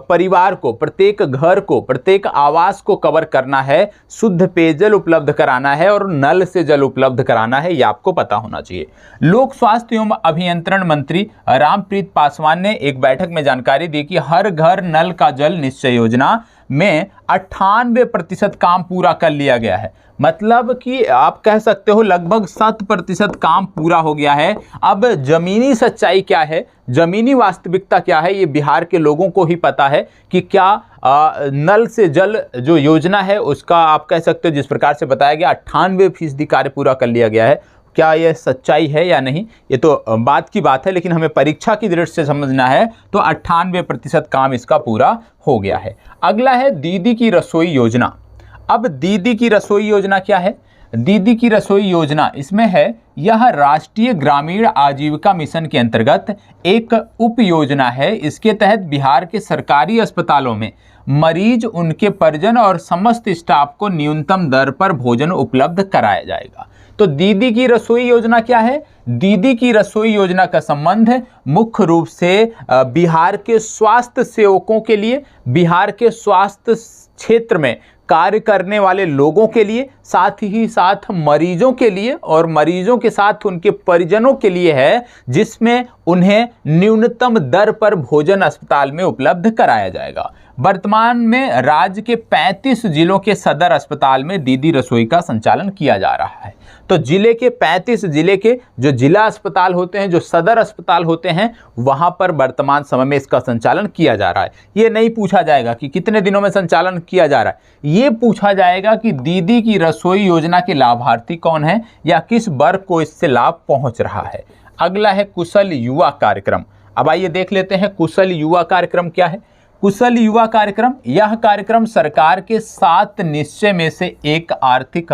S1: परिवार को, प्रत्येक घर को, प्रत्येक आवास को कवर करना है, शुद्ध पेयजल उपलब्ध कराना है और नल से जल उपलब्ध कराना है, ये आपको पता होना चाहिए। लोक स्वास्थ्य एवं अभियंत्रण मंत्री रामप्रीत पासवान ने एक बैठक में जानकारी दी कि हर घर नल का जल निश्चय योजना में 98% काम पूरा कर लिया गया है। मतलब कि आप कह सकते हो लगभग 100% काम पूरा हो गया है। अब ज़मीनी सच्चाई क्या है, ज़मीनी वास्तविकता क्या है, ये बिहार के लोगों को ही पता है कि क्या नल से जल जो योजना है उसका आप कह सकते हो जिस प्रकार से बताया गया 98% कार्य पूरा कर लिया गया है, क्या यह सच्चाई है या नहीं, ये तो बात की बात है, लेकिन हमें परीक्षा की दृष्टि से समझना है तो 98% काम इसका पूरा हो गया है। अगला है दीदी की रसोई योजना। अब दीदी की रसोई योजना क्या है? दीदी की रसोई योजना इसमें है, यह राष्ट्रीय ग्रामीण आजीविका मिशन के अंतर्गत एक उप योजना है। इसके तहत बिहार के सरकारी अस्पतालों में मरीज, उनके परिजन और समस्त स्टाफ को न्यूनतम दर पर भोजन उपलब्ध कराया जाएगा। तो दीदी की रसोई योजना क्या है? दीदी की रसोई योजना का संबंध मुख्य रूप से बिहार के स्वास्थ्य सेवकों के लिए, बिहार के स्वास्थ्य क्षेत्र में कार्य करने वाले लोगों के लिए, साथ ही साथ मरीजों के लिए और मरीजों के साथ उनके परिजनों के लिए है, जिसमें उन्हें न्यूनतम दर पर भोजन अस्पताल में उपलब्ध कराया जाएगा। वर्तमान में राज्य के 35 जिलों के सदर अस्पताल में दीदी रसोई का संचालन किया जा रहा है। तो जिले के 35 जिले के जो जिला अस्पताल होते हैं, जो सदर अस्पताल होते हैं, वहां पर वर्तमान समय में इसका संचालन किया जा रहा है। ये नहीं पूछा जाएगा कि कितने दिनों में संचालन किया जा रहा है, ये पूछा जाएगा कि दीदी की रसोई योजना के लाभार्थी कौन है या किस वर्ग को इससे लाभ पहुंच रहा है। अगला है कुशल युवा कार्यक्रम। अब आइए देख लेते हैं कुशल युवा कार्यक्रम क्या है। कुशल युवा कार्यक्रम, यह कार्यक्रम सरकार के 7 निश्चय में से एक आर्थिक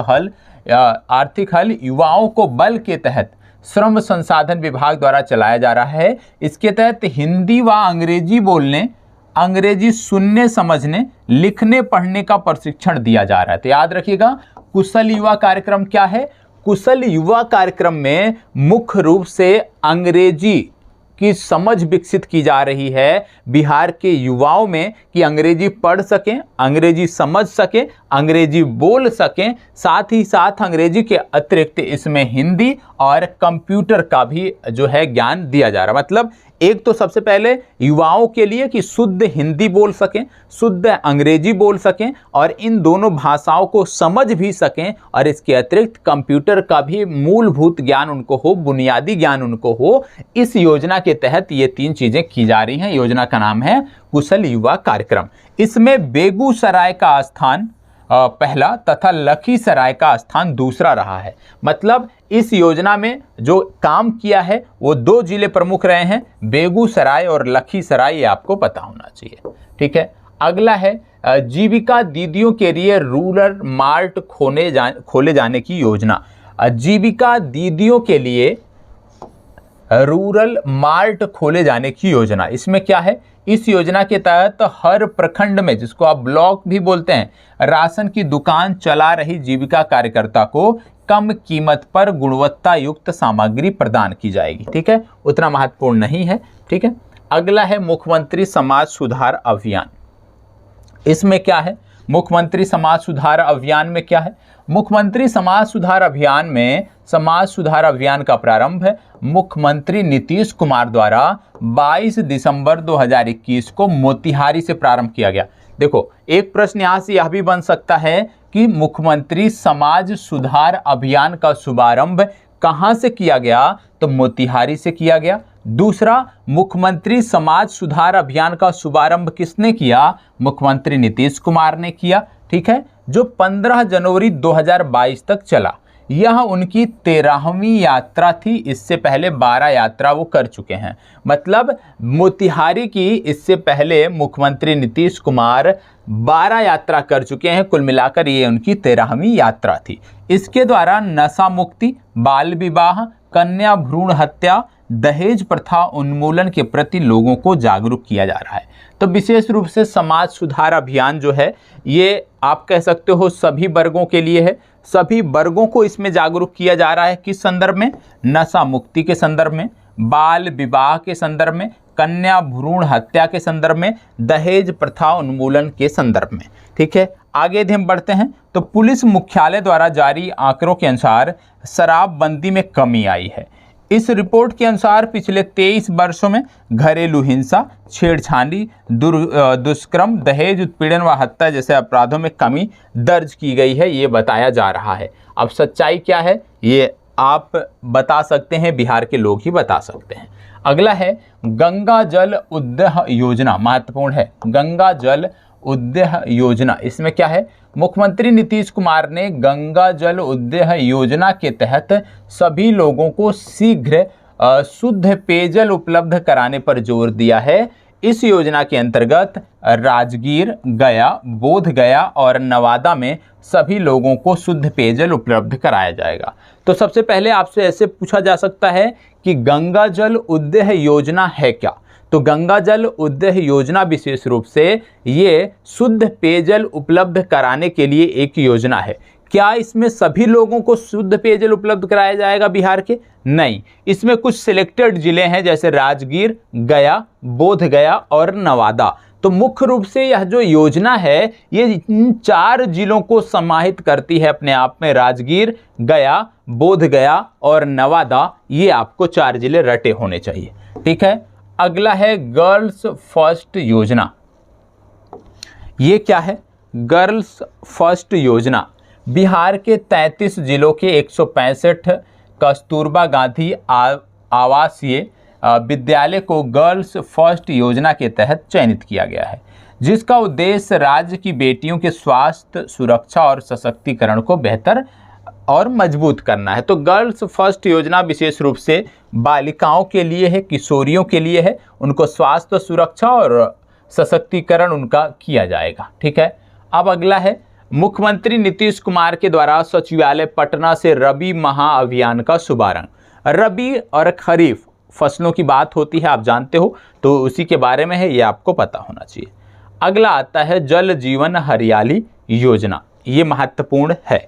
S1: हल युवाओं को बल के तहत श्रम संसाधन विभाग द्वारा चलाया जा रहा है। इसके तहत हिंदी व अंग्रेजी बोलने, अंग्रेजी सुनने समझने, लिखने पढ़ने का प्रशिक्षण दिया जा रहा है। तो याद रखिएगा कुशल युवा कार्यक्रम क्या है। कुशल युवा कार्यक्रम में मुख्य रूप से अंग्रेजी की समझ विकसित की जा रही है बिहार के युवाओं में, कि अंग्रेजी पढ़ सकें, अंग्रेजी समझ सकें, अंग्रेजी बोल सकें, साथ ही साथ अंग्रेजी के अतिरिक्त इसमें हिंदी और कंप्यूटर का भी जो है ज्ञान दिया जा रहा है। मतलब एक तो सबसे पहले युवाओं के लिए कि शुद्ध हिंदी बोल सकें, शुद्ध अंग्रेजी बोल सकें और इन दोनों भाषाओं को समझ भी सकें, और इसके अतिरिक्त कंप्यूटर का भी मूलभूत ज्ञान उनको हो, बुनियादी ज्ञान उनको हो। इस योजना के तहत ये 3 चीज़ें की जा रही हैं। योजना का नाम है कुशल युवा कार्यक्रम। इसमें बेगूसराय का स्थान पहला तथा लखीसराय का स्थान दूसरा रहा है। मतलब इस योजना में जो काम किया है वो 2 जिले प्रमुख रहे हैं, बेगूसराय और लखीसराय, ये आपको पता होना चाहिए। ठीक है। अगला है जीविका दीदियों के लिए रूरल मार्ट खोले जाने की योजना। जीविका दीदियों के लिए रूरल मार्ट खोले जाने की योजना, इसमें क्या है? इस योजना के तहत हर प्रखंड में, जिसको आप ब्लॉक भी बोलते हैं, राशन की दुकान चला रही जीविका कार्यकर्ता को कम कीमत पर गुणवत्ता युक्त सामग्री प्रदान की जाएगी। ठीक है, उतना महत्वपूर्ण नहीं है। ठीक है। अगला है मुख्यमंत्री समाज सुधार अभियान। इसमें क्या है? मुख्यमंत्री समाज सुधार अभियान में क्या है? मुख्यमंत्री समाज सुधार अभियान में, समाज सुधार अभियान का प्रारंभ मुख्यमंत्री नीतीश कुमार द्वारा 22 दिसंबर 2021 को मोतिहारी से प्रारंभ किया गया। देखो, एक प्रश्न यहाँ से यह भी बन सकता है कि मुख्यमंत्री समाज सुधार अभियान का शुभारंभ कहाँ से किया गया? तो मोतिहारी से किया गया। दूसरा, मुख्यमंत्री समाज सुधार अभियान का शुभारंभ किसने किया? मुख्यमंत्री नीतीश कुमार ने किया। ठीक है, जो 15 जनवरी 2022 तक चला। यह उनकी 13वीं यात्रा थी। इससे पहले 12 यात्रा वो कर चुके हैं। मतलब मोतिहारी की इससे पहले मुख्यमंत्री नीतीश कुमार 12 यात्रा कर चुके हैं। कुल मिलाकर ये उनकी 13वीं यात्रा थी। इसके द्वारा नशा मुक्ति, बाल विवाह, कन्या भ्रूण हत्या, दहेज प्रथा उन्मूलन के प्रति लोगों को जागरूक किया जा रहा है। तो विशेष रूप से समाज सुधार अभियान जो है, ये आप कह सकते हो सभी वर्गों के लिए है। सभी वर्गों को इसमें जागरूक किया जा रहा है। किस संदर्भ में? नशा मुक्ति के संदर्भ में, बाल विवाह के संदर्भ में, कन्या भ्रूण हत्या के संदर्भ में, दहेज प्रथा उन्मूलन के संदर्भ में। ठीक है, आगे यदि हम बढ़ते हैं तो पुलिस मुख्यालय द्वारा जारी आंकड़ों के अनुसार शराबबंदी में कमी आई है। इस रिपोर्ट के अनुसार पिछले 23 वर्षों में घरेलू हिंसा, छेड़छाड़ी, दुष्कर्म, दहेज उत्पीड़न व हत्या जैसे अपराधों में कमी दर्ज की गई है, ये बताया जा रहा है। अब सच्चाई क्या है ये आप बता सकते हैं, बिहार के लोग ही बता सकते हैं। अगला है गंगा जल उद्देह योजना, महत्वपूर्ण है। गंगा जल उद्देह योजना, इसमें क्या है? मुख्यमंत्री नीतीश कुमार ने गंगा जल उद्देह योजना के तहत सभी लोगों को शीघ्र शुद्ध पेयजल उपलब्ध कराने पर जोर दिया है। इस योजना के अंतर्गत राजगीर, गया, बोध गया और नवादा में सभी लोगों को शुद्ध पेयजल उपलब्ध कराया जाएगा। तो सबसे पहले आपसे ऐसे पूछा जा सकता है कि गंगा जल उद्देह योजना है क्या? तो गंगा जल उद्देह योजना विशेष रूप से ये शुद्ध पेयजल उपलब्ध कराने के लिए एक योजना है। क्या इसमें सभी लोगों को शुद्ध पेयजल उपलब्ध कराया जाएगा बिहार के? नहीं, इसमें कुछ सिलेक्टेड जिले हैं जैसे राजगीर, गया, बोध गया और नवादा। तो मुख्य रूप से यह जो योजना है ये इन 4 जिलों को समाहित करती है अपने आप में। राजगीर, गया, बोध गया और नवादा, ये आपको 4 जिले रटे होने चाहिए। ठीक है। अगला है गर्ल्स फर्स्ट योजना। ये क्या है? गर्ल्स फर्स्ट योजना बिहार के 33 जिलों के 165 कस्तूरबा गांधी आवासीय विद्यालय को गर्ल्स फर्स्ट योजना के तहत चयनित किया गया है, जिसका उद्देश्य राज्य की बेटियों के स्वास्थ्य, सुरक्षा और सशक्तिकरण को बेहतर और मजबूत करना है। तो गर्ल्स फर्स्ट योजना विशेष रूप से बालिकाओं के लिए है, किशोरियों के लिए है। उनको स्वास्थ्य, सुरक्षा और सशक्तिकरण उनका किया जाएगा। ठीक है। अब अगला है मुख्यमंत्री नीतीश कुमार के द्वारा सचिवालय पटना से रबी महाअभियान का शुभारंभ। रबी और खरीफ फसलों की बात होती है, आप जानते हो, तो उसी के बारे में है, ये आपको पता होना चाहिए। अगला आता है जल जीवन हरियाली योजना। ये महत्वपूर्ण है।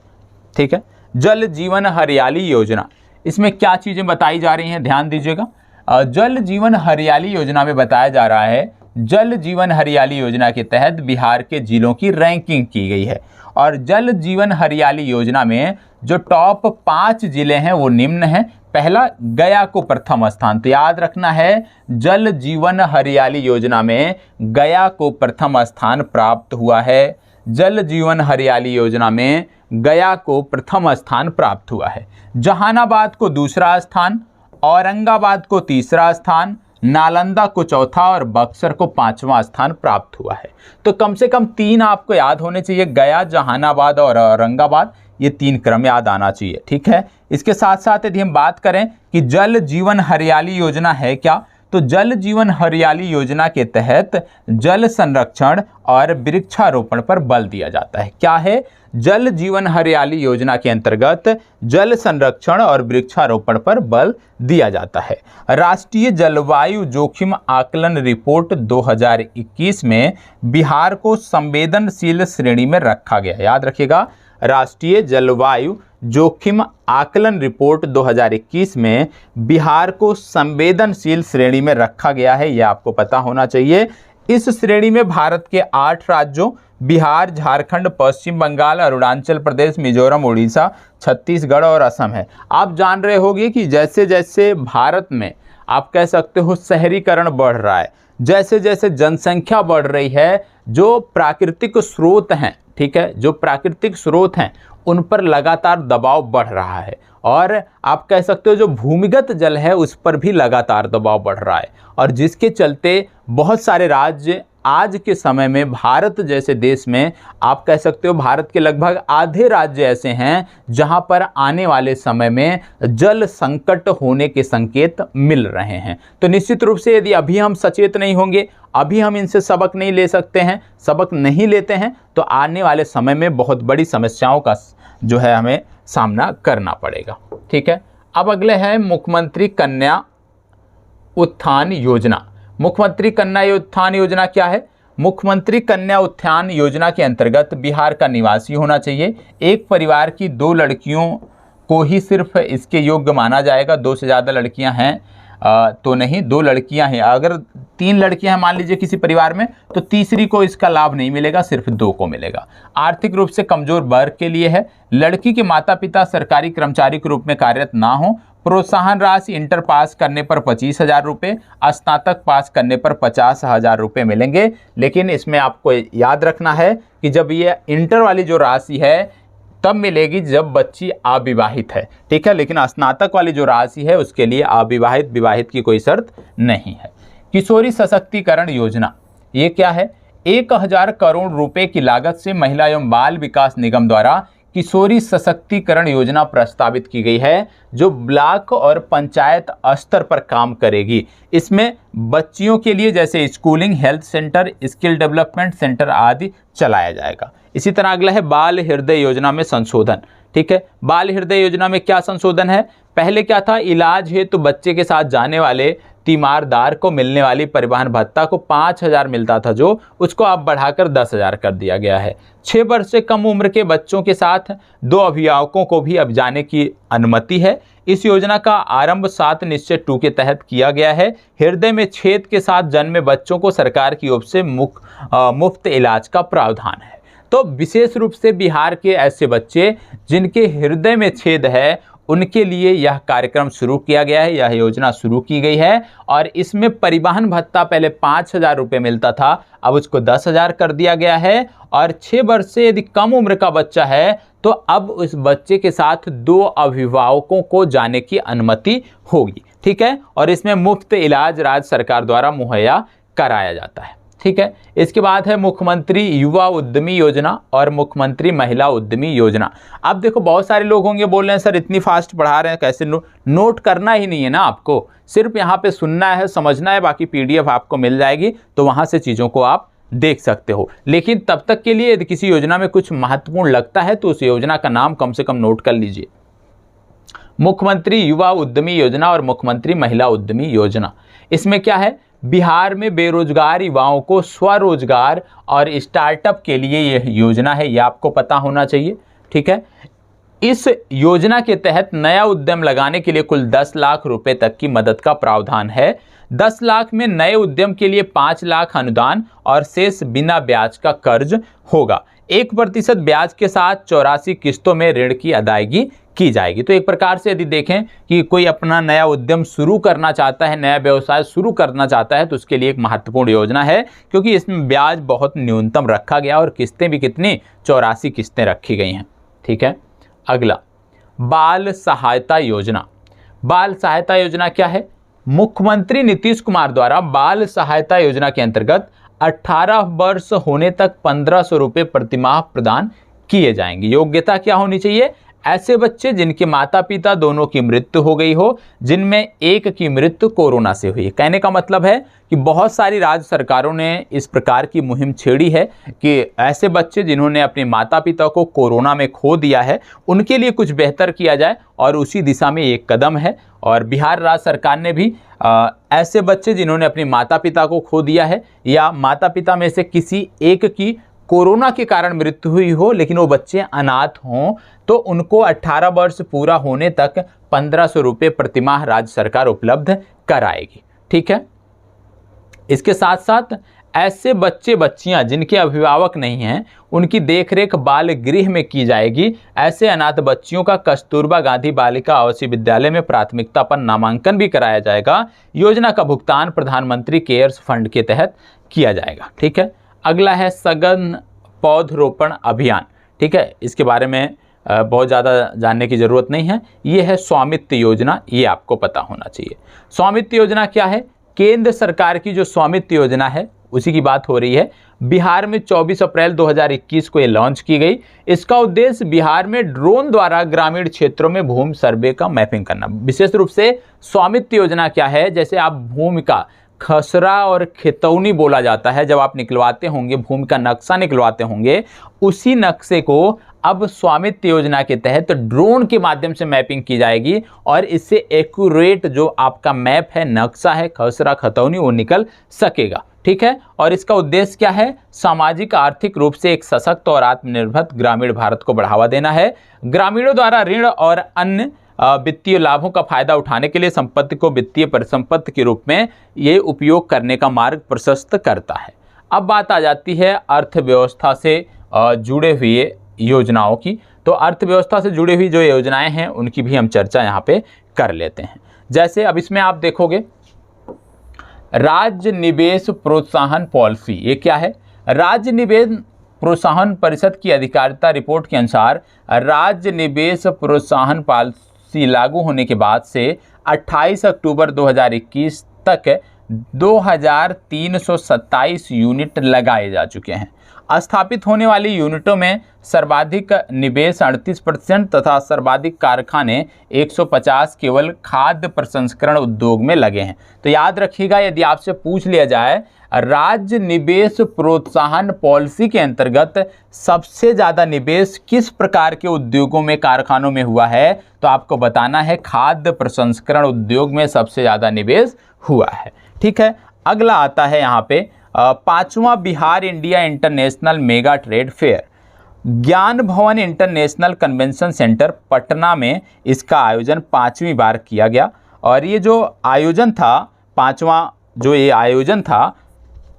S1: ठीक है। जल जीवन हरियाली योजना, इसमें क्या चीज़ें बताई जा रही हैं, ध्यान दीजिएगा। जल जीवन हरियाली योजना में बताया जा रहा है, जल जीवन हरियाली योजना के तहत बिहार के जिलों की रैंकिंग की गई है और जल जीवन हरियाली योजना में जो टॉप 5 जिले हैं वो निम्न हैं। पहला, गया को प्रथम स्थान। तो याद रखना है, जल जीवन हरियाली योजना में गया को प्रथम स्थान प्राप्त हुआ है। जल जीवन हरियाली योजना में गया को प्रथम स्थान प्राप्त हुआ है। जहानाबाद को दूसरा स्थान, औरंगाबाद को तीसरा स्थान, नालंदा को चौथा और बक्सर को 5वां स्थान प्राप्त हुआ है। तो कम से कम 3 आपको याद होने चाहिए, गया, जहानाबाद और औरंगाबाद, ये 3 क्रम याद आना चाहिए। ठीक है। इसके साथ साथ यदि हम बात करें कि जल जीवन हरियाली योजना है क्या, तो जल जीवन हरियाली योजना के तहत जल संरक्षण और वृक्षारोपण पर बल दिया जाता है। क्या है? जल जीवन हरियाली योजना के अंतर्गत जल संरक्षण और वृक्षारोपण पर बल दिया जाता है। राष्ट्रीय जलवायु जोखिम आकलन रिपोर्ट 2021 में बिहार को संवेदनशील श्रेणी में रखा गया। याद रखिएगा, राष्ट्रीय जलवायु जोखिम आकलन रिपोर्ट 2021 में बिहार को संवेदनशील श्रेणी में रखा गया है, यह आपको पता होना चाहिए। इस श्रेणी में भारत के 8 राज्यों बिहार, झारखंड, पश्चिम बंगाल, अरुणाचल प्रदेश, मिजोरम, उड़ीसा, छत्तीसगढ़ और असम है। आप जान रहे होंगे कि जैसे जैसे भारत में आप कह सकते हो शहरीकरण बढ़ रहा है, जैसे जैसे जनसंख्या बढ़ रही है, जो प्राकृतिक स्रोत हैं, ठीक है, जो प्राकृतिक स्रोत हैं उन पर लगातार दबाव बढ़ रहा है और आप कह सकते हो जो भूमिगत जल है उस पर भी लगातार दबाव बढ़ रहा है और जिसके चलते बहुत सारे राज्य आज के समय में भारत जैसे देश में आप कह सकते हो भारत के लगभग आधे राज्य ऐसे हैं जहां पर आने वाले समय में जल संकट होने के संकेत मिल रहे हैं। तो निश्चित रूप से यदि अभी हम सचेत नहीं होंगे, अभी हम इनसे सबक नहीं ले सकते हैं, सबक नहीं लेते हैं, तो आने वाले समय में बहुत बड़ी समस्याओं का जो है हमें सामना करना पड़ेगा। ठीक है। अब अगले है मुख्यमंत्री कन्या उत्थान योजना। मुख्यमंत्री कन्या उत्थान योजना क्या है? मुख्यमंत्री कन्या उत्थान योजना के अंतर्गत बिहार का निवासी होना चाहिए। एक परिवार की 2 लड़कियों को ही सिर्फ इसके योग्य माना जाएगा, 2 से ज़्यादा लड़कियां हैं तो नहीं, 2 लड़कियां हैं, अगर 3 लड़कियां हैं मान लीजिए किसी परिवार में, तो तीसरी को इसका लाभ नहीं मिलेगा, सिर्फ 2 को मिलेगा। आर्थिक रूप से कमजोर वर्ग के लिए है, लड़की के माता पिता सरकारी कर्मचारी के रूप में कार्यरत ना हो, प्रोत्साहन राशि इंटर पास करने पर 25,000 रुपये, स्नातक पास करने पर 50,000 रुपये मिलेंगे। लेकिन इसमें आपको याद रखना है कि जब ये इंटर वाली जो राशि है तब मिलेगी जब बच्ची अविवाहित है, ठीक है। लेकिन स्नातक वाली जो राशि है उसके लिए अविवाहित विवाहित की कोई शर्त नहीं है। किशोरी सशक्तिकरण योजना, ये क्या है? 1,000 करोड़ रुपए की लागत से महिला एवं बाल विकास निगम द्वारा किशोरी सशक्तिकरण योजना प्रस्तावित की गई है, जो ब्लॉक और पंचायत स्तर पर काम करेगी। इसमें बच्चियों के लिए जैसे schooling, health centre, skill development centre आदि चलाया जाएगा। इसी तरह अगला है बाल हृदय योजना में संशोधन, ठीक है। बाल हृदय योजना में क्या संशोधन है? पहले क्या था? इलाज हेतु बच्चे के साथ जाने वाले तीमारदार को मिलने वाली परिवहन भत्ता को 5,000 मिलता था, जो उसको अब बढ़ाकर 10,000 कर दिया गया है। 6 वर्ष से कम उम्र के बच्चों के साथ 2 अभिभावकों को भी अब जाने की अनुमति है। इस योजना का आरंभ 7 निश्चय 2 के तहत किया गया है। हृदय में छेद के साथ जन्मे बच्चों को सरकार की ओर से मुफ्त इलाज का प्रावधान है। तो विशेष रूप से बिहार के ऐसे बच्चे जिनके हृदय में छेद है उनके लिए यह कार्यक्रम शुरू किया गया है, यह योजना शुरू की गई है। और इसमें परिवहन भत्ता पहले 5,000 रुपये मिलता था, अब उसको 10,000 कर दिया गया है। और 6 वर्ष से यदि कम उम्र का बच्चा है तो अब उस बच्चे के साथ 2 अभिभावकों को जाने की अनुमति होगी, ठीक है। और इसमें मुफ्त इलाज राज्य सरकार द्वारा मुहैया कराया जाता है, ठीक है। इसके बाद है मुख्यमंत्री युवा उद्यमी योजना और मुख्यमंत्री महिला उद्यमी योजना। अब देखो बहुत सारे लोग होंगे बोल रहे हैं सर इतनी फास्ट पढ़ा रहे हैं कैसे, नोट करना ही नहीं है ना, आपको सिर्फ यहाँ पे सुनना है, समझना है, बाकी PDF आपको मिल जाएगी, तो वहाँ से चीज़ों को आप देख सकते हो। लेकिन तब तक के लिए यदि किसी योजना में कुछ महत्वपूर्ण लगता है तो उस योजना का नाम कम से कम नोट कर लीजिए। मुख्यमंत्री युवा उद्यमी योजना और मुख्यमंत्री महिला उद्यमी योजना, इसमें क्या है? बिहार में बेरोजगार युवाओं को स्वरोजगार और स्टार्टअप के लिए यह योजना है, यह आपको पता होना चाहिए, ठीक है। इस योजना के तहत नया उद्यम लगाने के लिए कुल 10 लाख रुपए तक की मदद का प्रावधान है। 10 लाख में नए उद्यम के लिए 5 लाख अनुदान और शेष बिना ब्याज का कर्ज होगा। 1% ब्याज के साथ 84 किस्तों में ऋण की अदायगी की जाएगी। तो एक प्रकार से यदि देखें कि कोई अपना नया उद्यम शुरू करना चाहता है, नया व्यवसाय शुरू करना चाहता है, तो उसके लिए एक महत्वपूर्ण योजना है, क्योंकि इसमें ब्याज बहुत न्यूनतम रखा गया और किस्तें भी कितनी? 84 किस्तें रखी गई हैं, ठीक है। अगला बाल सहायता योजना। बाल सहायता योजना क्या है? मुख्यमंत्री नीतीश कुमार द्वारा बाल सहायता योजना के अंतर्गत 18 वर्ष होने तक 1,500 रुपये प्रतिमाह प्रदान किए जाएंगे। योग्यता क्या होनी चाहिए? ऐसे बच्चे जिनके माता पिता दोनों की मृत्यु हो गई हो, जिनमें एक की मृत्यु कोरोना से हुई है। कहने का मतलब है कि बहुत सारी राज्य सरकारों ने इस प्रकार की मुहिम छेड़ी है कि ऐसे बच्चे जिन्होंने अपने माता पिता को कोरोना में खो दिया है उनके लिए कुछ बेहतर किया जाए, और उसी दिशा में एक कदम है। और बिहार राज्य सरकार ने भी ऐसे बच्चे जिन्होंने अपने माता पिता को खो दिया है या माता पिता में से किसी एक की कोरोना के कारण मृत्यु हुई हो लेकिन वो बच्चे अनाथ हों, तो उनको 18 वर्ष पूरा होने तक 1,500 रुपये प्रतिमाह राज्य सरकार उपलब्ध कराएगी, ठीक है। इसके साथ साथ ऐसे बच्चे बच्चियां जिनके अभिभावक नहीं हैं उनकी देखरेख बाल गृह में की जाएगी। ऐसे अनाथ बच्चियों का कस्तूरबा गांधी बालिका आवासीय विद्यालय में प्राथमिकता पर नामांकन भी कराया जाएगा। योजना का भुगतान प्रधानमंत्री केयर्स फंड के तहत किया जाएगा, ठीक है। अगला है सघन पौधरोपण अभियान, ठीक है। इसके बारे में बहुत ज़्यादा जानने की ज़रूरत नहीं है। ये है स्वामित्व योजना, ये आपको पता होना चाहिए। स्वामित्व योजना क्या है? केंद्र सरकार की जो स्वामित्व योजना है उसी की बात हो रही है। बिहार में 24 अप्रैल 2021 को ये लॉन्च की गई। इसका उद्देश्य बिहार में ड्रोन द्वारा ग्रामीण क्षेत्रों में भूमि सर्वे का मैपिंग करना। विशेष रूप से स्वामित्व योजना क्या है? जैसे आप भूमि का खसरा और खेतौनी बोला जाता है, जब आप निकलवाते होंगे भूमि का नक्शा निकलवाते होंगे, उसी नक्शे को अब स्वामित्व योजना के तहत ड्रोन के माध्यम से मैपिंग की जाएगी और इससे एक्यूरेट जो आपका मैप है, नक्शा है, खसरा खतौनी, वो निकल सकेगा, ठीक है। और इसका उद्देश्य क्या है? सामाजिक आर्थिक रूप से एक सशक्त और आत्मनिर्भर ग्रामीण भारत को बढ़ावा देना है। ग्रामीणों द्वारा ऋण और अन्य वित्तीय लाभों का फायदा उठाने के लिए संपत्ति को वित्तीय परिसंपत्ति के रूप में ये उपयोग करने का मार्ग प्रशस्त करता है। अब बात आ जाती है अर्थव्यवस्था से जुड़े हुए योजनाओं की। तो अर्थव्यवस्था से जुड़ी हुई जो योजनाएं हैं उनकी भी हम चर्चा यहाँ पे कर लेते हैं। जैसे अब इसमें आप देखोगे राज्य निवेश प्रोत्साहन पॉलिसी, ये क्या है? राज्य निवेश प्रोत्साहन परिषद की अधिकारिता रिपोर्ट के अनुसार राज्य निवेश प्रोत्साहन पॉलिसी लागू होने के बाद से 28 अक्टूबर 2021 तक 2327 यूनिट लगाए जा चुके हैं। स्थापित होने वाली यूनिटों में सर्वाधिक निवेश 38% तथा सर्वाधिक कारखाने 150 केवल खाद्य प्रसंस्करण उद्योग में लगे हैं। तो याद रखिएगा, यदि आपसे पूछ लिया जाए राज्य निवेश प्रोत्साहन पॉलिसी के अंतर्गत सबसे ज़्यादा निवेश किस प्रकार के उद्योगों में, कारखानों में हुआ है, तो आपको बताना है खाद्य प्रसंस्करण उद्योग में सबसे ज़्यादा निवेश हुआ है। ठीक है, अगला आता है यहाँ पे 5वां Bihar India international mega trade fair. Gyan Bhavan international convention centre Patna में इसका आयोजन 5वीं बार किया गया। और ये जो आयोजन था, 5वां जो ये आयोजन था,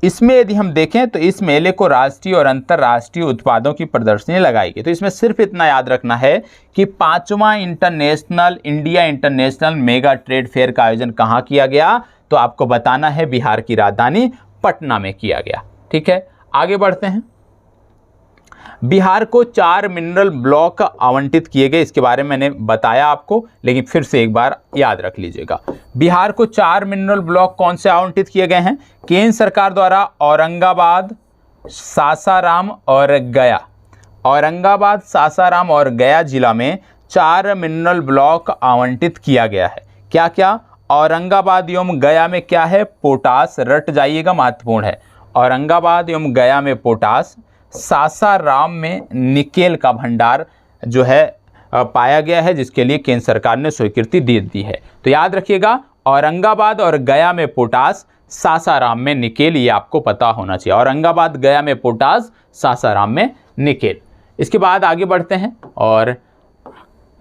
S1: इसमें यदि हम देखें तो इस मेले को राष्ट्रीय और अंतर्राष्ट्रीय उत्पादों की प्रदर्शनी लगाई गई। तो इसमें सिर्फ इतना याद रखना है कि 5वां India international mega trade fair का आयोजन कहाँ किया गया, तो आपको बताना है बिहार की राजधानी पटना में किया गया। ठीक है, आगे बढ़ते हैं। बिहार को 4 मिनरल ब्लॉक आवंटित किए गए, इसके बारे में मैंने बताया आपको, लेकिन फिर से एक बार याद रख लीजिएगा। बिहार को 4 मिनरल ब्लॉक कौन से आवंटित किए गए हैं? केंद्र सरकार द्वारा औरंगाबाद, सासाराम और गया। औरंगाबाद, सासाराम और गया जिला में 4 मिनरल ब्लॉक आवंटित किया गया है। क्या क्या? औरंगाबाद एवं गया में क्या है? पोटास, रट जाइएगा, महत्वपूर्ण है। औरंगाबाद एवं गया में पोटास, सासाराम में निकेल का भंडार जो है पाया गया है, जिसके लिए केंद्र सरकार ने स्वीकृति दे दी है। तो याद रखिएगा, औरंगाबाद और गया में पोटास, सासाराम में निकेल, ये आपको पता होना चाहिए। औरंगाबाद, गया में पोटास, सासाराम में निकेल। इसके बाद आगे बढ़ते हैं और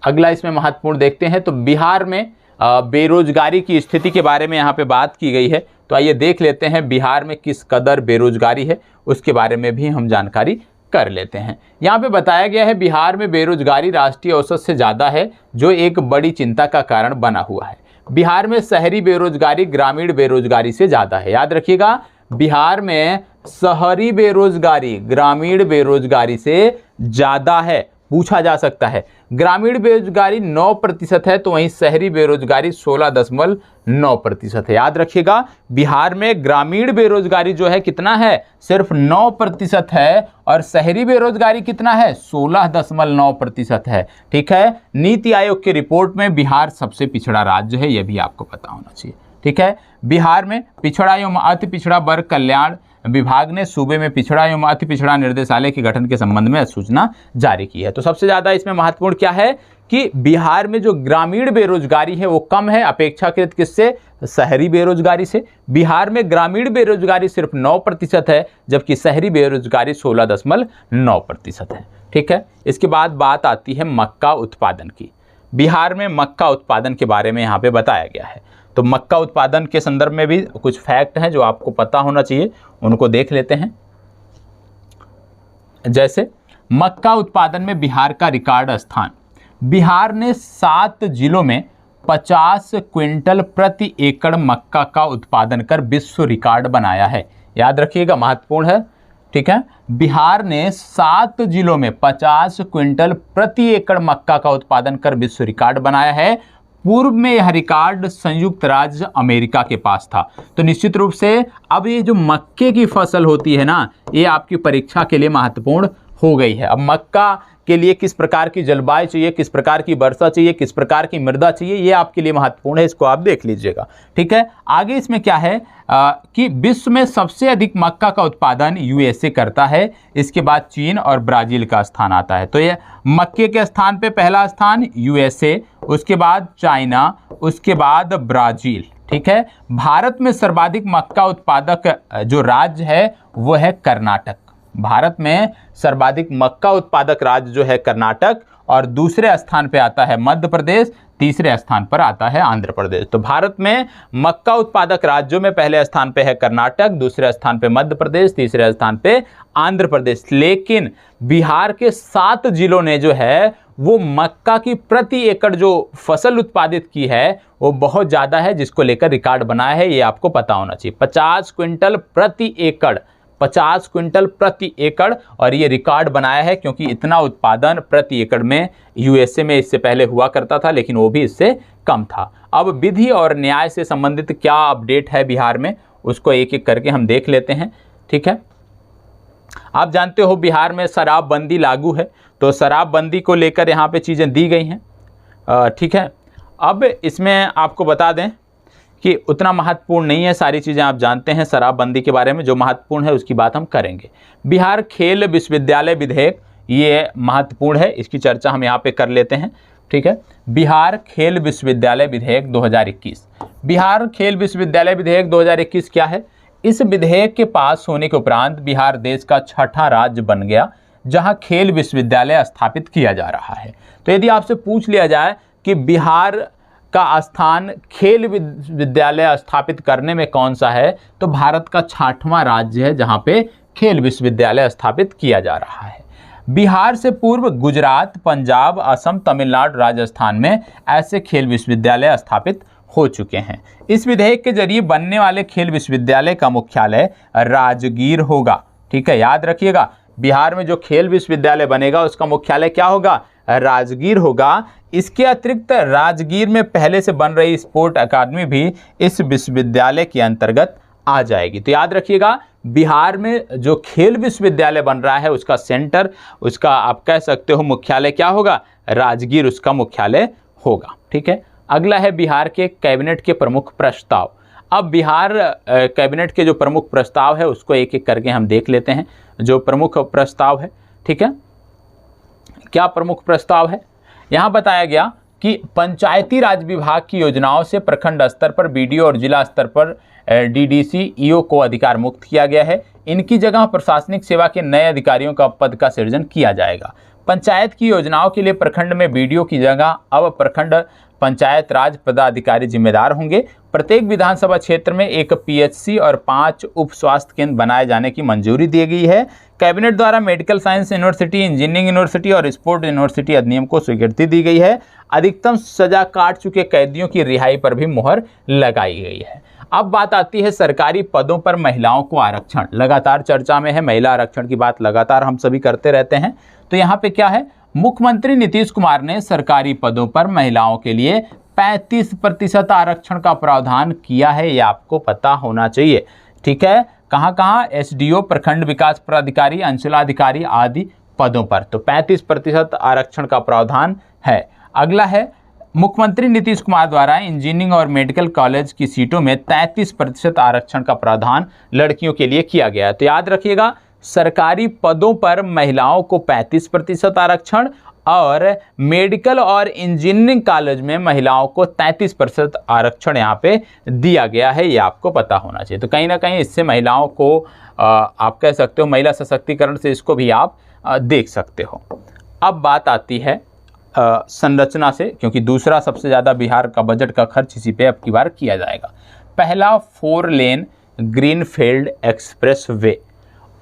S1: अगला इसमें महत्वपूर्ण देखते हैं। तो बिहार में बेरोजगारी की स्थिति के बारे में यहाँ पे बात की गई है। तो आइए देख लेते हैं बिहार में किस कदर बेरोजगारी है, उसके बारे में भी हम जानकारी कर लेते हैं। यहाँ पे बताया गया है बिहार में बेरोजगारी राष्ट्रीय औसत से ज़्यादा है, जो एक बड़ी चिंता का कारण बना हुआ है। बिहार में शहरी बेरोजगारी ग्रामीण बेरोजगारी से ज़्यादा है। याद रखिएगा, बिहार में शहरी बेरोजगारी ग्रामीण बेरोजगारी से ज़्यादा है, पूछा जा सकता है। ग्रामीण बेरोजगारी 9% है, तो वहीं शहरी बेरोजगारी 16.9% है। याद रखिएगा, बिहार में ग्रामीण बेरोजगारी जो है कितना है? सिर्फ 9% है, और शहरी बेरोजगारी कितना है? 16.9% है। ठीक है, नीति आयोग की रिपोर्ट में बिहार सबसे पिछड़ा राज्य है, यह भी आपको पता होना चाहिए। ठीक है, बिहार में पिछड़ा एवं अति पिछड़ा वर्ग कल्याण विभाग ने सूबे में पिछड़ा एवं अति पिछड़ा निर्देशालय के गठन के संबंध में सूचना जारी की है। तो सबसे ज़्यादा इसमें महत्वपूर्ण क्या है कि बिहार में जो ग्रामीण बेरोजगारी है वो कम है अपेक्षाकृत किससे? शहरी बेरोजगारी से। बिहार में ग्रामीण बेरोजगारी सिर्फ 9% है, जबकि शहरी बेरोजगारी 16.9% है। ठीक है, इसके बाद बात आती है मक्का उत्पादन की। बिहार में मक्का उत्पादन के बारे में यहाँ पे बताया गया है। तो मक्का उत्पादन के संदर्भ में भी कुछ फैक्ट हैं जो आपको पता होना चाहिए, उनको देख लेते हैं। जैसे मक्का उत्पादन में बिहार का रिकॉर्ड स्थान। बिहार ने 7 जिलों में 50 क्विंटल प्रति एकड़ मक्का का उत्पादन कर विश्व रिकॉर्ड बनाया है। याद रखिएगा, महत्वपूर्ण है। ठीक है, बिहार ने 7 जिलों में 50 क्विंटल प्रति एकड़ मक्का का उत्पादन कर विश्व रिकॉर्ड बनाया है। पूर्व में यह रिकॉर्ड संयुक्त राज्य अमेरिका के पास था। तो निश्चित रूप से अब ये जो मक्के की फसल होती है ना, ये आपकी परीक्षा के लिए महत्वपूर्ण हो गई है। अब मक्का के लिए किस प्रकार की जलवायु चाहिए, किस प्रकार की वर्षा चाहिए, किस प्रकार की मृदा चाहिए, ये आपके लिए महत्वपूर्ण है, इसको आप देख लीजिएगा। ठीक है, आगे इसमें क्या है कि विश्व में सबसे अधिक मक्का का उत्पादन यूएसए करता है, इसके बाद चीन और ब्राज़ील का स्थान आता है। तो ये मक्के के स्थान पे पहला स्थान यूएसए, उसके बाद चाइना, उसके बाद ब्राज़ील। ठीक है, भारत में सर्वाधिक मक्का उत्पादक जो राज्य है वो है कर्नाटक। भारत में सर्वाधिक मक्का उत्पादक राज्य जो है कर्नाटक, और दूसरे स्थान पे आता है मध्य प्रदेश, तीसरे स्थान पर आता है आंध्र प्रदेश। तो भारत में मक्का उत्पादक राज्यों में पहले स्थान पे है कर्नाटक, दूसरे स्थान पे मध्य प्रदेश, तीसरे स्थान पे आंध्र प्रदेश। लेकिन बिहार के 7 जिलों ने जो है वो मक्का की प्रति एकड़ जो फसल उत्पादित की है वो बहुत ज़्यादा है, जिसको लेकर रिकॉर्ड बनाया है, ये आपको पता होना चाहिए। 50 क्विंटल प्रति एकड़, 50 क्विंटल प्रति एकड़, और ये रिकॉर्ड बनाया है क्योंकि इतना उत्पादन प्रति एकड़ में यूएसए में इससे पहले हुआ करता था, लेकिन वो भी इससे कम था। अब विधि और न्याय से संबंधित क्या अपडेट है बिहार में, उसको एक एक करके हम देख लेते हैं। ठीक है, आप जानते हो बिहार में शराबबंदी लागू है, तो शराबबंदी को लेकर यहाँ पे चीज़ें दी गई हैं। ठीक है, अब इसमें आपको बता दें कि उतना महत्वपूर्ण नहीं है, सारी चीज़ें आप जानते हैं शराबबंदी के बारे में। जो महत्वपूर्ण है उसकी बात हम करेंगे। बिहार खेल विश्वविद्यालय विधेयक, ये महत्वपूर्ण है, इसकी चर्चा हम यहाँ पे कर लेते हैं। ठीक है, बिहार खेल विश्वविद्यालय विधेयक 2021। बिहार खेल विश्वविद्यालय विधेयक 2021 क्या है? इस विधेयक के पास होने के उपरांत बिहार देश का 6ठा राज्य बन गया जहां खेल विश्वविद्यालय स्थापित किया जा रहा है। तो यदि आपसे पूछ लिया जाए कि बिहार का स्थान खेल विश्वविद्यालय स्थापित करने में कौन सा है, तो भारत का 6वां राज्य है जहां पे खेल विश्वविद्यालय स्थापित किया जा रहा है। बिहार से पूर्व गुजरात, पंजाब, असम, तमिलनाडु, राजस्थान में ऐसे खेल विश्वविद्यालय स्थापित हो चुके हैं। इस विधेयक के जरिए बनने वाले खेल विश्वविद्यालय का मुख्यालय राजगीर होगा। ठीक है, याद रखिएगा, बिहार में जो खेल विश्वविद्यालय बनेगा उसका मुख्यालय क्या होगा? राजगीर होगा। इसके अतिरिक्त राजगीर में पहले से बन रही स्पोर्ट अकादमी भी इस विश्वविद्यालय के अंतर्गत आ जाएगी। तो याद रखिएगा, बिहार में जो खेल विश्वविद्यालय बन रहा है उसका सेंटर, उसका आप कह सकते हो मुख्यालय क्या होगा? राजगीर उसका मुख्यालय होगा। ठीक है, अगला है बिहार के कैबिनेट के प्रमुख प्रस्ताव। अब बिहार कैबिनेट के जो प्रमुख प्रस्ताव है उसको एक एक करके हम देख लेते हैं। जो प्रमुख प्रस्ताव है, ठीक है, क्या प्रमुख प्रस्ताव है? यहाँ बताया गया कि पंचायती राज विभाग की योजनाओं से प्रखंड स्तर पर बीडीओ और जिला स्तर पर डीडीसी, ईओ को अधिकार मुक्त किया गया है। इनकी जगह प्रशासनिक सेवा के नए अधिकारियों का पद का सृजन किया जाएगा। पंचायत की योजनाओं के लिए प्रखंड में बीडीओ की जगह अब प्रखंड पंचायत राज पदाधिकारी जिम्मेदार होंगे। प्रत्येक विधानसभा क्षेत्र में एक पीएचसी और 5 उप स्वास्थ्य केंद्र बनाए जाने की मंजूरी दी गई है। कैबिनेट द्वारा medical science university, engineering university और स्पोर्ट यूनिवर्सिटी अधिनियम को स्वीकृति दी गई है। अधिकतम सजा काट चुके कैदियों की रिहाई पर भी मुहर लगाई गई है। अब बात आती है सरकारी पदों पर महिलाओं को आरक्षण। लगातार चर्चा में है, महिला आरक्षण की बात लगातार हम सभी करते रहते हैं। तो यहाँ पे क्या है? मुख्यमंत्री नीतीश कुमार ने सरकारी पदों पर महिलाओं के लिए 35% आरक्षण का प्रावधान किया है, ये आपको पता होना चाहिए। ठीक है, कहाँ कहाँ? एसडीओ, प्रखंड विकास पदाधिकारी, अंचलाधिकारी आदि पदों पर तो 35% आरक्षण का प्रावधान है। अगला है, मुख्यमंत्री नीतीश कुमार द्वारा इंजीनियरिंग और मेडिकल कॉलेज की सीटों में 33% आरक्षण का प्रावधान लड़कियों के लिए किया गया है। तो याद रखिएगा, सरकारी पदों पर महिलाओं को 35% आरक्षण और मेडिकल और इंजीनियरिंग कॉलेज में महिलाओं को 33% आरक्षण यहाँ पे दिया गया है, ये आपको पता होना चाहिए। तो कहीं ना कहीं इससे महिलाओं को आप कह सकते हो महिला सशक्तिकरण से इसको भी आप देख सकते हो। अब बात आती है संरचना से, क्योंकि दूसरा सबसे ज़्यादा बिहार का बजट का खर्च इसी पे अब की बार किया जाएगा। पहला 4 लेन ग्रीनफील्ड एक्सप्रेस वे।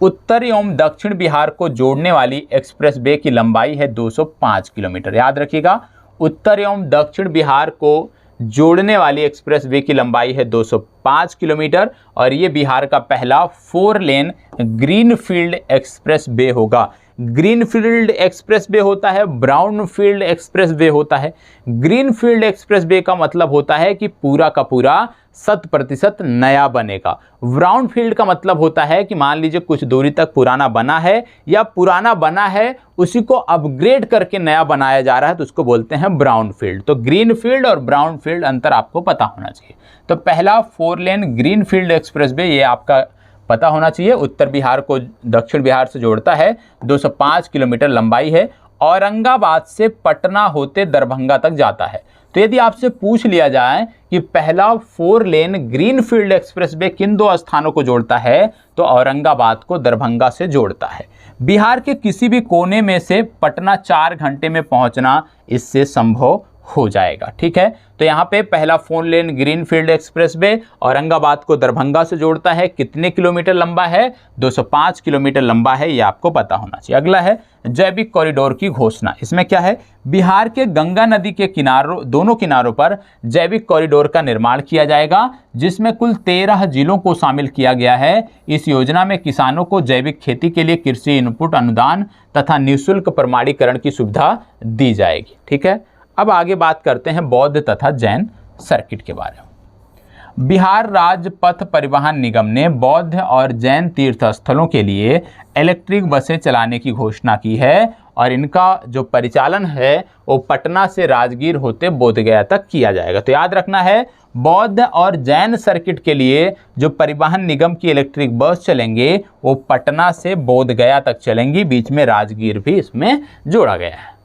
S1: उत्तर एवं दक्षिण बिहार को जोड़ने वाली एक्सप्रेस वे की लंबाई है 205 किलोमीटर। याद रखिएगा, उत्तर एवं दक्षिण बिहार को जोड़ने वाली एक्सप्रेस वे की लंबाई है 205 किलोमीटर और ये बिहार का पहला 4 लेन ग्रीनफील्ड एक्सप्रेस वे होगा। ग्रीनफील्ड एक्सप्रेस वे होता है, ब्राउनफील्ड एक्सप्रेस वे होता है। ग्रीनफील्ड एक्सप्रेस वे का मतलब होता है कि पूरा का पूरा 100% नया बनेगा। ब्राउनफील्ड का मतलब होता है कि मान लीजिए कुछ दूरी तक पुराना बना है या पुराना बना है उसी को अपग्रेड करके नया बनाया जा रहा है, तो उसको बोलते हैं ब्राउनफील्ड। तो ग्रीनफील्ड और ब्राउनफील्ड अंतर आपको पता होना चाहिए। तो पहला 4 लेन ग्रीनफील्ड एक्सप्रेस वे ये आपका पता होना चाहिए। उत्तर बिहार को दक्षिण बिहार से जोड़ता है, 205 किलोमीटर लंबाई है। औरंगाबाद से पटना होते दरभंगा तक जाता है। तो यदि आपसे पूछ लिया जाए कि पहला 4 लेन ग्रीनफील्ड एक्सप्रेसवे किन 2 स्थानों को जोड़ता है, तो औरंगाबाद को दरभंगा से जोड़ता है। बिहार के किसी भी कोने में से पटना 4 घंटे में पहुंचना इससे संभव हो जाएगा। ठीक है, तो यहाँ पे पहला 4 लेन ग्रीनफील्ड एक्सप्रेसवे औरंगाबाद को दरभंगा से जोड़ता है। कितने किलोमीटर लंबा है? 205 किलोमीटर लंबा है, ये आपको पता होना चाहिए। अगला है जैविक कॉरिडोर की घोषणा। इसमें क्या है? बिहार के गंगा नदी के दोनों किनारों पर जैविक कॉरिडोर का निर्माण किया जाएगा, जिसमें कुल 13 जिलों को शामिल किया गया है। इस योजना में किसानों को जैविक खेती के लिए कृषि इनपुट अनुदान तथा निःशुल्क प्रमाणीकरण की सुविधा दी जाएगी। ठीक है, अब आगे बात करते हैं बौद्ध तथा जैन सर्किट के बारे में। बिहार राज्य पथ परिवहन निगम ने बौद्ध और जैन तीर्थ स्थलों के लिए इलेक्ट्रिक बसें चलाने की घोषणा की है और इनका जो परिचालन है वो पटना से राजगीर होते बोधगया तक किया जाएगा। तो याद रखना है, बौद्ध और जैन सर्किट के लिए जो परिवहन निगम की इलेक्ट्रिक बस चलेंगे वो पटना से बोधगया तक चलेंगी, बीच में राजगीर भी इसमें जोड़ा गया है।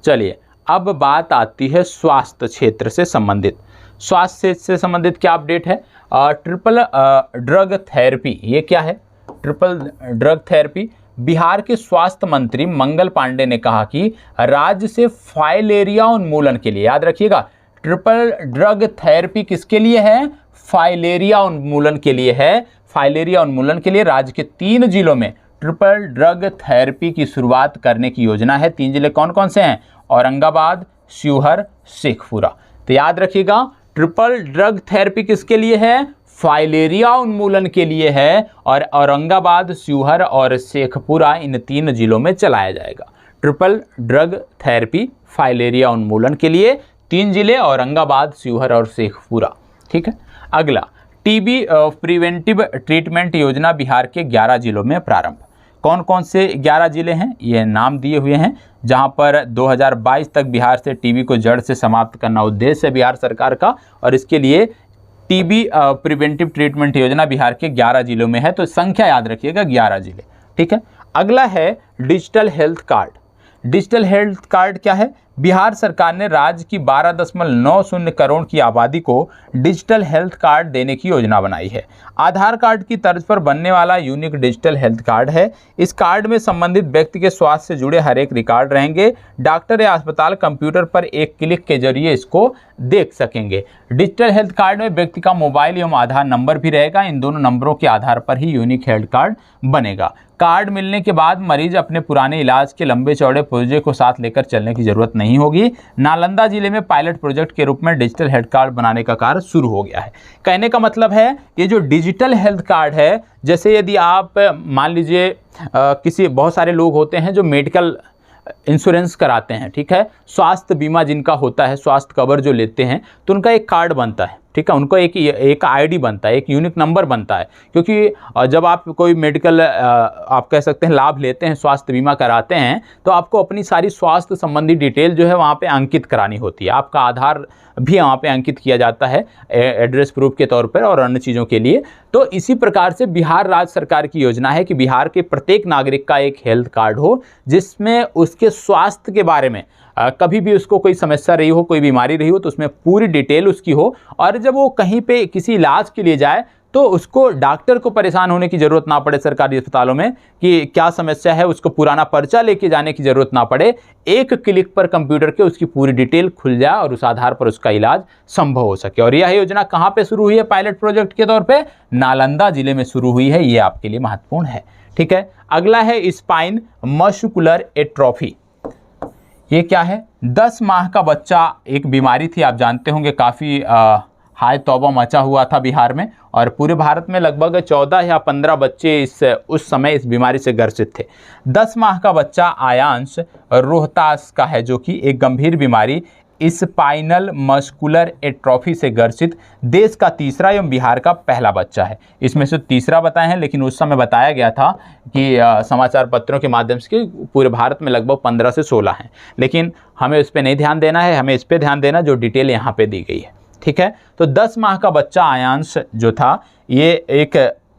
S1: चलिए, अब बात आती है स्वास्थ्य क्षेत्र से संबंधित। स्वास्थ्य से संबंधित क्या अपडेट है? Triple drug therapy. ये क्या है? Triple drug therapy. बिहार के स्वास्थ्य मंत्री मंगल पांडे ने कहा कि राज्य से फाइलेरिया उन्मूलन के लिए, याद रखिएगा, ट्रिपल ड्रग थेरेपी किसके लिए है? फाइलेरिया उन्मूलन के लिए है। फाइलेरिया उन्मूलन के लिए राज्य के 3 जिलों में ट्रिपल ड्रग थेरेपी की शुरुआत करने की योजना है। 3 जिले कौन कौन से हैं? औरंगाबाद, शिवहर, शेखपुरा। तो याद रखिएगा, ट्रिपल ड्रग थेरेपी किसके लिए है? फाइलेरिया उन्मूलन के लिए है और औरंगाबाद, शिवहर और शेखपुरा इन 3 जिलों में चलाया जाएगा। ट्रिपल ड्रग थेरेपी फाइलेरिया उन्मूलन के लिए 3 जिले औरंगाबाद, शिवहर और शेखपुरा। ठीक है, अगला टीबी प्रिवेंटिव ट्रीटमेंट योजना बिहार के 11 जिलों में प्रारंभ। कौन कौन से 11 जिले हैं? ये नाम दिए हुए हैं, जहां पर 2022 तक बिहार से टीबी को जड़ से समाप्त करना उद्देश्य है बिहार सरकार का, और इसके लिए टीबी प्रिवेंटिव ट्रीटमेंट योजना बिहार के 11 जिलों में है। तो संख्या याद रखिएगा, 11 जिले। ठीक है, अगला है digital health card. Digital health card क्या है? बिहार सरकार ने राज्य की 12.90 करोड़ की आबादी को डिजिटल हेल्थ कार्ड देने की योजना बनाई है। आधार कार्ड की तर्ज पर बनने वाला यूनिक डिजिटल हेल्थ कार्ड है। इस कार्ड में संबंधित व्यक्ति के स्वास्थ्य से जुड़े हर एक रिकॉर्ड रहेंगे। डॉक्टर या अस्पताल कंप्यूटर पर एक क्लिक के जरिए इसको देख सकेंगे। डिजिटल हेल्थ कार्ड में व्यक्ति का मोबाइल एवं आधार नंबर भी रहेगा। इन दोनों नंबरों के आधार पर ही यूनिक हेल्थ कार्ड बनेगा। कार्ड मिलने के बाद मरीज अपने पुराने इलाज के लंबे चौड़े पुर्जे को साथ लेकर चलने की जरूरत नहीं होगी। नालंदा जिले में पायलट प्रोजेक्ट के रूप में डिजिटल हेल्थ कार्ड बनाने का कार्य शुरू हो गया है। कहने का मतलब है, ये जो डिजिटल हेल्थ कार्ड है, जैसे यदि आप मान लीजिए किसी, बहुत सारे लोग होते हैं जो मेडिकल इंश्योरेंस कराते हैं, ठीक है, स्वास्थ्य बीमा जिनका होता है, स्वास्थ्य कवर जो लेते हैं, तो उनका एक कार्ड बनता है। ठीक है, उनको एक आईडी बनता है, एक यूनिक नंबर बनता है, क्योंकि जब आप कोई मेडिकल आप कह सकते हैं लाभ लेते हैं, स्वास्थ्य बीमा कराते हैं, तो आपको अपनी सारी स्वास्थ्य संबंधी डिटेल जो है वहाँ पे अंकित करानी होती है। आपका आधार भी वहाँ पे अंकित किया जाता है एड्रेस प्रूफ के तौर पर और अन्य चीज़ों के लिए। तो इसी प्रकार से बिहार राज्य सरकार की योजना है कि बिहार के प्रत्येक नागरिक का एक हेल्थ कार्ड हो, जिसमें उसके स्वास्थ्य के बारे में कभी भी उसको कोई समस्या रही हो, कोई बीमारी रही हो, तो उसमें पूरी डिटेल उसकी हो, और जब वो कहीं पे किसी इलाज के लिए जाए तो उसको डॉक्टर को परेशान होने की ज़रूरत ना पड़े सरकारी अस्पतालों में कि क्या समस्या है, उसको पुराना पर्चा लेके जाने की ज़रूरत ना पड़े। एक क्लिक पर कंप्यूटर के उसकी पूरी डिटेल खुल जाए और उस आधार पर उसका इलाज संभव हो सके। और यह योजना कहाँ पे शुरू हुई है पायलट प्रोजेक्ट के तौर पे? नालंदा जिले में शुरू हुई है। ये आपके लिए महत्वपूर्ण है। ठीक है, अगला है स्पाइन मस्कुलर एट्रोफी। ये क्या है? 10 माह का बच्चा एक बीमारी थी, आप जानते होंगे, काफ़ी हाय तौबा मचा हुआ था बिहार में, और पूरे भारत में लगभग 14 या 15 बच्चे उस समय इस बीमारी से ग्रसित थे। 10 माह का बच्चा आयांश रोहतास का है, जो कि एक गंभीर बीमारी स्पाइनल मस्कुलर एट्रोफी से ग्रसित देश का तीसरा एवं बिहार का पहला बच्चा है। इसमें से तीसरा बताए हैं, लेकिन उस समय बताया गया था कि समाचार पत्रों के माध्यम से कि पूरे भारत में लगभग 15 से 16 हैं, लेकिन हमें उस पर नहीं ध्यान देना है, हमें इस पर ध्यान देना जो डिटेल यहाँ पे दी गई है। ठीक है, तो 10 माह का बच्चा आयांश जो था, ये एक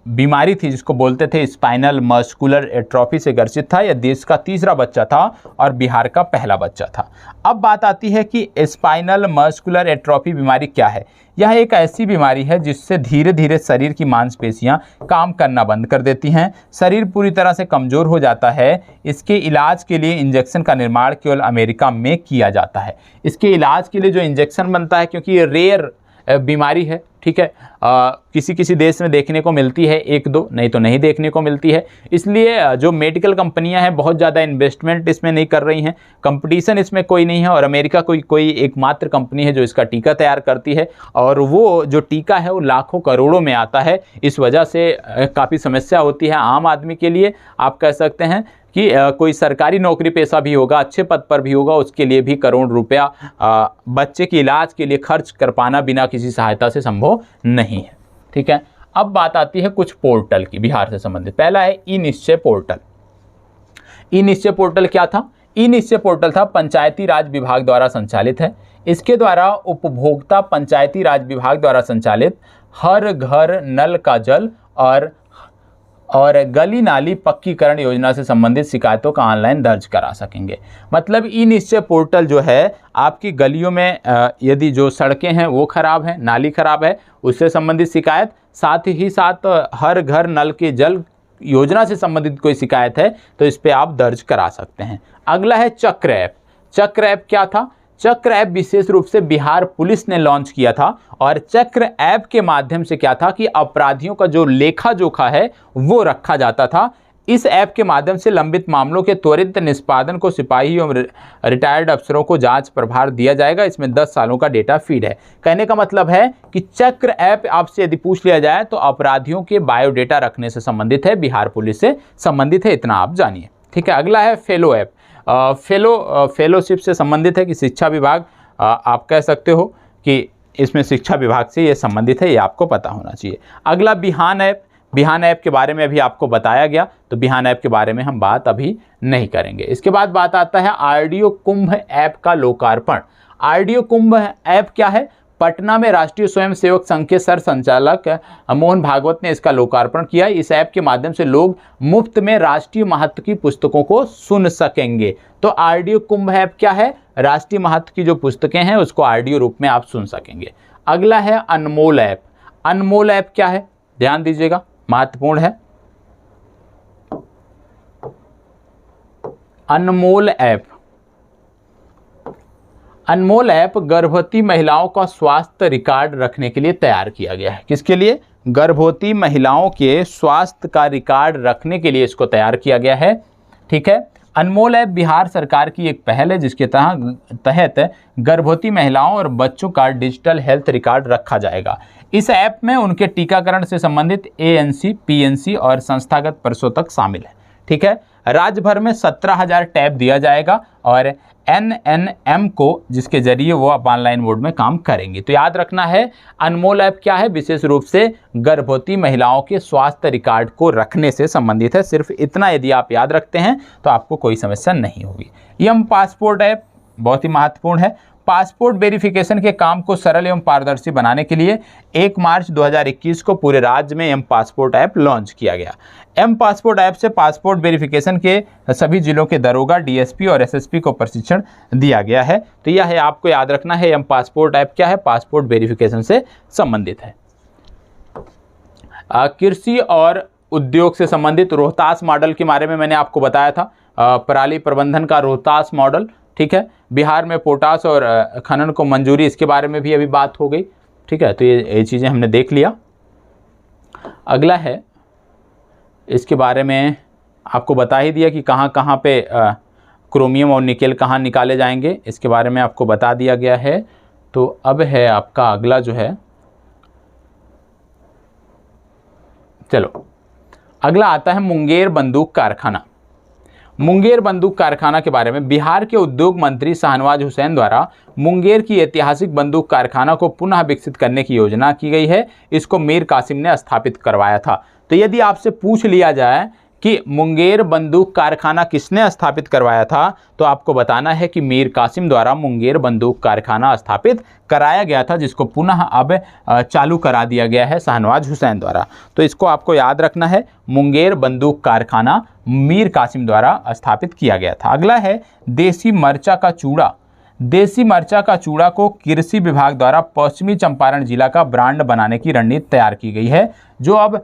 S1: बीमारी थी जिसको बोलते थे स्पाइनल मस्कुलर एट्रोफी से ग्रसित था। यह देश का तीसरा बच्चा था और बिहार का पहला बच्चा था। अब बात आती है कि स्पाइनल मस्कुलर एट्रोफी बीमारी क्या है। यह एक ऐसी बीमारी है जिससे धीरे धीरे शरीर की मांसपेशियां काम करना बंद कर देती हैं, शरीर पूरी तरह से कमज़ोर हो जाता है। इसके इलाज के लिए इंजेक्शन का निर्माण केवल अमेरिका में किया जाता है। इसके इलाज के लिए जो इंजेक्शन बनता है, क्योंकि ये रेयर बीमारी है, ठीक है, किसी किसी देश में देखने को मिलती है, एक दो, नहीं तो नहीं देखने को मिलती है। इसलिए जो मेडिकल कंपनियां हैं बहुत ज़्यादा इन्वेस्टमेंट इसमें नहीं कर रही हैं, कंपटीशन इसमें कोई नहीं है और अमेरिका कोई एकमात्र कंपनी है जो इसका टीका तैयार करती है और वो जो टीका है वो लाखों करोड़ों में आता है। इस वजह से काफ़ी समस्या होती है आम आदमी के लिए। आप कह सकते हैं कि कोई सरकारी नौकरी पेशा भी होगा, अच्छे पद पर भी होगा, उसके लिए भी करोड़ रुपया बच्चे के इलाज के लिए खर्च कर पाना बिना किसी सहायता से संभव नहीं है, ठीक है। अब बात आती है कुछ पोर्टल की बिहार से संबंधित। पहला है ई निश्चय पोर्टल। ई निश्चय पोर्टल क्या था? ई निश्चय पोर्टल था पंचायती राज विभाग द्वारा संचालित है। इसके द्वारा उपभोक्ता पंचायती राज विभाग द्वारा संचालित हर घर नल का जल और गली नाली पक्कीकरण योजना से संबंधित शिकायतों का ऑनलाइन दर्ज करा सकेंगे। मतलब ई निश्चय पोर्टल जो है आपकी गलियों में यदि जो सड़कें हैं वो खराब हैं, नाली खराब है, उससे संबंधित शिकायत, साथ ही साथ हर घर नल के जल योजना से संबंधित कोई शिकायत है तो इस पर आप दर्ज करा सकते हैं। अगला है चक्र ऐप। चक्र ऐप क्या था? चक्र ऐप विशेष रूप से बिहार पुलिस ने लॉन्च किया था और चक्र ऐप के माध्यम से क्या था कि अपराधियों का जो लेखा जोखा है वो रखा जाता था। इस ऐप के माध्यम से लंबित मामलों के त्वरित निष्पादन को सिपाही एवं रिटायर्ड अफसरों को जांच प्रभार दिया जाएगा। इसमें 10 सालों का डेटा फीड है। कहने का मतलब है कि चक्र ऐप आपसे यदि पूछ लिया जाए तो अपराधियों के बायोडेटा रखने से संबंधित है, बिहार पुलिस से संबंधित है, इतना आप जानिए, ठीक है। अगला है फेलो ऐप। फेलोशिप से संबंधित है कि शिक्षा विभाग, आप कह सकते हो कि इसमें शिक्षा विभाग से ये संबंधित है, ये आपको पता होना चाहिए। अगला बिहान ऐप। बिहान ऐप के बारे में अभी आपको बताया गया, तो बिहान ऐप के बारे में हम बात अभी नहीं करेंगे। इसके बाद बात आता है आरडीओ कुंभ ऐप का लोकार्पण। आरडीओ कुंभ ऐप क्या है? पटना में राष्ट्रीय स्वयंसेवक संघ के सर संचालक मोहन भागवत ने इसका लोकार्पण किया। इस ऐप के माध्यम से लोग मुफ्त में राष्ट्रीय महत्व की पुस्तकों को सुन सकेंगे। तो आरडीओ कुंभ ऐप क्या है? राष्ट्रीय महत्व की जो पुस्तकें हैं उसको आरडीओ रूप में आप सुन सकेंगे। अगला है अनमोल ऐप। अनमोल ऐप क्या है? ध्यान दीजिएगा, महत्वपूर्ण है। अनमोल ऐप। अनमोल ऐप गर्भवती महिलाओं का स्वास्थ्य रिकॉर्ड रखने के लिए तैयार किया गया है। किसके लिए? गर्भवती महिलाओं के स्वास्थ्य का रिकॉर्ड रखने के लिए इसको तैयार किया गया है, ठीक है। अनमोल ऐप बिहार सरकार की एक पहल है जिसके तहत गर्भवती महिलाओं और बच्चों का डिजिटल हेल्थ रिकॉर्ड रखा जाएगा। इस ऐप में उनके टीकाकरण से संबंधित एएनसी, पीएनसी और संस्थागत प्रसूतक शामिल है, ठीक है। राज्य भर में 17,000 टैब दिया जाएगा और एनएनएम को जिसके जरिए वो आप ऑनलाइन मोड में काम करेंगे। तो याद रखना है अनमोल ऐप क्या है? विशेष रूप से गर्भवती महिलाओं के स्वास्थ्य रिकॉर्ड को रखने से संबंधित है। सिर्फ इतना यदि आप याद रखते हैं तो आपको कोई समस्या नहीं होगी। एम पासपोर्ट ऐप बहुत ही महत्वपूर्ण है। पासपोर्ट वेरिफिकेशन के काम को सरल एवं पारदर्शी बनाने के लिए 1 मार्च 2021 को पूरे राज्य में एम पासपोर्ट ऐप लॉन्च किया गया। एम पासपोर्ट ऐप से पासपोर्ट वेरिफिकेशन के सभी जिलों के दरोगा, डीएसपी और एसएसपी को प्रशिक्षण दिया गया है। तो यह है, आपको याद रखना है एम पासपोर्ट ऐप क्या है? पासपोर्ट वेरिफिकेशन से संबंधित है। कृषि और उद्योग से संबंधित रोहतास मॉडल के बारे में मैंने आपको बताया था। पराली प्रबंधन का रोहतास मॉडल, ठीक है। बिहार में पोटास और खनन को मंजूरी, इसके बारे में भी अभी बात हो गई, ठीक है। तो ये चीज़ें हमने देख लिया। अगला है, इसके बारे में आपको बता ही दिया कि कहाँ कहाँ पे क्रोमियम और निकेल कहाँ निकाले जाएंगे, इसके बारे में आपको बता दिया गया है। तो अब है आपका अगला जो है, चलो अगला आता है मुंगेर बंदूक कारखाना। मुंगेर बंदूक कारखाना के बारे में बिहार के उद्योग मंत्री शाहनवाज हुसैन द्वारा मुंगेर की ऐतिहासिक बंदूक कारखाना को पुनः विकसित करने की योजना की गई है। इसको मीर कासिम ने स्थापित करवाया था। तो यदि आपसे पूछ लिया जाए कि मुंगेर बंदूक कारखाना किसने स्थापित करवाया था, तो आपको बताना है कि मीर कासिम द्वारा मुंगेर बंदूक कारखाना स्थापित कराया गया था, जिसको पुनः अब चालू करा दिया गया है शाहनवाज हुसैन द्वारा। तो इसको आपको याद रखना है, मुंगेर बंदूक कारखाना मीर कासिम द्वारा स्थापित किया गया था। अगला है देसी मरचा का चूड़ा। देसी मरचा का चूड़ा को कृषि विभाग द्वारा पश्चिमी चंपारण जिला का ब्रांड बनाने की रणनीति तैयार की गई है, जो अब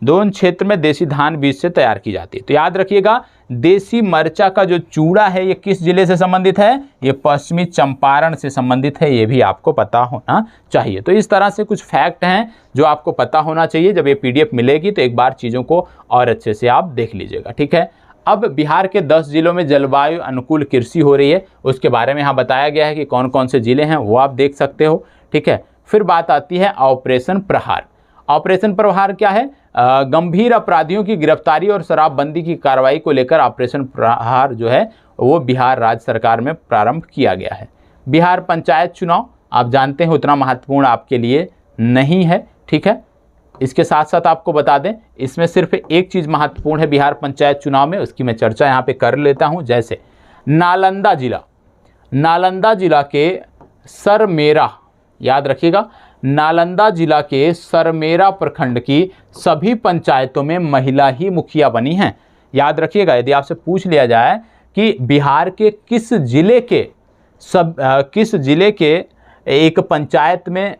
S1: दोनों क्षेत्र में देसी धान बीज से तैयार की जाती है। तो याद रखिएगा, देसी मरचा का जो चूड़ा है ये किस जिले से संबंधित है, ये पश्चिमी चंपारण से संबंधित है, ये भी आपको पता होना चाहिए। तो इस तरह से कुछ फैक्ट हैं जो आपको पता होना चाहिए। जब ये PDF मिलेगी तो एक बार चीज़ों को और अच्छे से आप देख लीजिएगा, ठीक है। अब बिहार के 10 जिलों में जलवायु अनुकूल कृषि हो रही है, उसके बारे में यहाँ बताया गया है कि कौन कौन से जिले हैं, वो आप देख सकते हो, ठीक है। फिर बात आती है ऑपरेशन प्रहार। ऑपरेशन प्रहार क्या है? गंभीर अपराधियों की गिरफ्तारी और शराबबंदी की कार्रवाई को लेकर ऑपरेशन प्रहार जो है वो बिहार राज्य सरकार में प्रारंभ किया गया है। बिहार पंचायत चुनाव आप जानते हैं उतना महत्वपूर्ण आपके लिए नहीं है, ठीक है। इसके साथ साथ आपको बता दें, इसमें सिर्फ एक चीज़ महत्वपूर्ण है बिहार पंचायत चुनाव में, उसकी मैं चर्चा यहाँ पे कर लेता हूँ। जैसे नालंदा जिला के सरमेरा, याद रखिएगा, नालंदा जिला के सरमेरा प्रखंड की सभी पंचायतों में महिला ही मुखिया बनी हैं। याद रखिएगा, यदि आपसे पूछ लिया जाए कि बिहार के किस जिले के एक पंचायत में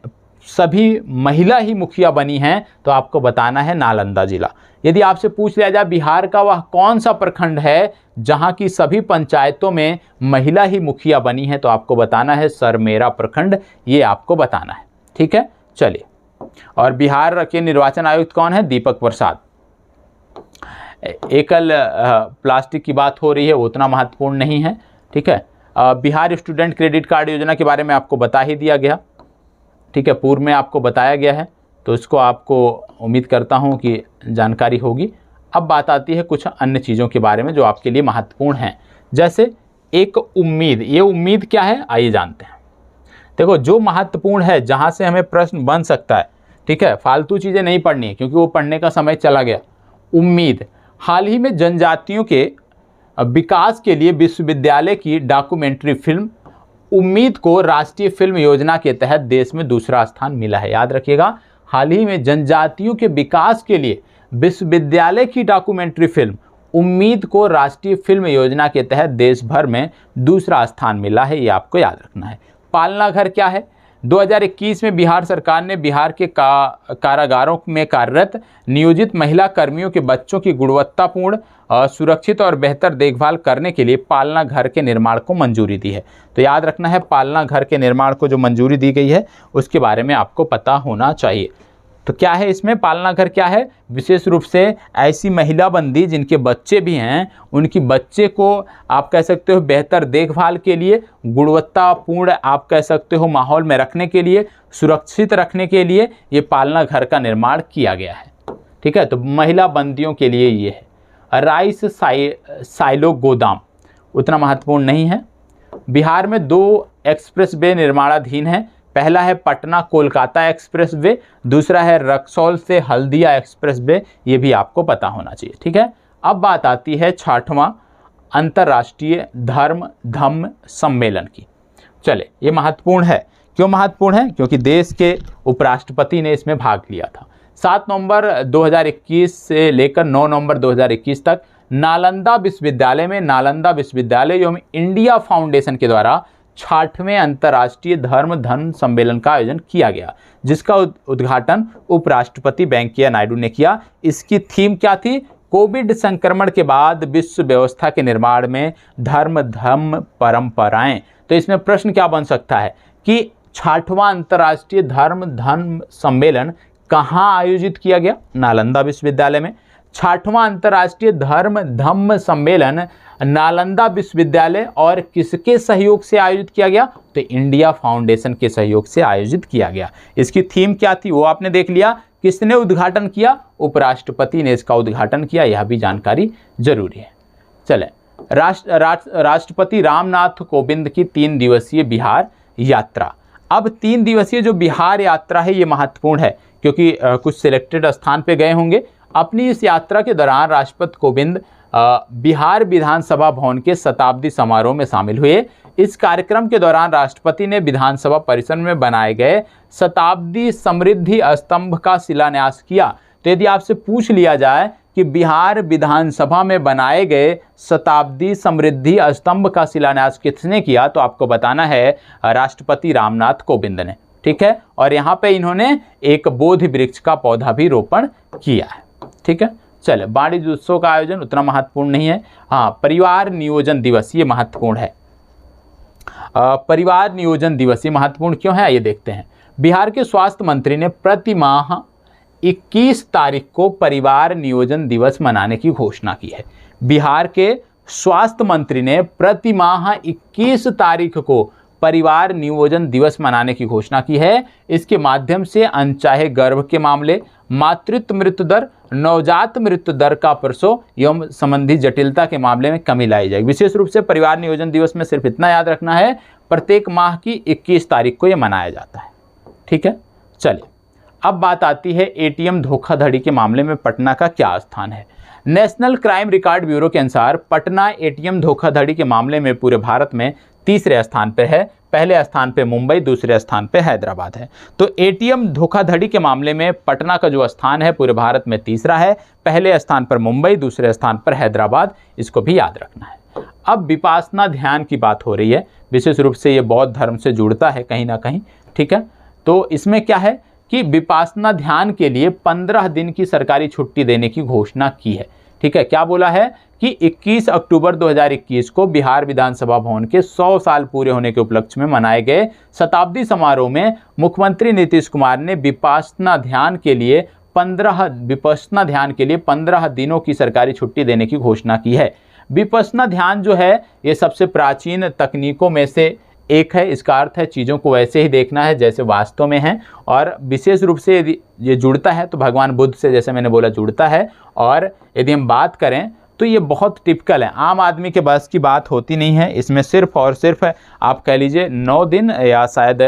S1: सभी महिला ही मुखिया बनी हैं, तो आपको बताना है नालंदा जिला। यदि आपसे पूछ लिया जाए बिहार का वह कौन सा प्रखंड है जहां की सभी पंचायतों में महिला ही मुखिया बनी है, तो आपको बताना है सरमेरा प्रखंड, ये आपको बताना है, ठीक है। चलिए, और बिहार के निर्वाचन आयुक्त कौन है? दीपक प्रसाद। एकल प्लास्टिक की बात हो रही है, उतना महत्वपूर्ण नहीं है, ठीक है। बिहार स्टूडेंट क्रेडिट कार्ड योजना के बारे में आपको बता ही दिया गया, ठीक है, पूर्व में आपको बताया गया है, तो इसको आपको उम्मीद करता हूं कि जानकारी होगी। अब बात आती है कुछ अन्य चीज़ों के बारे में जो आपके लिए महत्वपूर्ण हैं, जैसे एक उम्मीद। ये उम्मीद क्या है, आइए जानते हैं। देखो, जो महत्वपूर्ण है, जहां से हमें प्रश्न बन सकता है, ठीक है, फालतू चीज़ें नहीं पढ़नी है क्योंकि वो पढ़ने का समय चला गया। उम्मीद, हाल ही में जनजातियों के विकास के लिए विश्वविद्यालय की डॉक्यूमेंट्री फिल्म उम्मीद को राष्ट्रीय फिल्म योजना के तहत देश में दूसरा स्थान मिला है। याद रखिएगा, हाल ही में जनजातियों के विकास के लिए विश्वविद्यालय की डॉक्यूमेंट्री फिल्म उम्मीद को राष्ट्रीय फिल्म योजना के तहत देश भर में दूसरा स्थान मिला है, ये आपको याद रखना है। पालना घर क्या है? 2021 में बिहार सरकार ने बिहार के कारागारों में कार्यरत नियोजित महिला कर्मियों के बच्चों की गुणवत्तापूर्ण, सुरक्षित और बेहतर देखभाल करने के लिए पालना घर के निर्माण को मंजूरी दी है। तो याद रखना है, पालना घर के निर्माण को जो मंजूरी दी गई है उसके बारे में आपको पता होना चाहिए। तो क्या है इसमें, पालना घर क्या है? विशेष रूप से ऐसी महिला बंदी जिनके बच्चे भी हैं, उनकी बच्चे को आप कह सकते हो बेहतर देखभाल के लिए, गुणवत्तापूर्ण आप कह सकते हो माहौल में रखने के लिए, सुरक्षित रखने के लिए ये पालना घर का निर्माण किया गया है, ठीक है। तो महिला बंदियों के लिए ये है। राइस साइलो गोदाम उतना महत्वपूर्ण नहीं है। बिहार में 2 एक्सप्रेस वे निर्माणाधीन हैं। पहला है पटना कोलकाता एक्सप्रेस वे, दूसरा है रक्सौल से हल्दिया एक्सप्रेस वे, ये भी आपको पता होना चाहिए, ठीक है। अब बात आती है 6वां अंतर्राष्ट्रीय धम्म सम्मेलन की। चले, ये महत्वपूर्ण है। क्यों महत्वपूर्ण है? क्योंकि देश के उपराष्ट्रपति ने इसमें भाग लिया था। 7 नवंबर 2021 से लेकर 9 नवंबर 2021 तक नालंदा विश्वविद्यालय एवं इंडिया फाउंडेशन के द्वारा 6वें अंतर्राष्ट्रीय धम्म सम्मेलन का आयोजन किया गया, जिसका उद्घाटन उपराष्ट्रपति वेंकैया नायडू ने किया। इसकी थीम क्या थी? कोविड संक्रमण के बाद विश्व व्यवस्था के निर्माण में धम्म परंपराएं। तो इसमें प्रश्न क्या बन सकता है कि 6वां अंतर्राष्ट्रीय धम्म सम्मेलन कहाँ आयोजित किया गया? नालंदा विश्वविद्यालय में। 6वां अंतर्राष्ट्रीय धम्म सम्मेलन नालंदा विश्वविद्यालय और किसके सहयोग से आयोजित किया गया? तो इंडिया फाउंडेशन के सहयोग से आयोजित किया गया। इसकी थीम क्या थी वो आपने देख लिया। किसने उद्घाटन किया? उपराष्ट्रपति ने इसका उद्घाटन किया, यह भी जानकारी जरूरी है। चले, राष्ट्रपति रामनाथ कोविंद की 3 दिवसीय बिहार यात्रा। अब 3 दिवसीय जो बिहार यात्रा है ये महत्वपूर्ण है क्योंकि कुछ सिलेक्टेड स्थान पे गए होंगे। अपनी इस यात्रा के दौरान राष्ट्रपति कोविंद बिहार विधानसभा भवन के शताब्दी समारोह में शामिल हुए। इस कार्यक्रम के दौरान राष्ट्रपति ने विधानसभा परिसर में बनाए गए शताब्दी समृद्धि स्तंभ का शिलान्यास किया। तो यदि आपसे पूछ लिया जाए कि बिहार विधानसभा में बनाए गए शताब्दी समृद्धि स्तंभ का शिलान्यास किसने किया, तो आपको बताना है राष्ट्रपति रामनाथ कोविंद ने। ठीक है, और यहाँ पे इन्होंने एक बोधि वृक्ष का पौधा भी रोपण किया है। ठीक है, चलो वाणिज्य उत्सव का आयोजन उतना महत्वपूर्ण नहीं है। हाँ, परिवार नियोजन दिवस ये महत्वपूर्ण है। परिवार नियोजन दिवस ये महत्वपूर्ण क्यों है, ये देखते हैं। बिहार के स्वास्थ्य मंत्री ने प्रति माह 21 तारीख को परिवार नियोजन दिवस मनाने की घोषणा की है। बिहार के स्वास्थ्य मंत्री ने प्रति माह 21 तारीख को परिवार नियोजन दिवस मनाने की घोषणा की है। इसके माध्यम से अनचाहे गर्भ के मामले, मातृत्व मृत्यु दर, नवजात मृत्यु दर का प्रसव एवं संबंधी जटिलता के मामले में कमी लाई जाएगी। विशेष रूप से परिवार नियोजन दिवस में सिर्फ इतना याद रखना है, प्रत्येक माह की 21 तारीख को यह मनाया जाता है। ठीक है, चलिए अब बात आती है एटीएम धोखाधड़ी के मामले में पटना का क्या स्थान है। नेशनल क्राइम रिकॉर्ड ब्यूरो के अनुसार पटना एटीएम धोखाधड़ी के मामले में पूरे भारत में तीसरे स्थान पर है। पहले स्थान पे मुंबई, दूसरे स्थान पे हैदराबाद है। तो एटीएम धोखाधड़ी के मामले में पटना का जो स्थान है पूरे भारत में तीसरा है। पहले स्थान पर मुंबई, दूसरे स्थान पर हैदराबाद, इसको भी याद रखना है। अब विपासना ध्यान की बात हो रही है, विशेष रूप से ये बौद्ध धर्म से जुड़ता है कहीं ना कहीं। ठीक है, तो इसमें क्या है कि विपासना ध्यान के लिए 15 दिन की सरकारी छुट्टी देने की घोषणा की है। ठीक है, क्या बोला है कि 21 अक्टूबर 2021 को बिहार विधानसभा भवन के 100 साल पूरे होने के उपलक्ष्य में मनाए गए शताब्दी समारोह में मुख्यमंत्री नीतीश कुमार ने विपासना ध्यान के लिए 15 दिनों की सरकारी छुट्टी देने की घोषणा की है। विपश्यना ध्यान जो है ये सबसे प्राचीन तकनीकों में से एक है। इसका अर्थ है चीज़ों को वैसे ही देखना है जैसे वास्तव में है, और विशेष रूप से यदि ये जुड़ता है तो भगवान बुद्ध से, जैसे मैंने बोला, जुड़ता है। और यदि हम बात करें तो ये बहुत टिपिकल है, आम आदमी के बस की बात होती नहीं है। इसमें सिर्फ और सिर्फ आप कह लीजिए 9 दिन या शायद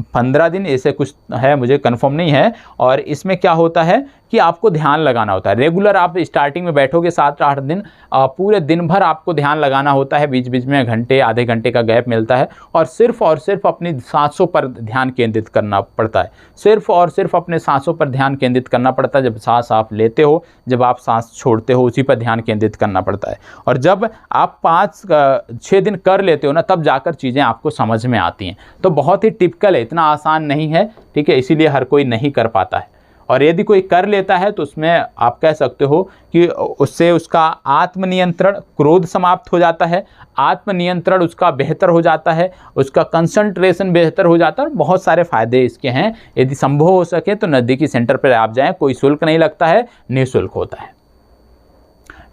S1: 15 दिन, ऐसे कुछ है, मुझे कंफर्म नहीं है। और इसमें क्या होता है कि आपको ध्यान लगाना होता है। रेगुलर आप स्टार्टिंग में बैठोगे 7-8 दिन, पूरे दिन भर आपको ध्यान लगाना होता है। बीच बीच में घंटे आधे घंटे का गैप मिलता है, और सिर्फ अपनी सांसों पर ध्यान केंद्रित करना पड़ता है। सिर्फ और सिर्फ अपने सांसों पर ध्यान केंद्रित करना पड़ता है। जब सांस आप लेते हो, जब आप सांस छोड़ते हो, उसी पर ध्यान केंद्रित करना पड़ता है। और जब आप 5-6 दिन कर लेते हो ना, तब जाकर चीज़ें आपको समझ में आती हैं। तो बहुत ही टिपिकल है, इतना आसान नहीं है। ठीक है, इसीलिए हर कोई नहीं कर पाता है। और यदि कोई कर लेता है तो उसमें आप कह सकते हो कि उससे उसका आत्मनियंत्रण, क्रोध समाप्त हो जाता है, आत्मनियंत्रण उसका बेहतर हो जाता है, उसका कंसंट्रेशन बेहतर हो जाता है, और बहुत सारे फायदे इसके हैं। यदि संभव हो सके तो नज़दीकी सेंटर पर आप जाएं, कोई शुल्क नहीं लगता है, निःशुल्क होता है।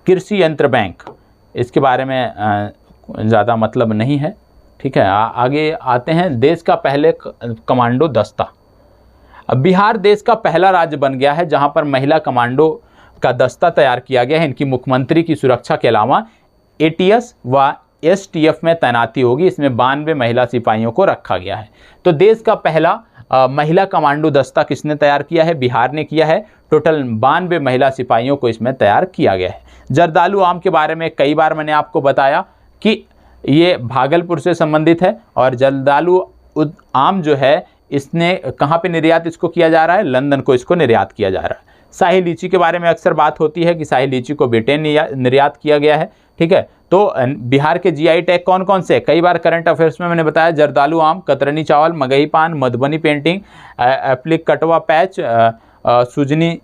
S1: कृषि यंत्र बैंक, इसके बारे में ज़्यादा मतलब नहीं है। ठीक है, आगे आते हैं। देश का पहले कमांडो दस्ता। अब बिहार देश का पहला राज्य बन गया है जहां पर महिला कमांडो का दस्ता तैयार किया गया है। इनकी मुख्यमंत्री की सुरक्षा के अलावा एटीएस व एसटीएफ में तैनाती होगी। इसमें 92 महिला सिपाहियों को रखा गया है। तो देश का पहला महिला कमांडो दस्ता किसने तैयार किया है? बिहार ने किया है। टोटल 92 महिला सिपाहियों को इसमें तैयार किया गया है। जर्दालू आम के बारे में कई बार मैंने आपको बताया कि ये भागलपुर से संबंधित है, और जर्दालू आम जो है इसने कहाँ पे निर्यात इसको किया जा रहा है? लंदन को इसको निर्यात किया जा रहा है। शाही लीची के बारे में अक्सर बात होती है कि शाही लीची को ब्रिटेन निर्यात किया गया है। ठीक है, तो बिहार के जीआई टैग कौन कौन से? कई बार करंट अफेयर्स में मैंने बताया, जर्दालू आम, कतरनी चावल, मगही पान, मधुबनी पेंटिंग, एप्लिक कटवा पैच, सुजनी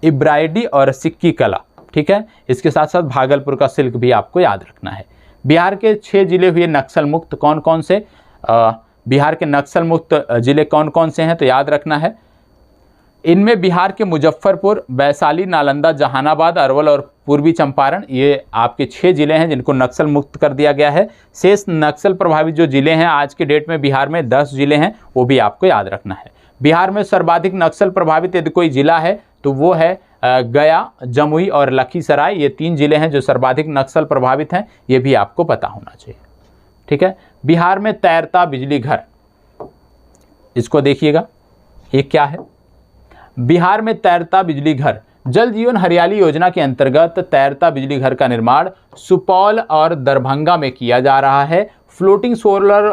S1: इब्राइडी और सिक्की कला। ठीक है, इसके साथ साथ भागलपुर का सिल्क भी आपको याद रखना है। बिहार के 6 जिले हुए नक्सल मुक्त कौन कौन से? बिहार के नक्सल मुक्त जिले कौन कौन से हैं? तो याद रखना है, इनमें बिहार के मुजफ्फरपुर, वैशाली, नालंदा, जहानाबाद, अरवल और पूर्वी चंपारण, ये आपके 6 जिले हैं जिनको नक्सल मुक्त कर दिया गया है। शेष नक्सल प्रभावित जो जिले हैं आज के डेट में बिहार में 10 जिले हैं, वो भी आपको याद रखना है। बिहार में सर्वाधिक नक्सल प्रभावित यदि कोई जिला है तो वो है गया, जमुई और लखीसराय। ये 3 जिले हैं जो सर्वाधिक नक्सल प्रभावित हैं, ये भी आपको पता होना चाहिए। ठीक है, बिहार में तैरता बिजली घर, इसको देखिएगा, ये क्या है? बिहार में तैरता बिजली घर। जल जीवन हरियाली योजना के अंतर्गत तैरता बिजली घर का निर्माण सुपौल और दरभंगा में किया जा रहा है। फ्लोटिंग सोलर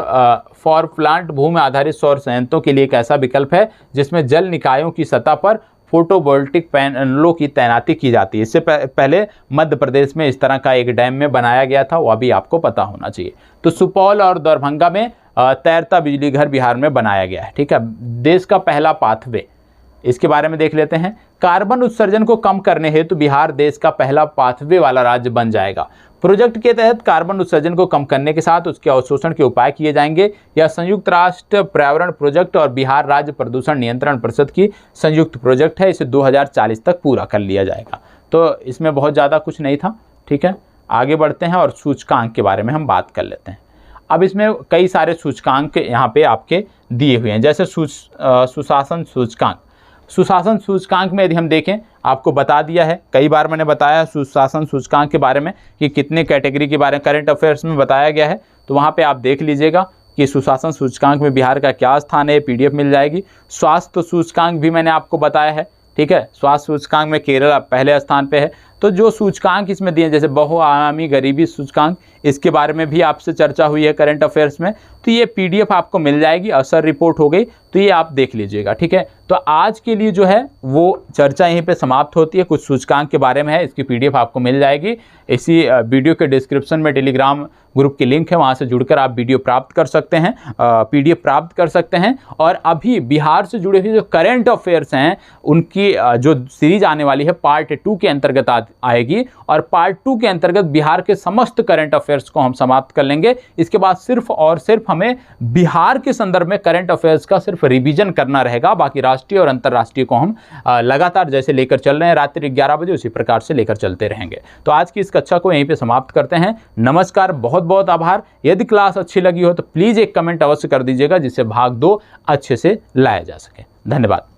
S1: फॉर प्लांट भूमि आधारित सौर संयंत्रों के लिए एक ऐसा विकल्प है जिसमें जल निकायों की सतह पर फोटोवोल्टिक पैनलों की तैनाती की जाती है। इससे पहले मध्य प्रदेश में इस तरह का एक डैम में बनाया गया था, वो अभी आपको पता होना चाहिए। तो सुपौल और दरभंगा में तैरता बिजली घर बिहार में बनाया गया है। ठीक है, देश का पहला पाथवे, इसके बारे में देख लेते हैं। कार्बन उत्सर्जन को कम करने हेतु बिहार देश का पहला पाथवे वाला राज्य बन जाएगा। प्रोजेक्ट के तहत कार्बन उत्सर्जन को कम करने के साथ उसके अवशोषण के उपाय किए जाएंगे। यह संयुक्त राष्ट्र पर्यावरण प्रोजेक्ट और बिहार राज्य प्रदूषण नियंत्रण परिषद की संयुक्त प्रोजेक्ट है। इसे 2040 तक पूरा कर लिया जाएगा। तो इसमें बहुत ज़्यादा कुछ नहीं था। ठीक है, आगे बढ़ते हैं और सूचकांक के बारे में हम बात कर लेते हैं। अब इसमें कई सारे सूचकांक यहाँ पे आपके दिए हुए हैं, जैसे सुशासन सूचकांक। सुशासन सूचकांक में यदि हम देखें, आपको बता दिया है, कई बार मैंने बताया सुशासन सूचकांक के बारे में कि कितने कैटेगरी के बारे में करंट अफेयर्स में बताया गया है। तो वहाँ पे आप देख लीजिएगा कि सुशासन सूचकांक में बिहार का क्या स्थान है, पीडीएफ मिल जाएगी। स्वास्थ्य सूचकांक भी मैंने आपको बताया है। ठीक है, स्वास्थ्य सूचकांक में केरल पहले स्थान पे है। तो जो सूचकांक इसमें दिए, जैसे बहुआयामी गरीबी सूचकांक, इसके बारे में भी आपसे चर्चा हुई है करंट अफेयर्स में। तो ये पीडीएफ आपको मिल जाएगी, असर रिपोर्ट हो गई, तो ये आप देख लीजिएगा। ठीक है, तो आज के लिए जो है वो चर्चा यहीं पे समाप्त होती है। कुछ सूचकांक के बारे में है, इसकी पीडीएफ आपको मिल जाएगी। इसी वीडियो के डिस्क्रिप्शन में टेलीग्राम ग्रुप की लिंक है, वहाँ से जुड़कर आप वीडियो प्राप्त कर सकते हैं, पीडीएफ प्राप्त कर सकते हैं। और अभी बिहार से जुड़े हुए जो करंट अफेयर्स हैं, उनकी जो सीरीज आने वाली है पार्ट 2 के अंतर्गत आएगी, और पार्ट 2 के अंतर्गत बिहार के समस्त करंट अफेयर्स को हम समाप्त कर लेंगे। इसके बाद सिर्फ और सिर्फ हमें बिहार के संदर्भ में करंट अफेयर्स का सिर्फ रिवीजन करना रहेगा। बाकी राष्ट्रीय और अंतर्राष्ट्रीय को हम लगातार जैसे लेकर चल रहे हैं रात्रि 11 बजे, उसी प्रकार से लेकर चलते रहेंगे। तो आज की इस कक्षा को यहीं पे समाप्त करते हैं। नमस्कार, बहुत बहुत आभार। यदि क्लास अच्छी लगी हो तो प्लीज़ एक कमेंट अवश्य कर दीजिएगा, जिससे भाग 2 अच्छे से लाया जा सके। धन्यवाद।